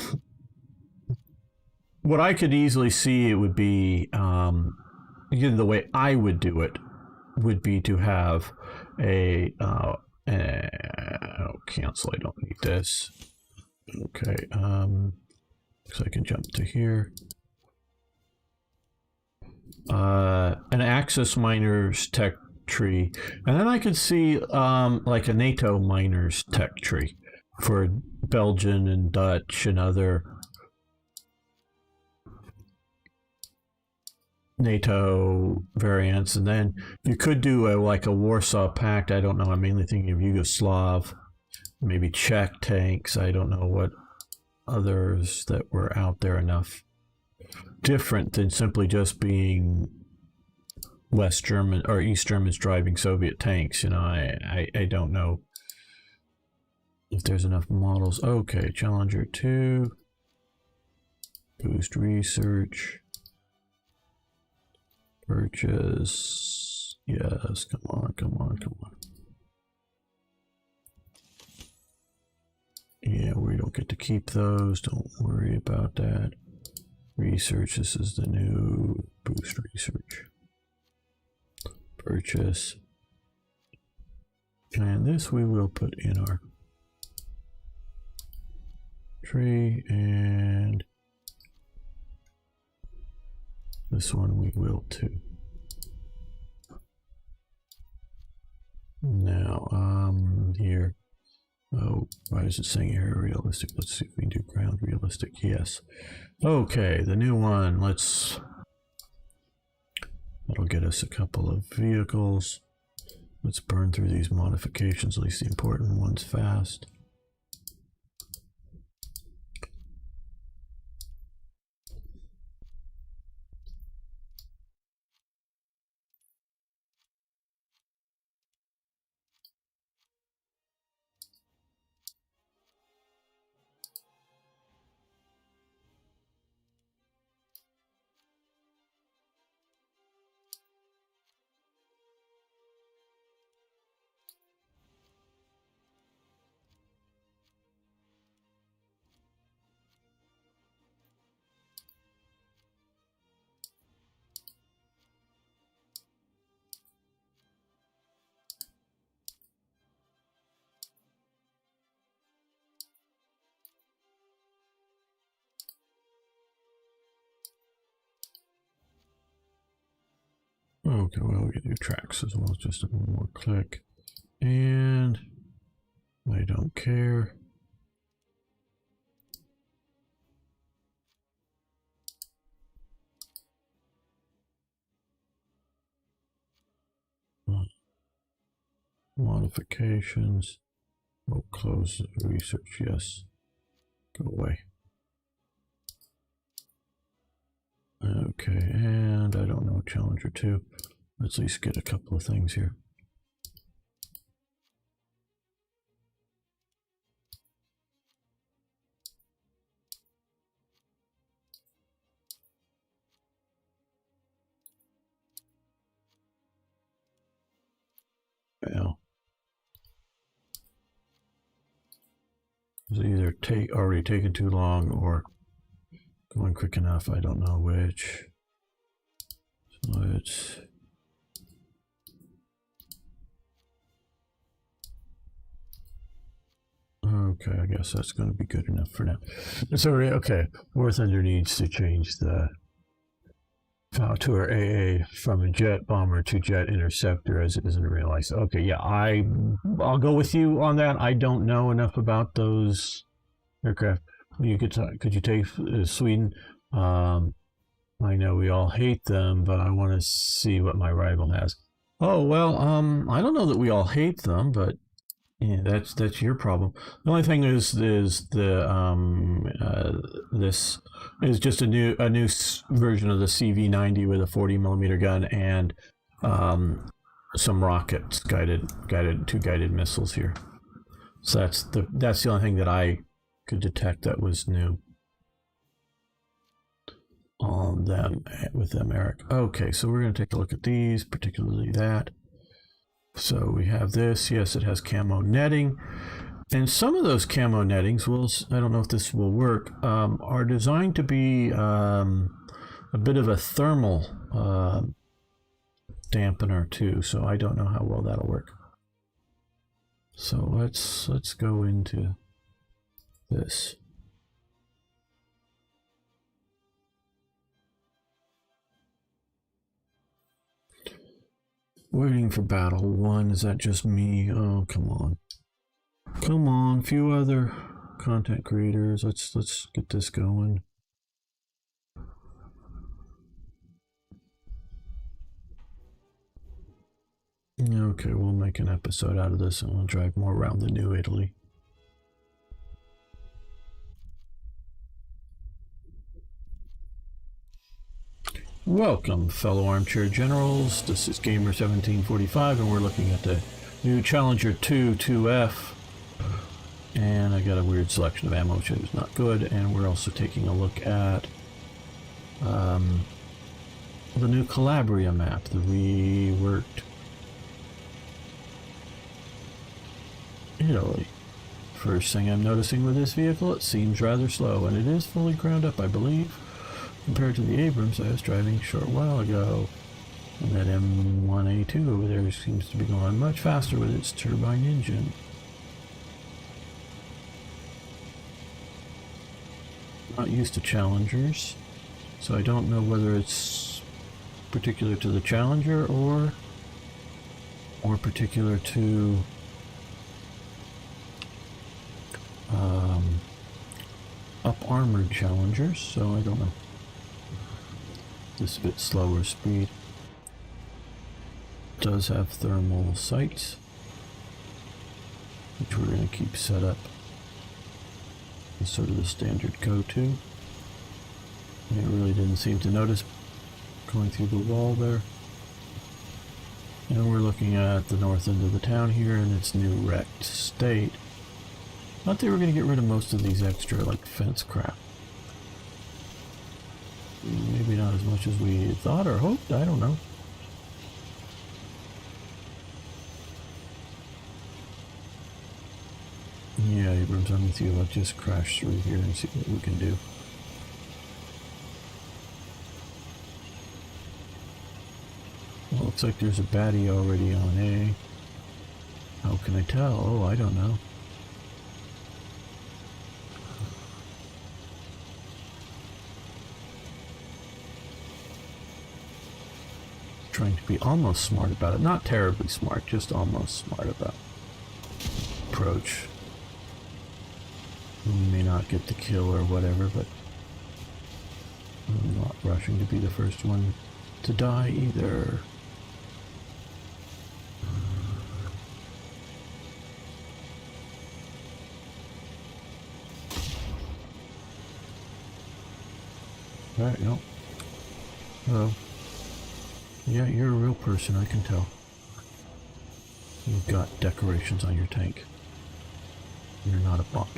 A: what I could easily see it would be, the way I would do it would be to have a, cancel, I don't need this. Okay, so I can jump to here. An Axis miners tech tree, and then I could see like a NATO miners tech tree for Belgian and Dutch and other NATO variants. And then you could do like a Warsaw Pact. I don't know. I'm mainly thinking of Yugoslav, maybe Czech tanks. I don't know what others that were out there enough different than simply just being West German or East Germans driving Soviet tanks. You know, I don't know if there's enough models. Okay, Challenger 2. Boost research. Purchase. Yes, come on, come on, come on. Yeah, we don't get to keep those. Don't worry about that. Research. This is the new boost research. Purchase. And this we will put in our tree, and this one we will too. Now, here. Oh, why is it saying air realistic? Let's see if we can do ground realistic. Yes. Okay, the new one. That'll get us a couple of vehicles. Let's burn through these modifications, at least the important ones, fast. Okay, well, we can do tracks as well. Just one more click. And I don't care. Modifications. We'll close the research. Yes. Go away. Okay, and I don't know, Challenger 2. Let's at least get a couple of things here. Well, it's either already taken too long or going quick enough. I don't know which. So it's okay. I guess that's going to be good enough for now. So okay, War Thunder needs to change the to our AA from a jet bomber to jet interceptor as it is in real life. Okay, yeah, I'll go with you on that. I don't know enough about those aircraft. Could you take Sweden? I know we all hate them, but I want to see what my rival has. Oh well, I don't know that we all hate them, but yeah, that's your problem. The only thing is the this is just a new version of the CV-90 with a 40mm gun and some rockets, two guided missiles here. So that's the only thing that I could detect that was new on them with them, Eric. Okay, so we're going to take a look at these, particularly that. So we have this. Yes, it has camo netting. And some of those camo nettings I don't know if this will work, are designed to be a bit of a thermal dampener too. So I don't know how well that'll work. So let's go into this. Waiting for battle 1. Is that just me? Oh, come on. Come on, few other content creators. Let's get this going. Okay, we'll make an episode out of this and we'll drive more around the New Italy. Welcome, fellow armchair generals. This is Gamer1745 and we're looking at the new Challenger 2 2F. And I got a weird selection of ammo, which is not good. And we're also taking a look at the new Calabria map, the reworked Italy. First thing I'm noticing with this vehicle, it seems rather slow, and it is fully ground up, I believe, compared to the Abrams I was driving a short while ago. And that M1A2 over there seems to be going much faster with its turbine engine. Not used to Challengers, so I don't know whether it's particular to the Challenger or particular to up armored Challengers, so I don't know. This is a bit slower speed. It does have thermal sights, which we're going to keep set up. It's sort of the standard go-to. And it really didn't seem to notice going through the wall there. And we're looking at the north end of the town here in its new wrecked state. Thought they were going to get rid of most of these extra, like, fence crap. Maybe not as much as we thought or hoped, I don't know. Yeah, Abrams, I'm with you. Let's just crash through here and see what we can do. Well, looks like there's a baddie already on A. How can I tell? Oh, I don't know. Trying to be almost smart about it. Not terribly smart, just almost smart about approach. We may not get the kill or whatever, but I'm not rushing to be the first one to die either. Alright, no. Hello. Yeah, you're a real person, I can tell. You've got decorations on your tank. You're not a bot.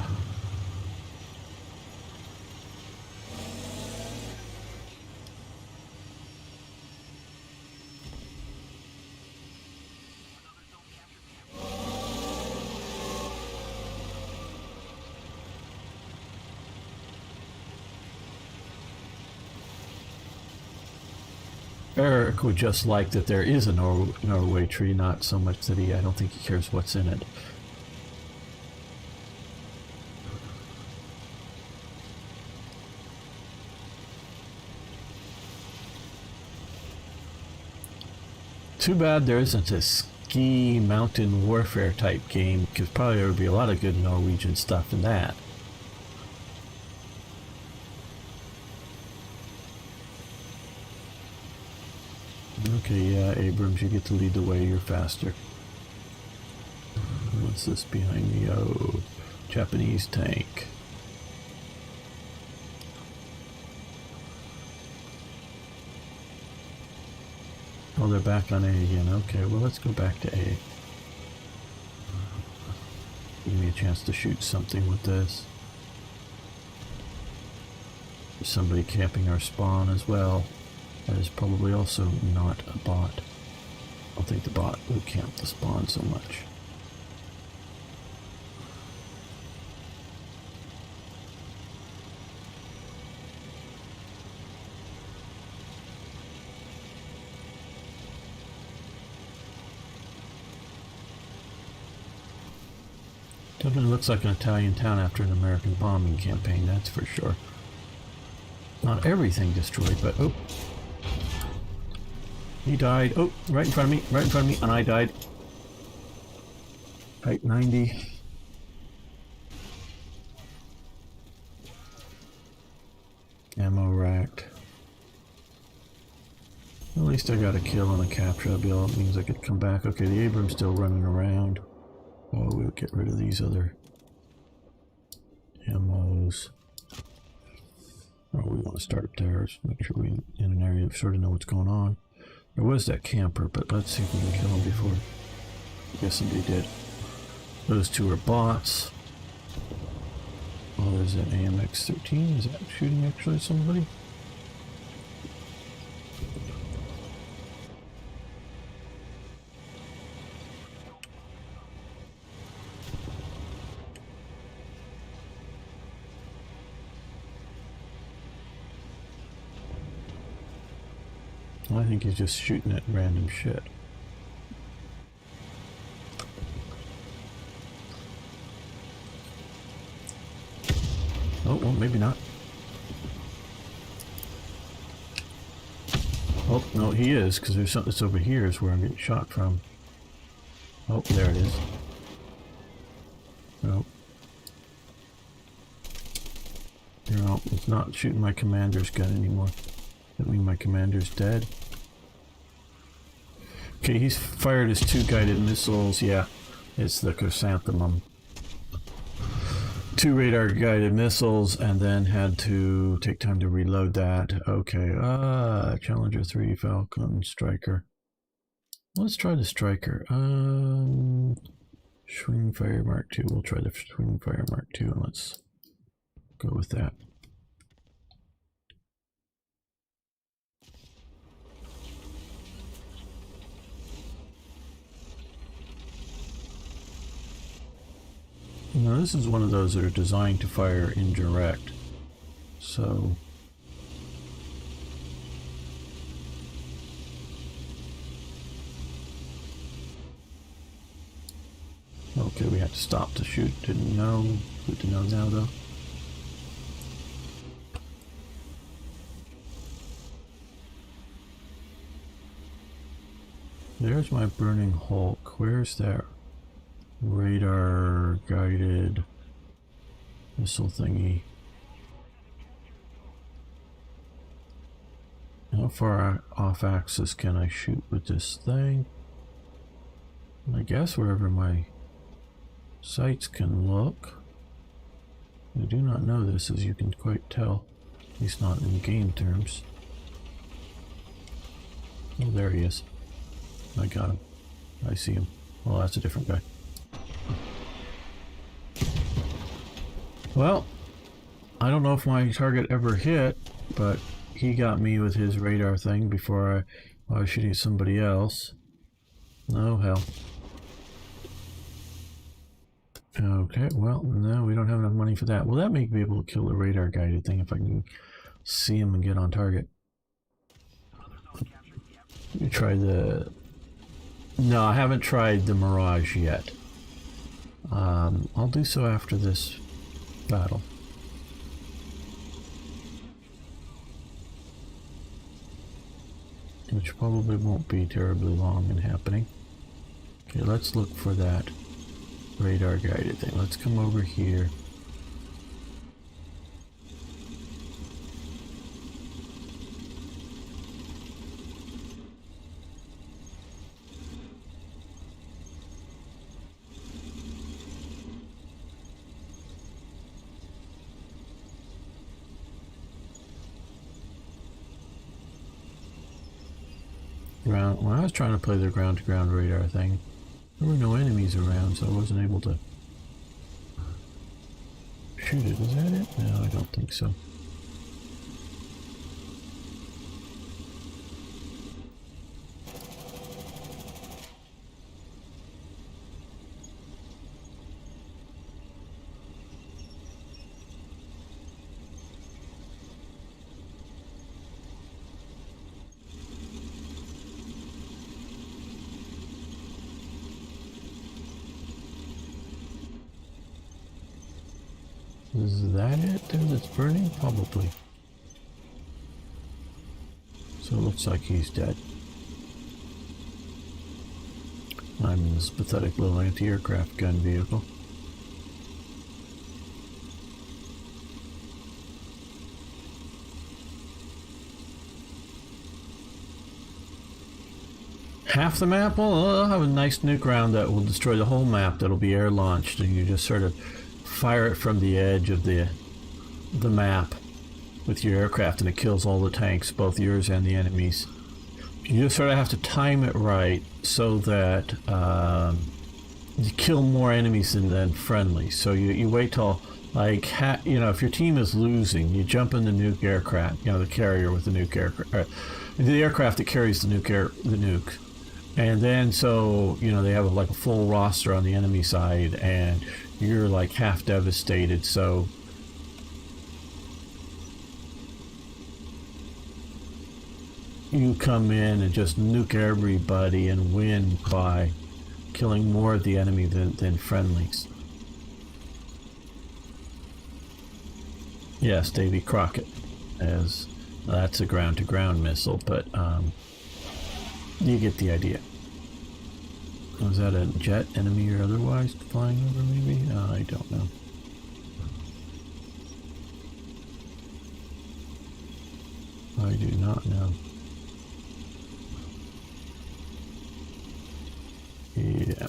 A: Eric would just like that there is a Norway tree, not so much that I don't think he cares what's in it. Too bad there isn't a ski mountain warfare type game, because probably there would be a lot of good Norwegian stuff in that. Okay, yeah, Abrams, you get to lead the way, you're faster. What's this behind me? Oh, Japanese tank. Oh, they're back on A again. Okay, well, let's go back to A. Give me a chance to shoot something with this. There's somebody camping our spawn as well. That is probably also not a bot. I don't think the bot would camp the spawn so much. Definitely looks like an Italian town after an American bombing campaign, that's for sure. Not everything destroyed, but oh. He died. Oh, right in front of me, and I died. Height 90. Ammo racked. At least I got a kill and a capture. That means I could come back. Okay, the Abram's still running around. Oh, we'll get rid of these other ammos. Oh, we want to start up there. Make sure we're in an area that sort of know what's going on. There was that camper, but let's see if we can kill him before. I guess somebody did. Those two are bots. Oh, there's an AMX-13. Is that shooting actually at somebody? I think he's just shooting at random shit. Oh, well, maybe not. Oh, no, he is, because there's something that's over here is where I'm getting shot from. Oh, there it is. No. No, it's not shooting my commander's gun anymore. That mean my commander's dead? Okay, he's fired his 2 guided missiles. Yeah, it's the chrysanthemum. 2 radar guided missiles, and then had to take time to reload that. Okay, Challenger 3 Falcon Striker. Let's try the Striker. Swing Fire Mark II. We'll try the Swing Fire Mark II, and let's go with that. Now this is one of those that are designed to fire indirect, so okay, we had to stop to shoot. Didn't know. Good to know now, though. There's my burning Hulk. Where's that radar guided missile thingy? How far off axis can I shoot with this thing? I guess wherever my sights can look. I do not know this, as you can quite tell, at least not in game terms. Oh, there he is. I got him. I see him. Well, that's a different guy. Well, I don't know if my target ever hit, but he got me with his radar thing before I was shooting at somebody else. Oh, hell. Okay, well, no, we don't have enough money for that. Will that make me able to kill the radar guided thing if I can see him and get on target? Let me try the... No, I haven't tried the Mirage yet. I'll do so after this battle. Which probably won't be terribly long in happening. Okay, let's look for that radar guided thing. Let's come over here. When I was trying to play the ground-to-ground radar thing, there were no enemies around, so I wasn't able to shoot it. Is that it? No, I don't think so. Is that it that's burning? Probably. So it looks like he's dead. I'm in this pathetic little anti-aircraft gun vehicle. Half the map? Well, I'll have a nice nuke round that will destroy the whole map that'll be air launched, and you just sort of fire it from the edge of the map with your aircraft, and it kills all the tanks, both yours and the enemies. You just sort of have to time it right so that you kill more enemies than friendly. So you wait till, like, if your team is losing, you jump in the nuke aircraft, the carrier with the nuke aircraft, the aircraft that carries the nuke. And then, so, they have like a full roster on the enemy side, and you're like half devastated. So you come in and just nuke everybody and win by killing more of the enemy than friendlies. Yes, Davy Crockett, as that's a ground-to-ground missile, but you get the idea. Was that a jet, enemy or otherwise, flying over maybe? I don't know. I do not know. Yeah.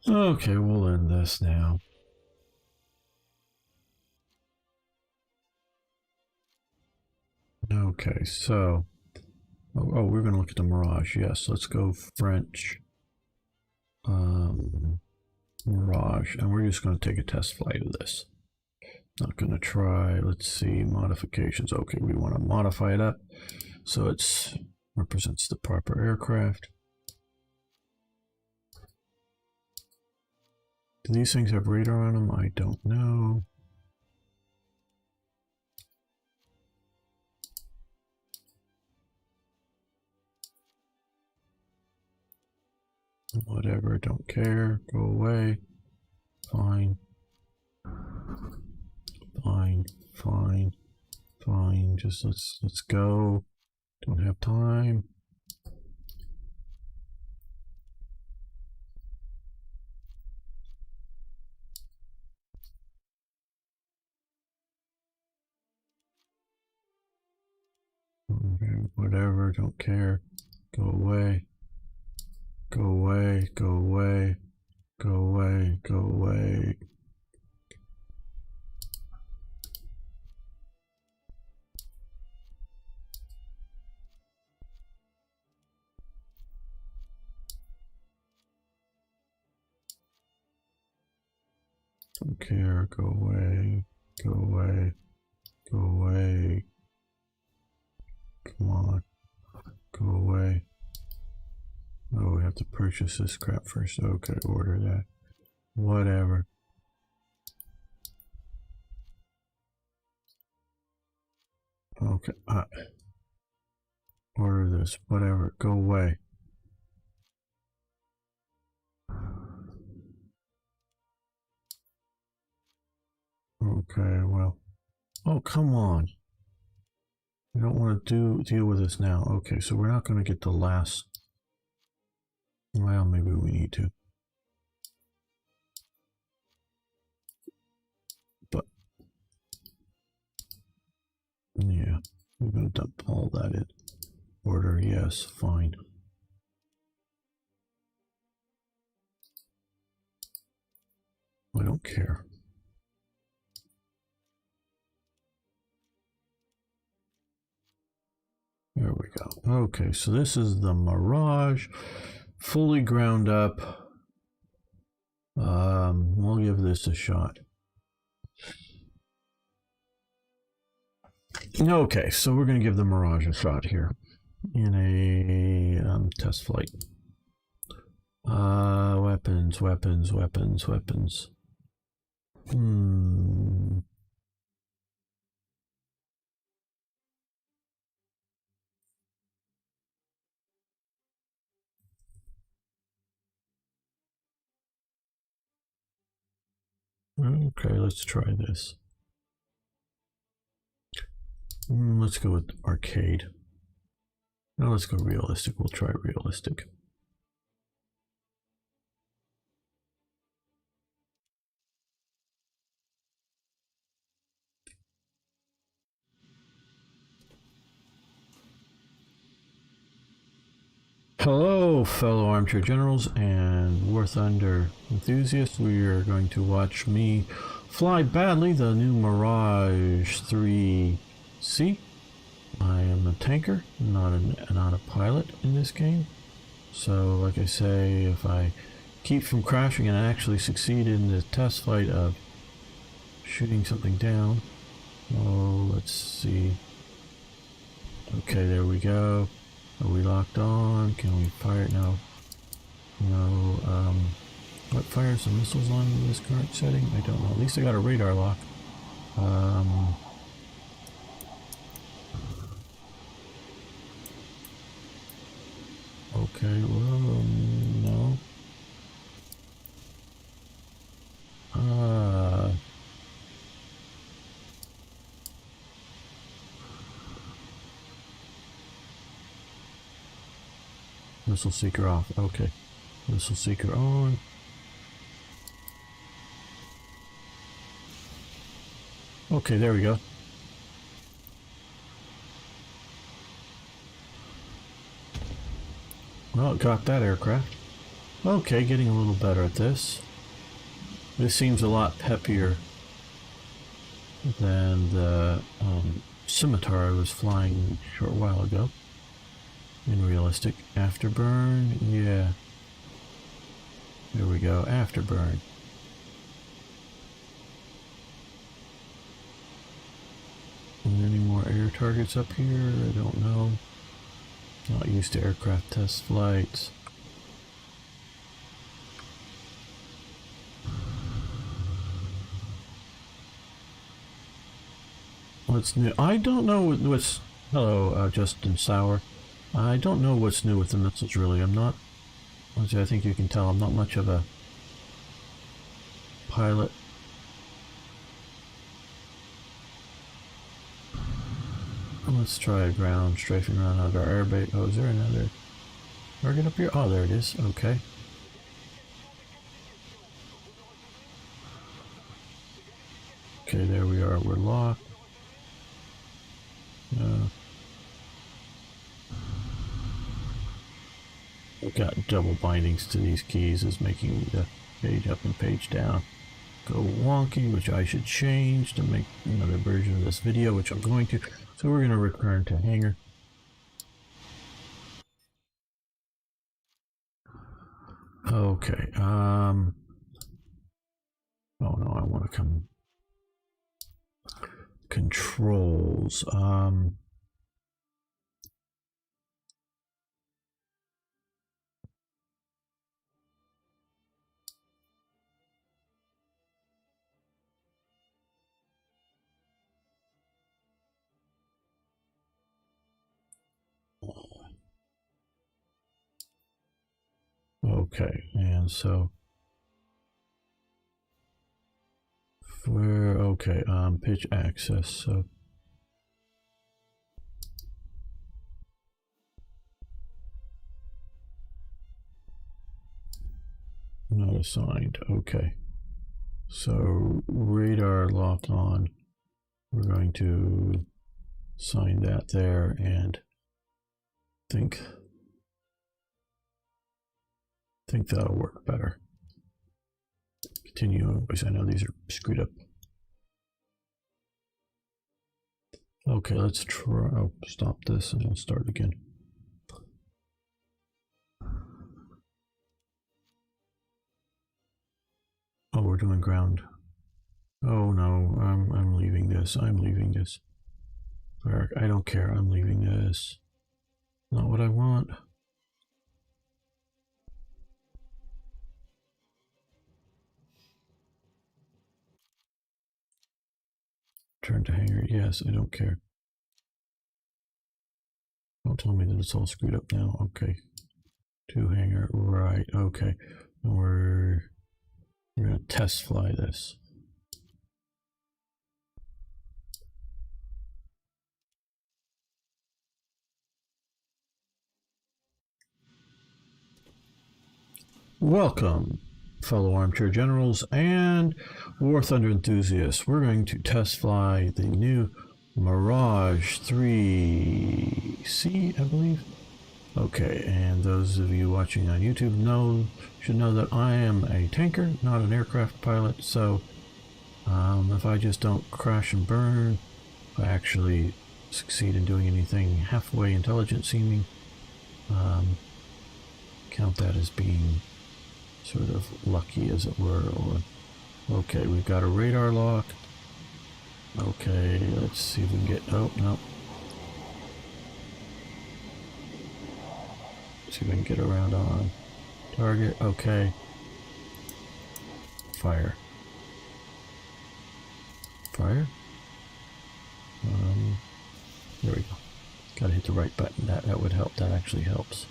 A: Okay, we'll end this now. Okay, so... Oh, we're going to look at the Mirage. Yes, let's go French. Mirage. And we're just going to take a test flight of this. Not going to try. Let's see. Modifications. Okay, we want to modify it up so it represents the proper aircraft. Do these things have radar on them? I don't know. Whatever, don't care. Go away. Fine. Fine. Fine. Fine. Just let's go. Don't have time. Okay, whatever, don't care. Go away. Go away. Go away. Go away. Go away. Don't care. Go away. Go away. Go away. Come on. Go away. Oh, we have to purchase this crap first. Okay, order that. Whatever. Okay. Order this. Whatever. Go away. Okay, well. Oh, come on. We don't want to deal with this now. Okay, so we're not going to get the last. Well, maybe we need to. But yeah, we're going to dump all that in. Order, yes, fine. I don't care. There we go. Okay, so this is the Mirage, fully ground up. We'll give this a shot. Okay, so we're going to give the Mirage a shot here in a test flight. Weapons. Okay, let's try this. Let's go with arcade. Now let's go realistic. We'll try realistic. Hello, fellow armchair generals and War Thunder enthusiasts. We are going to watch me fly badly the new Mirage 3C. I am a tanker, not a pilot in this game. So, like I say, if I keep from crashing and I actually succeed in the test flight of shooting something down. Oh, let's see. Okay, there we go. Are we locked on? Can we fire it? No. No. What fires the missiles on this current setting? I don't know. At least I got a radar lock. Okay, well, no. Missile seeker off. Okay. Missile seeker on. Okay, there we go. Well, it got that aircraft. Okay, getting a little better at this. This seems a lot peppier than the Scimitar I was flying a short while ago. In realistic. Afterburn, yeah. There we go, afterburn. Any more air targets up here? I don't know. Not used to aircraft test flights. What's new? I don't know what's... Hello, Justin Sauer. I don't know what's new with the missiles, really. I'm not... I think you can tell I'm not much of a pilot. Let's try a ground strafing around under our airbase. Oh, is there another target up here? Oh, there it is. Okay. Okay, there we are. We're locked. We've got double bindings to these keys, is making the page up and page down go wonky, which I should change to make another version of this video, which I'm going to. So we're going to return to hangar. Okay. Oh no, I want to come. Controls. Okay, and so okay, pitch access, so not assigned. Okay, so radar lock on. We're going to assign that there and think that'll work better. Continue, because I know these are screwed up. Okay, let's try. Oh, stop this and we'll start again. Oh, we're doing ground. Oh no, I'm leaving this. I'm leaving this. I don't care. I'm leaving this. Not what I want. Turn to hangar. Yes, I don't care. Don't tell me that it's all screwed up now. Okay. To hangar. Right. Okay. And we're going to test fly this. Welcome, fellow armchair generals and War Thunder enthusiasts. We're going to test fly the new Mirage 3C, I believe. Okay, and those of you watching on YouTube should know that I am a tanker, not an aircraft pilot, so if I just don't crash and burn, if I actually succeed in doing anything halfway intelligent seeming, count that as being sort of lucky, as it were. Okay, we've got a radar lock. Okay, let's see if we can get, oh, no. See if we can get around on target. Okay. Fire. Fire? There we go. Gotta hit the right button. That would help. That actually helps.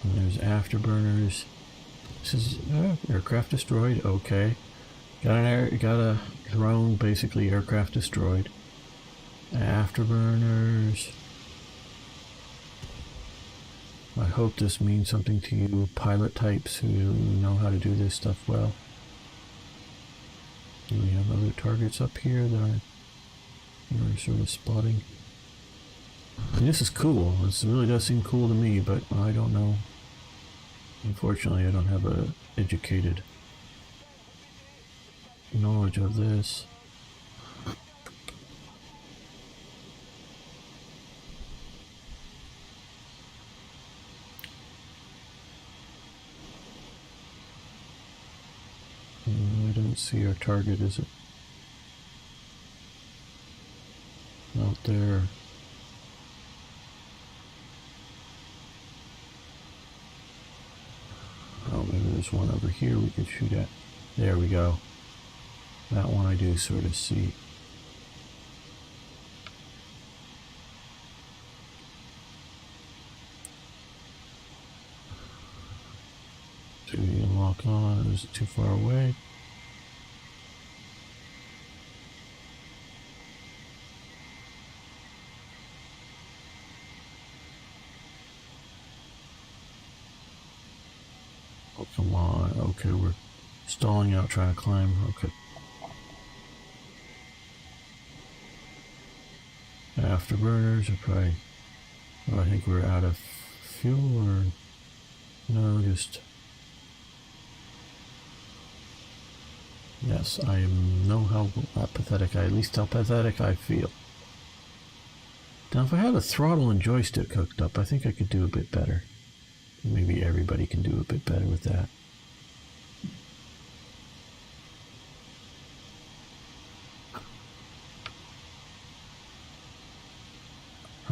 A: And there's afterburners. This is aircraft destroyed. Okay. Got a drone, basically aircraft destroyed. Afterburners. I hope this means something to you pilot types who know how to do this stuff well. Do we have other targets up here that are sort of spotting? And this is cool. This really does seem cool to me, but I don't know. Unfortunately, I don't have a educated knowledge of this. I don't see our target, is it? Out there. Oh, maybe there's one over here we could shoot at. There we go. That one I do sort of see. Do we lock on? Is it too far away? Oh, come on. Okay, we're stalling out trying to climb. Okay. Afterburners are probably... Oh, I think we're out of fuel, or... No, just... Yes, I know how pathetic, at least how pathetic I feel. Now, if I had a throttle and joystick hooked up, I think I could do a bit better. Maybe everybody can do a bit better with that.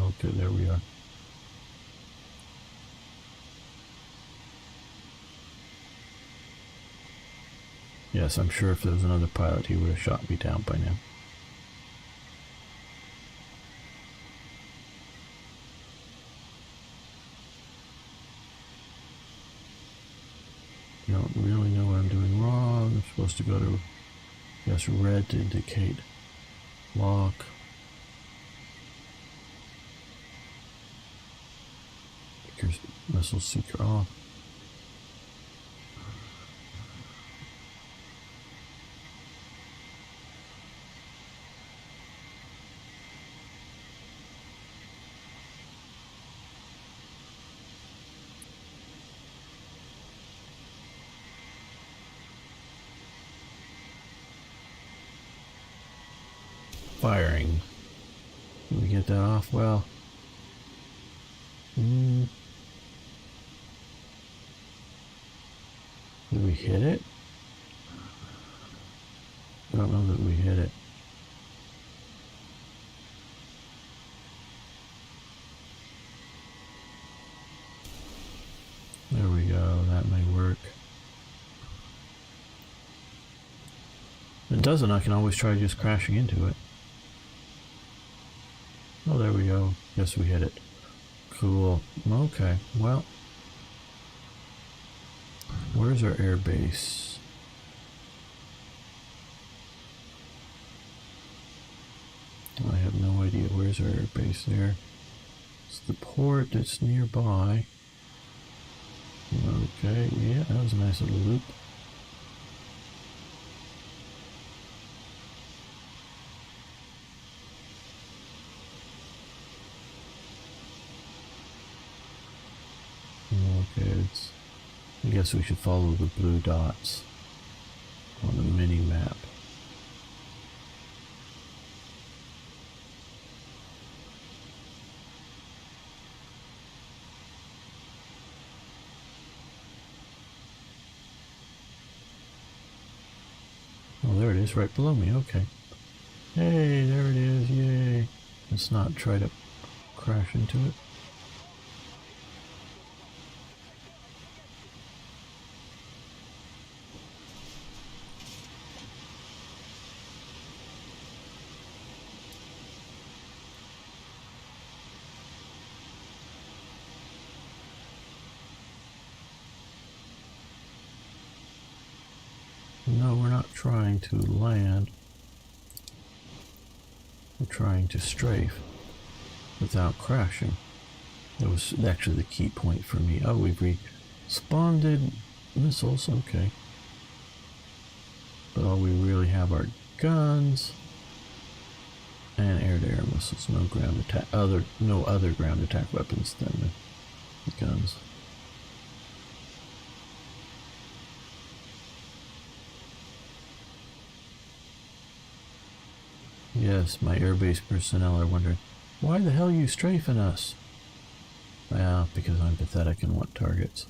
A: Okay, there we are. Yes, I'm sure if there was another pilot, he would have shot me down by now. I don't really know what I'm doing wrong. I'm supposed to go to, yes, red to indicate lock. Missile seeker off. Firing. Can we get that off? Well, did we hit it? I don't know that we hit it. There we go. That may work. If it doesn't, I can always try just crashing into it. Oh, there we go. Yes, we hit it. Cool. Okay, well. Where's our air base? I have no idea. Where's our air base there? It's the port that's nearby. Okay, yeah, that was a nice little loop. Okay, I guess we should follow the blue dots on the mini map. Oh, there it is, right below me. Okay. Hey, there it is. Yay. Let's not try to crash into it. No, we're not trying to land. We're trying to strafe without crashing. That was actually the key point for me. Oh, we've respawned missiles. Okay. But all we really have are guns and air-to-air missiles. No ground attack. No other ground attack weapons than the guns. Yes, my airbase personnel are wondering, why the hell are you strafing us? Well, because I'm pathetic and want targets.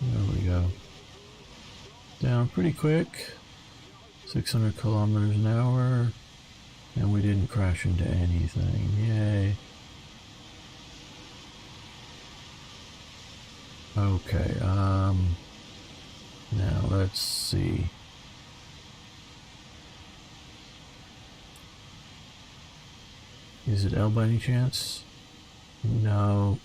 A: There we go. Down pretty quick. 600 kilometers an hour. And we didn't crash into anything. Yay. Okay, now let's see. Is it L by any chance? No.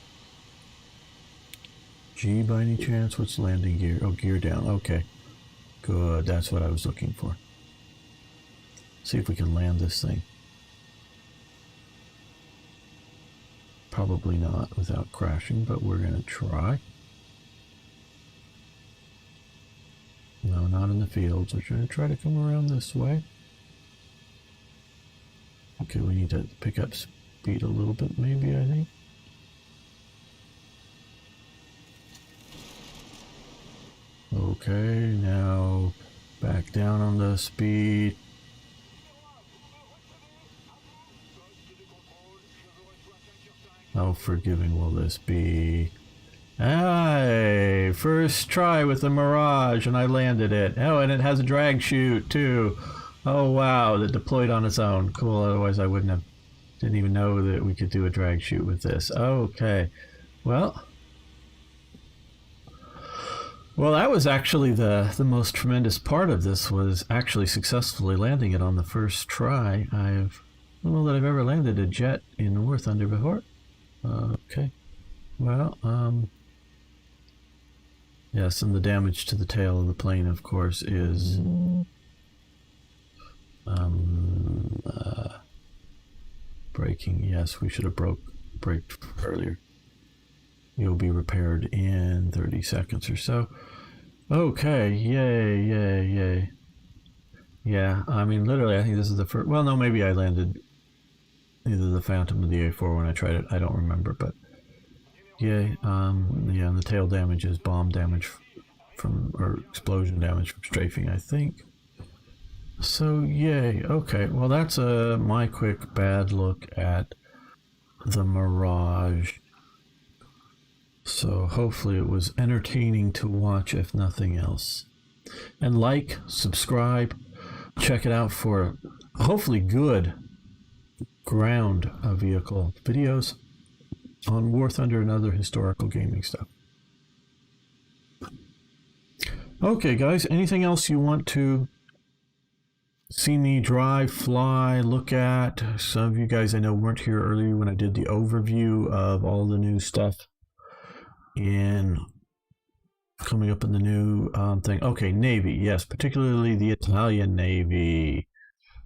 A: G by any chance? What's landing gear? Oh, gear down. Okay. Good. That's what I was looking for. See if we can land this thing. Probably not without crashing, but we're going to try. No, not in the fields. We're going to try to come around this way. Okay, we need to pick up speed a little bit, maybe, I think. Okay, now back down on the speed. How forgiving will this be? Hey, first try with the Mirage, and I landed it. Oh, and it has a drag chute, too. Oh wow, that deployed on its own. Cool, otherwise I didn't even know that we could do a drag chute with this. Okay, well, that was actually the most tremendous part of this, was actually successfully landing it on the first try. I don't know that I've ever landed a jet in War Thunder before. Okay, well, yes, and the damage to the tail of the plane, of course, is braking. Yes, we should have braked earlier. You'll be repaired in 30 seconds or so. Okay, yay, yay, yay. Yeah, I mean, literally, I think this is the first. Well, no, maybe I landed either the Phantom or the A4 when I tried it. I don't remember, but yay. Yeah, and the tail damage is bomb damage or explosion damage from strafing, I think. So yay. Okay, well, that's my quick bad look at the Mirage. So hopefully it was entertaining to watch, if nothing else. And like, subscribe, check it out for hopefully good ground vehicle videos on War Thunder and other historical gaming stuff. Okay, guys, anything else you want to see me drive, fly, look at? Some of you guys I know weren't here earlier when I did the overview of all the new stuff in coming up in the new thing. Okay, Navy, yes, particularly the Italian Navy.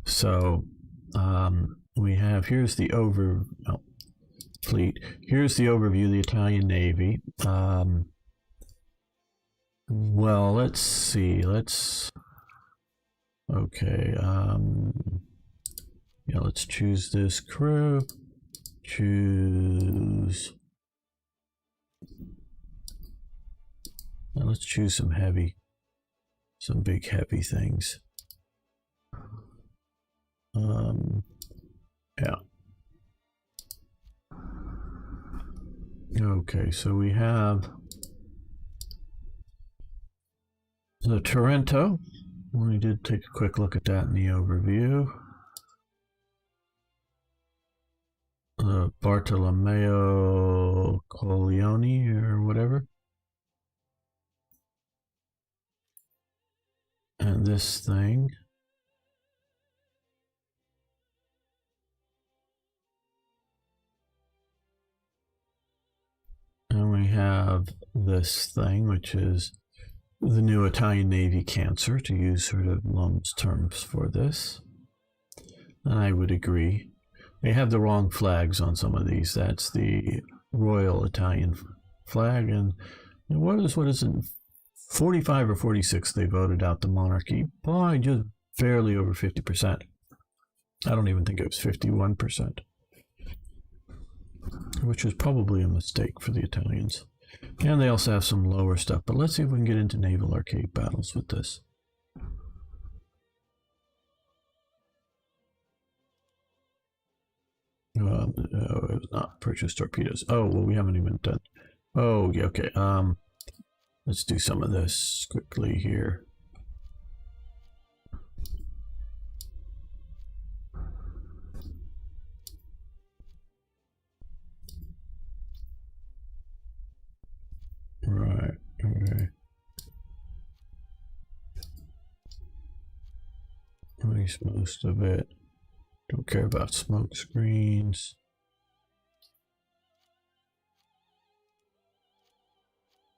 A: So we have, here's the fleet. Here's the overview of the Italian Navy. Well, let's see. Okay. Yeah, let's choose this crew. Now let's choose some big heavy things. Yeah. Okay, so we have the Taranto. We did take a quick look at that in the overview. The Bartolomeo Colleoni or whatever. And this thing. And we have this thing, which is the new Italian Navy Cancer, to use sort of Lum's terms for this. And I would agree. They have the wrong flags on some of these. That's the Royal Italian flag. And what is it? 45 or 46, they voted out the monarchy by just barely over 50%. I don't even think it was 51%, which was probably a mistake for the Italians. And they also have some lower stuff, but let's see if we can get into naval arcade battles with this. It was not purchase torpedoes. Oh, well, we haven't even done. Oh, yeah, okay. Let's do some of this quickly here. Right, okay. Erase most of it. Don't care about smoke screens.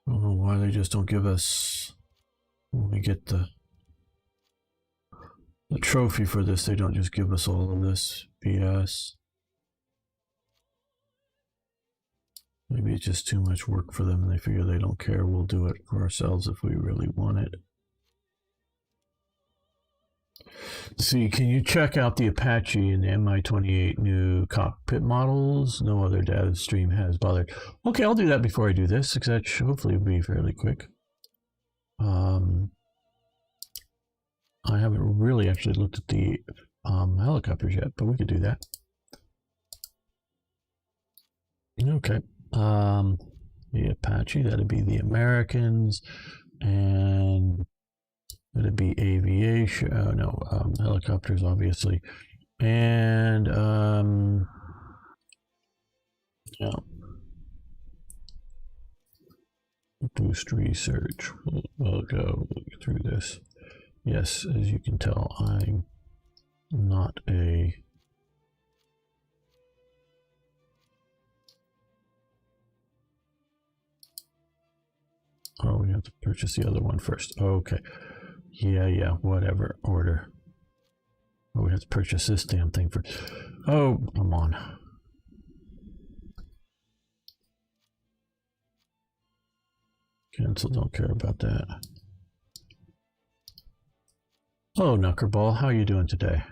A: I don't know why they just don't give us, when we get the trophy for this, they don't just give us all of this BS. Maybe it's just too much work for them and they figure they don't care. We'll do it for ourselves if we really want it. See, can you check out the Apache and the Mi-28 new cockpit models? No other data stream has bothered. Okay, I'll do that before I do this, because that should hopefully be fairly quick. I haven't really actually looked at the helicopters yet, but we could do that. Okay. The Apache, that'd be the Americans, and that'd be aviation. Helicopters, obviously, and yeah. Boost research. We'll go through this. Yes, as you can tell, I'm not a we have to purchase the other one first. Okay. Yeah, whatever. Order. Oh, we have to purchase this damn thing first. Oh, come on. Cancel, don't care about that. Hello, Knuckerball. How are you doing today?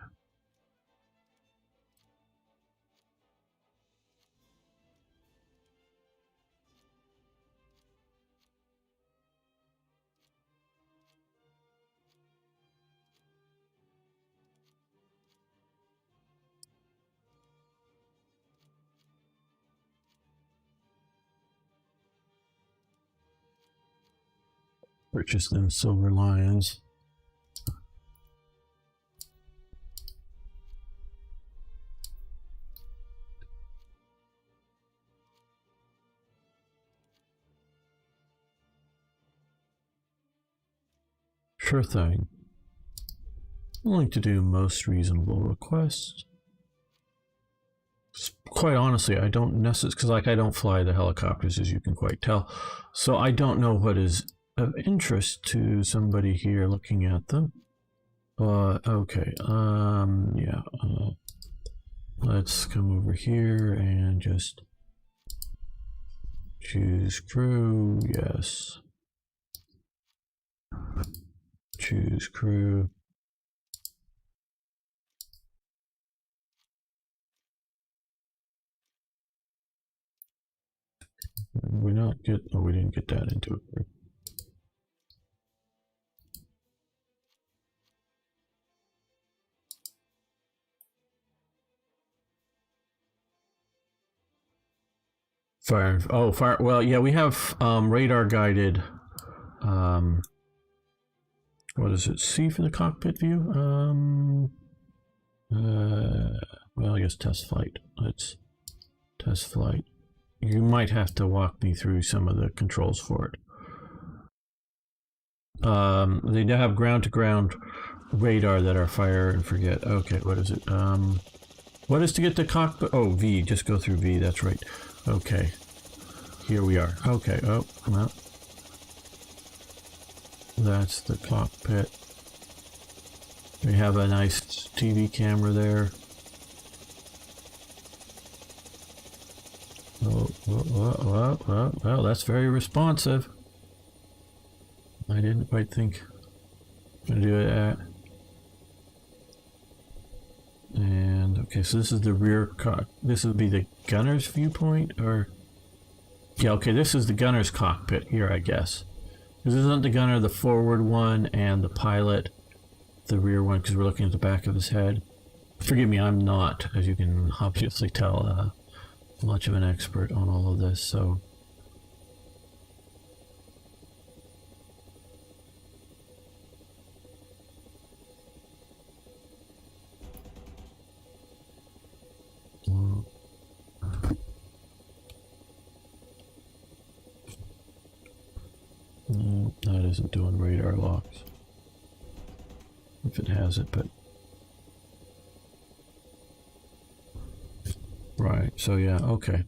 A: Purchase them Silver Lions. Sure thing. Willing to do most reasonable requests. Quite honestly, I don't necessarily, because I don't fly the helicopters, as you can quite tell, so I don't know what is of interest to somebody here looking at them. Okay, let's come over here and just Choose crew, yes. Choose crew. We not get, oh, we didn't get that into it. Fire, oh, fire, well, yeah, we have radar guided, what is it, C for the cockpit view? Well, I guess test flight. Let's test flight. You might have to walk me through some of the controls for it. They do have ground-to-ground radar that are fire and forget. Okay, what is it? What is to get the cockpit? Oh, V. Just go through V. That's right. Okay. Here we are. Okay. Oh, well. That's the cockpit. We have a nice TV camera there. Oh, well, that's very responsive. I didn't quite think I'm gonna do that. And okay, so this is the rear this would be the gunner's viewpoint, or yeah, okay, this is the gunner's cockpit here, I guess. This isn't the gunner, the forward one, and the pilot, the rear one, because we're looking at the back of his head. Forgive me, I'm not, as you can obviously tell, much of an expert on all of this, so. No, that isn't doing radar locks. If it has it, but. Right, so yeah, okay.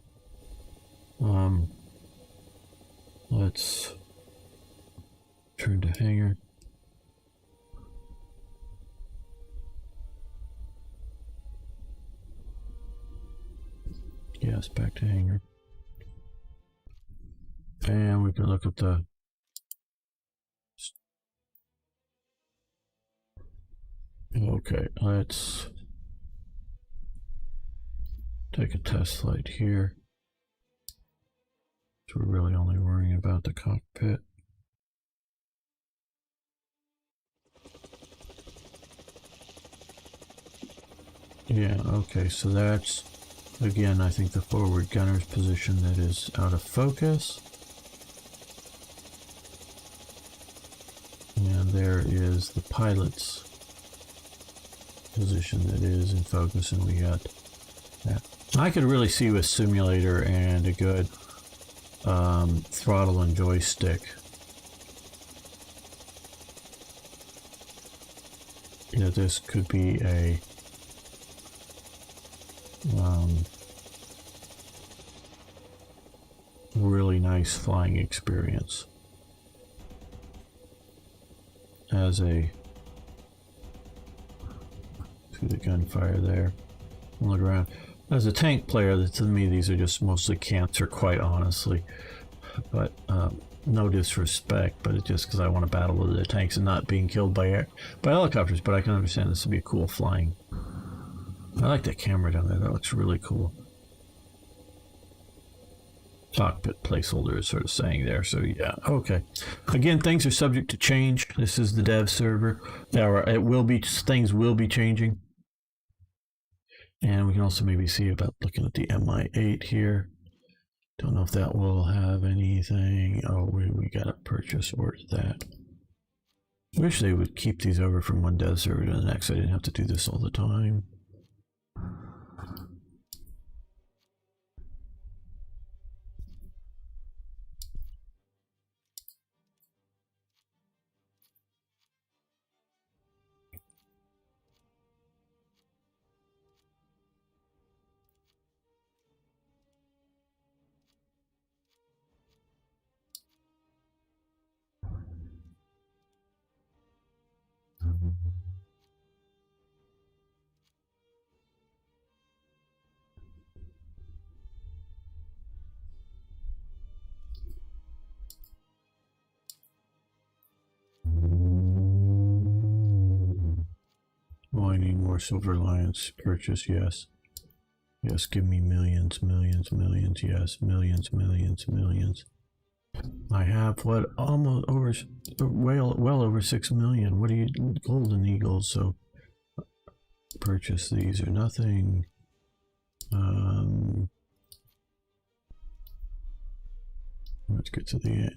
A: Let's turn to hangar. Yes, back to hangar. And we can look at the okay, let's take a test flight here. So we're really only worrying about the cockpit. Yeah, okay, so that's, again, I think the forward gunner's position that is out of focus. And there is the pilot's position that is in focus, and we got that. I could really see with simulator and a good throttle and joystick that this could be a really nice flying experience. As a see the gunfire there. Look around. As a tank player, to me these are just mostly cancer, quite honestly. But no disrespect, but it's just because I want to battle with the tanks and not being killed by helicopters. But I can understand this would be a cool flying. I like that camera down there. That looks really cool. Cockpit placeholder is sort of saying there. So yeah, okay. Again, things are subject to change. This is the dev server. It will be, things will be changing. And we can also maybe see about looking at the MI8 here. Don't know if that will have anything. Oh, we got to purchase order that. Wish they would keep these over from one dev server to the next. I didn't have to do this all the time. more Silver Alliance purchase, yes. Yes, give me millions, millions, millions, yes, millions, millions, millions. I have what, almost over, well over 6 million. What are you, Golden Eagles? So purchase these or nothing. Let's get to the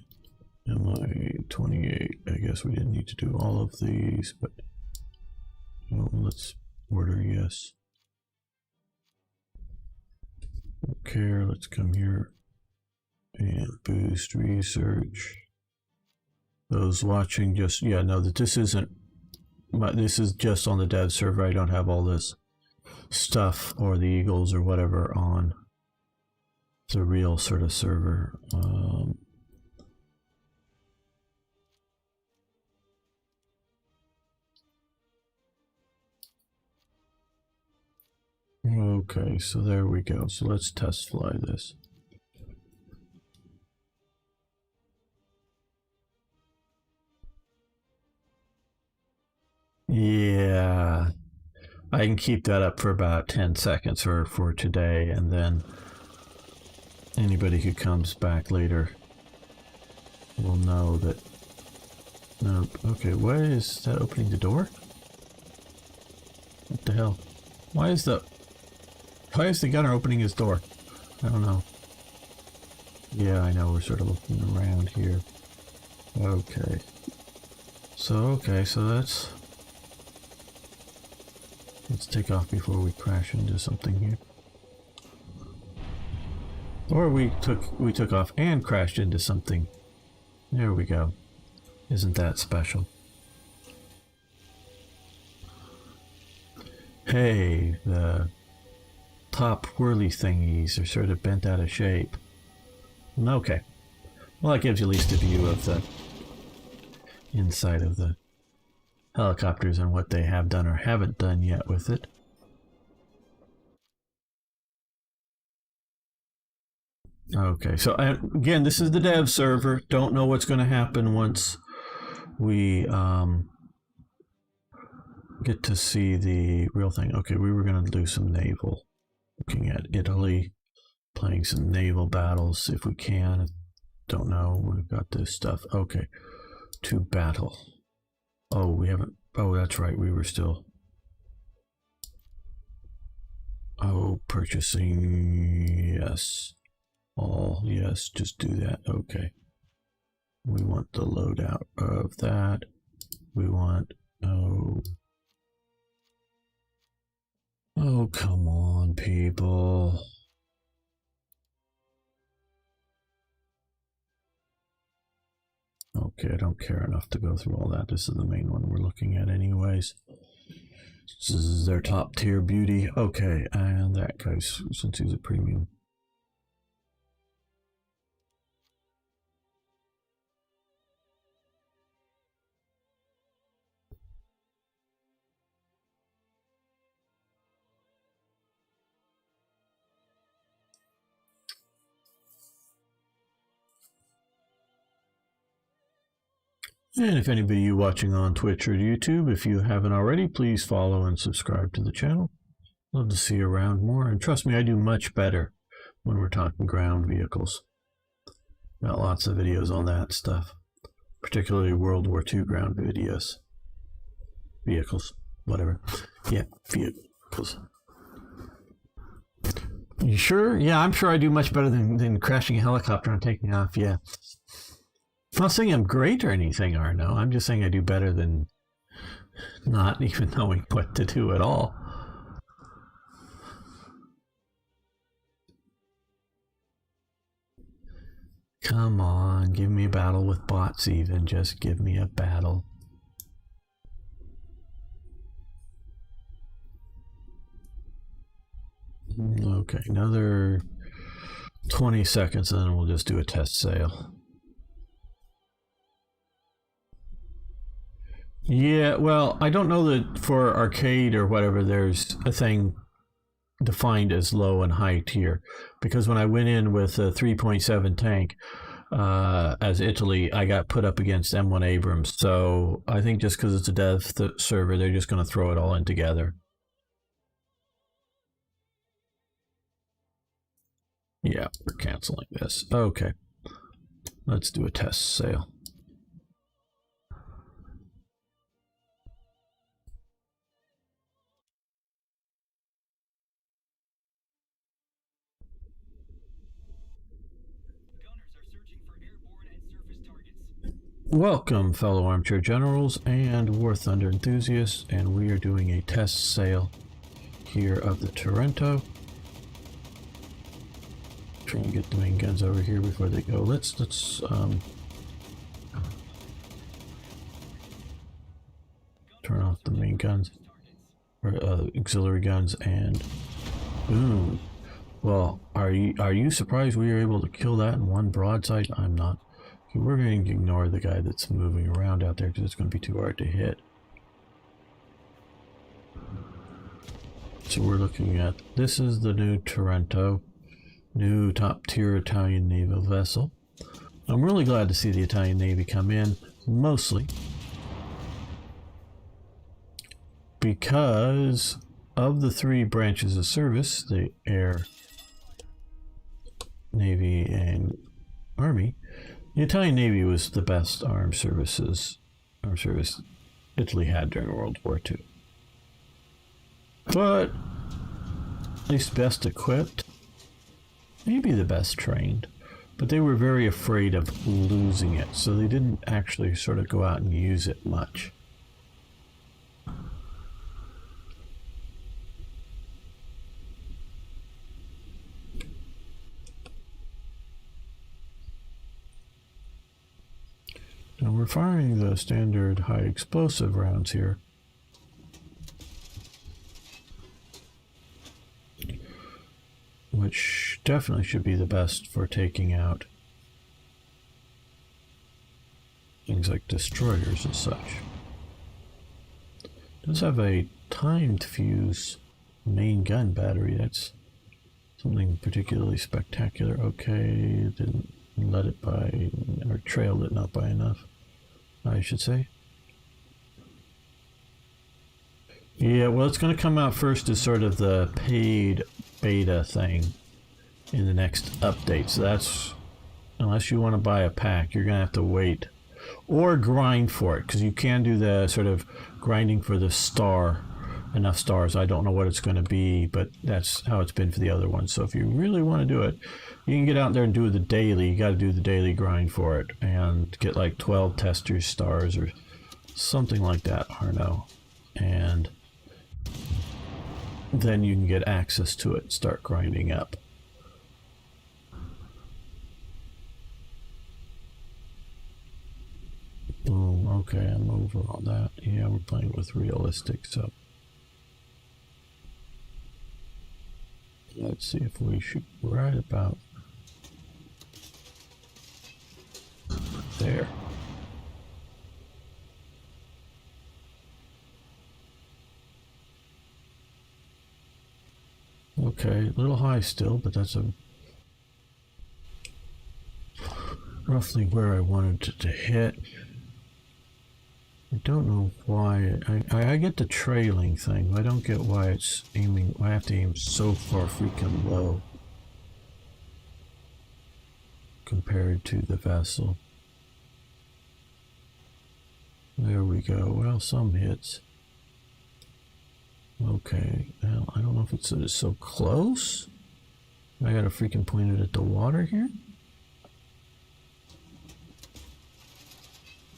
A: MI-28. I guess we didn't need to do all of these, but let's order yes. Okay, let's come here and boost research. Those watching just, yeah, no, that this isn't, this is just on the dev server. I don't have all this stuff or the Eagles or whatever on the real sort of server. Okay, so there we go. So let's test fly this. Yeah, I can keep that up for about 10 seconds for today, and then anybody who comes back later will know that. No, okay, why is that opening the door? What the hell? Why is the gunner opening his door? I don't know. Yeah, I know, we're sort of looking around here. Okay. So let's take off before we crash into something here. Or we took off and crashed into something. There we go. Isn't that special? Hey, the top whirly thingies are sort of bent out of shape. Okay. Well, that gives you at least a view of the inside of the helicopters and what they have done or haven't done yet with it. Okay, so again, this is the dev server. Don't know what's going to happen once we get to see the real thing. Okay, we were going to do some naval. Looking at Italy, playing some naval battles if we can. Don't know. We've got this stuff. Okay, to battle. Oh, we haven't. Oh, that's right. We were still. Oh, purchasing. Yes. All. Yes, just do that. Okay. We want the loadout of that. We want. Oh. Oh, come on, people. Okay, I don't care enough to go through all that. This is the main one we're looking at anyways. This is their top tier beauty. Okay, and that guy's, since he's a premium. And if anybody you watching on Twitch or YouTube, if you haven't already, please follow and subscribe to the channel. Love to see you around more. And trust me, I do much better when we're talking ground vehicles. Got lots of videos on that stuff, particularly World War II ground videos. Vehicles, whatever. Yeah, vehicles. You sure? Yeah, I'm sure I do much better than crashing a helicopter and taking off. Yeah. I'm not saying I'm great or anything, Arno. I'm just saying I do better than not even knowing what to do at all. Come on, give me a battle with bots even. Just give me a battle. Okay, another 20 seconds and then we'll just do a test sail. Yeah, well, I don't know that for arcade or whatever there's a thing defined as low and high tier, because when I went in with a 3.7 tank as Italy, I got put up against M1 Abrams. So I think just because it's a dev server, they're just going to throw it all in together. Yeah, we're canceling this. Okay. Let's do a test sail. Welcome, fellow armchair generals and War Thunder enthusiasts, and we are doing a test sail here of the Taranto. Trying to get the main guns over here before they go. Let's turn off the main guns, or auxiliary guns, and boom. Well, are you surprised we were able to kill that in one broadside? I'm not. Okay, we're going to ignore the guy that's moving around out there because it's going to be too hard to hit. So we're looking at, this is the new Taranto, new top tier Italian naval vessel. I'm really glad to see the Italian Navy come in, mostly because of the three branches of service, the Air, Navy, and Army, the Italian Navy was the best armed service Italy had during World War II. But at least best equipped, maybe the best trained, but they were very afraid of losing it, so they didn't actually sort of go out and use it much. Now we're firing the standard high explosive rounds here. Which definitely should be the best for taking out things like destroyers and such. It does have a timed fuse main gun battery. That's something particularly spectacular. Okay, didn't let it by, or trailed it not by enough, I should say. Yeah, well, it's going to come out first as sort of the paid beta thing in the next update. So that's, unless you want to buy a pack, you're going to have to wait or grind for it, because you can do the sort of grinding for the star, enough stars. I don't know what it's going to be, but that's how it's been for the other ones. So if you really want to do it, you can get out there and do the daily. You got to do the daily grind for it and get like 12 tester stars or something like that, Arno, and then you can get access to it and start grinding up. Boom. Okay, I'm over all that. Yeah, we're playing with realistic, so let's see if we shoot right about there. Okay, a little high still, but that's roughly where I wanted it to hit. I don't know why. I get the trailing thing. I don't get why it's aiming. I have to aim so far freaking low compared to the vessel. There we go. Well, some hits. Okay. Well, I don't know if it's so close. I gotta freaking point it at the water here.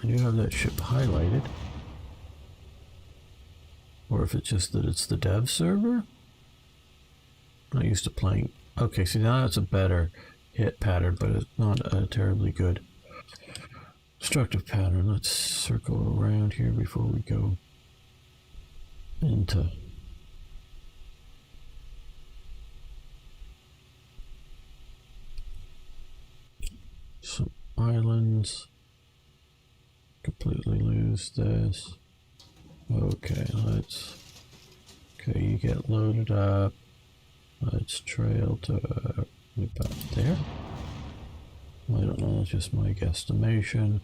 A: I do have that ship highlighted. Or if it's just that it's the dev server. I'm not used to playing. Okay, see now that's a better hit pattern, but it's not a terribly good destructive pattern. Let's circle around here before we go into some islands. Completely lose this. Okay, okay, you get loaded up. Let's trail to about there. I don't know, it's just my guesstimation.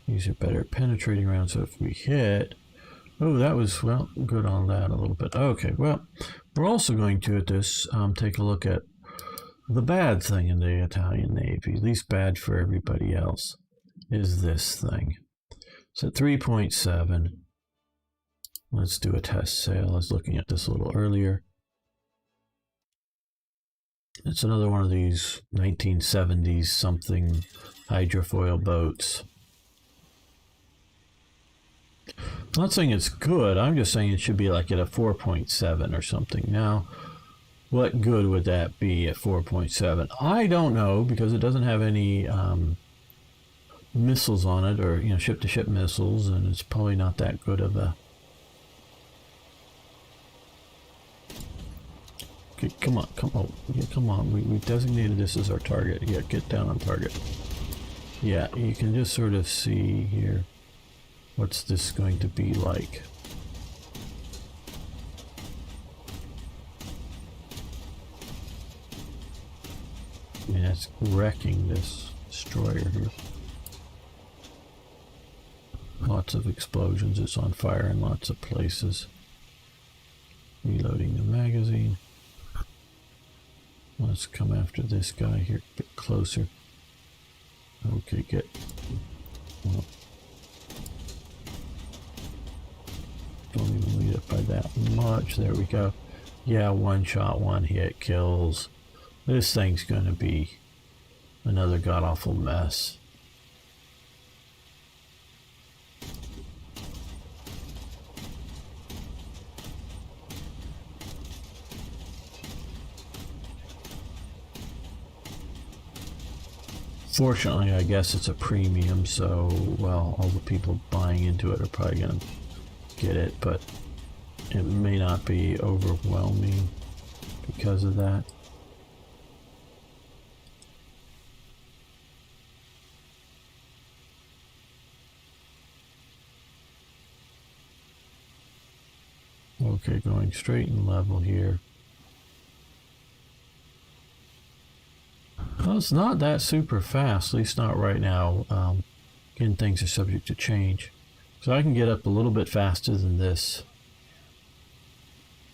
A: These are better penetrating rounds, so if we hit... Oh, that was, well, good on that a little bit. Okay, well, we're also going to, at this, take a look at The bad thing in the Italian Navy, at least bad for everybody else, is this thing. It's at 3.7. Let's do a test sail. I was looking at this a little earlier. It's another one of these 1970s something hydrofoil boats. I'm not saying it's good, I'm just saying it should be like at a 4.7 or something. Now, what good would that be at 4.7? I don't know, because it doesn't have any missiles on it, or ship-to-ship missiles, and it's probably not that good of a... Okay, come on, yeah, come on. We designated this as our target. Yeah, get down on target. Yeah, you can just sort of see here. What's this going to be like? I mean, it's wrecking this destroyer here. Lots of explosions. It's on fire in lots of places. Reloading the magazine. Let's come after this guy here. Get closer. Okay, get... Well, don't even lead it by that much. There we go. Yeah, one shot, one hit kills. This thing's gonna be another god-awful mess. Fortunately, I guess it's a premium, so, well, all the people buying into it are probably gonna get it, but it may not be overwhelming because of that. Okay, going straight and level here. Well, it's not that super fast, at least not right now. Again, things are subject to change. So I can get up a little bit faster than this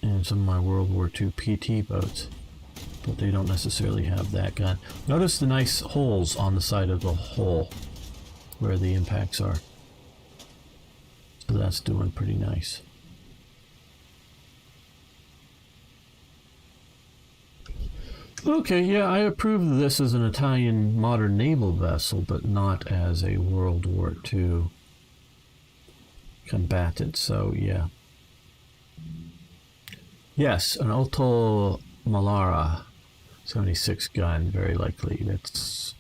A: in some of my World War II PT boats, but they don't necessarily have that gun. Notice the nice holes on the side of the hull where the impacts are. So that's doing pretty nice. Okay, yeah, I approve of this as an Italian modern naval vessel, but not as a World War II combatant, so yeah. Yes, an Alto Malara 76 gun, very likely. That's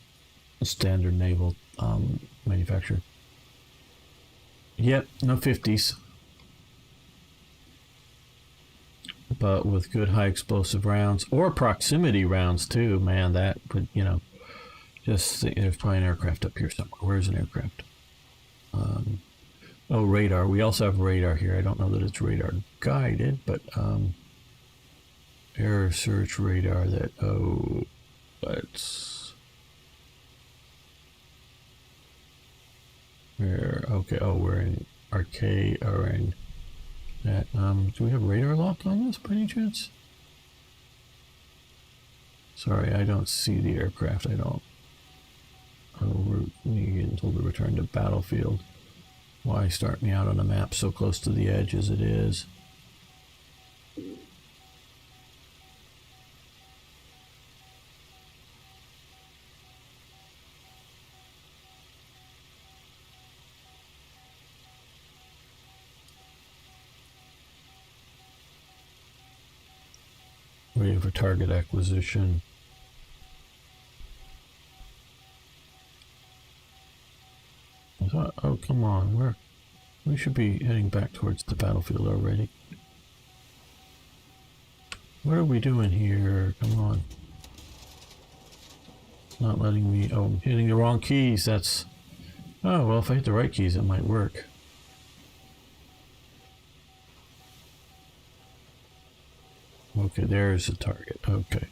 A: a standard naval manufacturer. Yep, no 50s. But with good high explosive rounds, or proximity rounds too, man, that would, just, there's probably an aircraft up here somewhere. Where's an aircraft? Oh, radar. We also have radar here. I don't know that it's radar guided, but air search radar that, let's, okay, we're in arcade, or in that, do we have radar lock on this by any chance? Sorry, I don't see the aircraft. I don't. Oh, we're getting told to return to battlefield. Why start me out on a map so close to the edge as it is? Waiting for target acquisition. I thought, oh, come on, we should be heading back towards the battlefield already. What are we doing here? Come on. It's not letting me, oh, I'm hitting the wrong keys. That's, oh, well, if I hit the right keys, it might work. Okay, there's the target. Okay.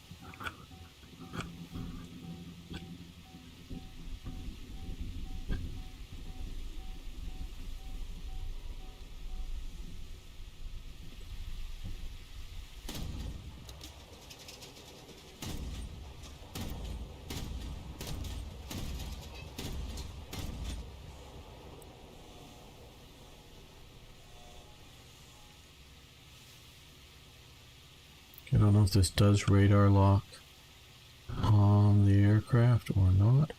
A: don't know if this does radar lock on the aircraft or not.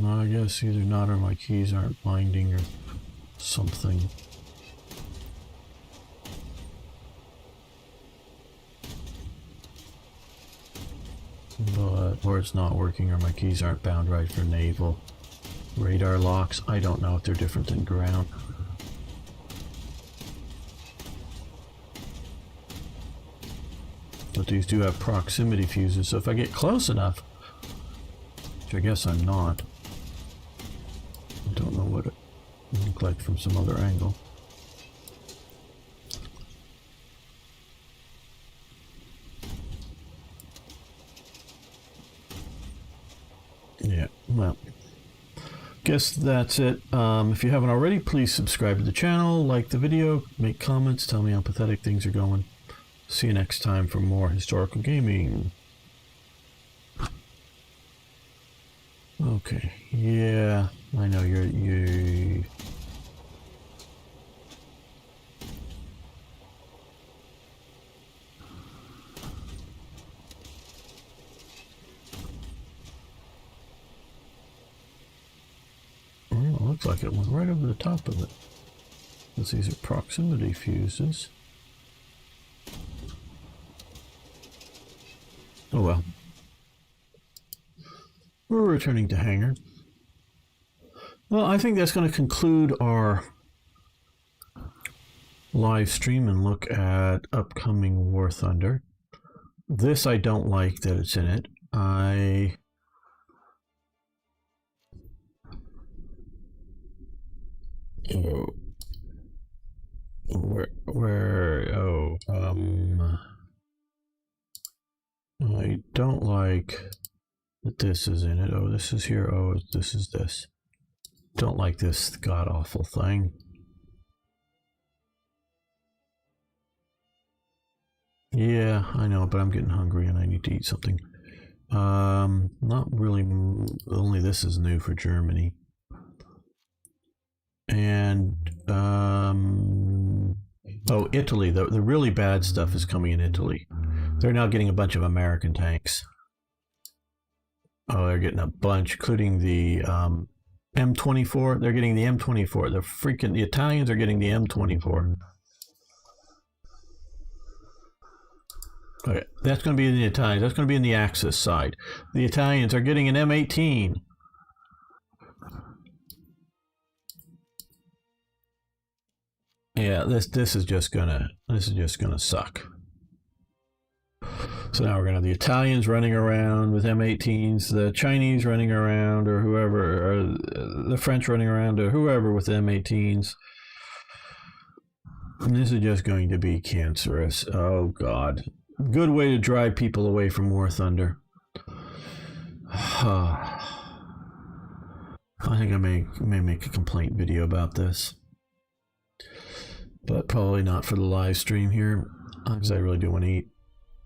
A: I guess either not or my keys aren't binding or something. Or it's not working or my keys aren't bound right for naval. Radar locks, I don't know if they're different than ground. But these do have proximity fuses, so if I get close enough, which I guess I'm not, I don't know what it would look like from some other angle. Yeah, well, guess that's it. If you haven't already, please subscribe to the channel, like the video, make comments, tell me how pathetic things are going. See you next time for more historical gaming. Okay, yeah, I know you. Well, it looks like it went right over the top of it. Because these are proximity fuses. Oh well. We're returning to hangar. Well, I think that's going to conclude our live stream and look at upcoming War Thunder. This I don't like that it's in it. I don't like that this is in it. Oh, this is here. Oh, this is this. Don't like this god-awful thing. Yeah, I know, but I'm getting hungry and I need to eat something. Not really. Only this is new for Germany. And oh, Italy. The really bad stuff is coming in Italy. They're now getting a bunch of American tanks. Oh, they're getting a bunch, including the M24. They're getting the M24. The Italians are getting the M24. Okay, that's going to be in the Italians. That's going to be in the Axis side. The Italians are getting an M18. Yeah, this is just gonna suck. So now we're gonna have the Italians running around with M18s, the Chinese running around, or whoever, or the French running around, or whoever with M18s. And this is just going to be cancerous. Oh God. Good way to drive people away from War Thunder. I think I may make a complaint video about this. But probably not for the live stream here, because I really do want to eat.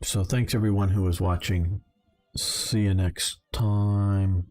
A: So thanks everyone who was watching. See you next time.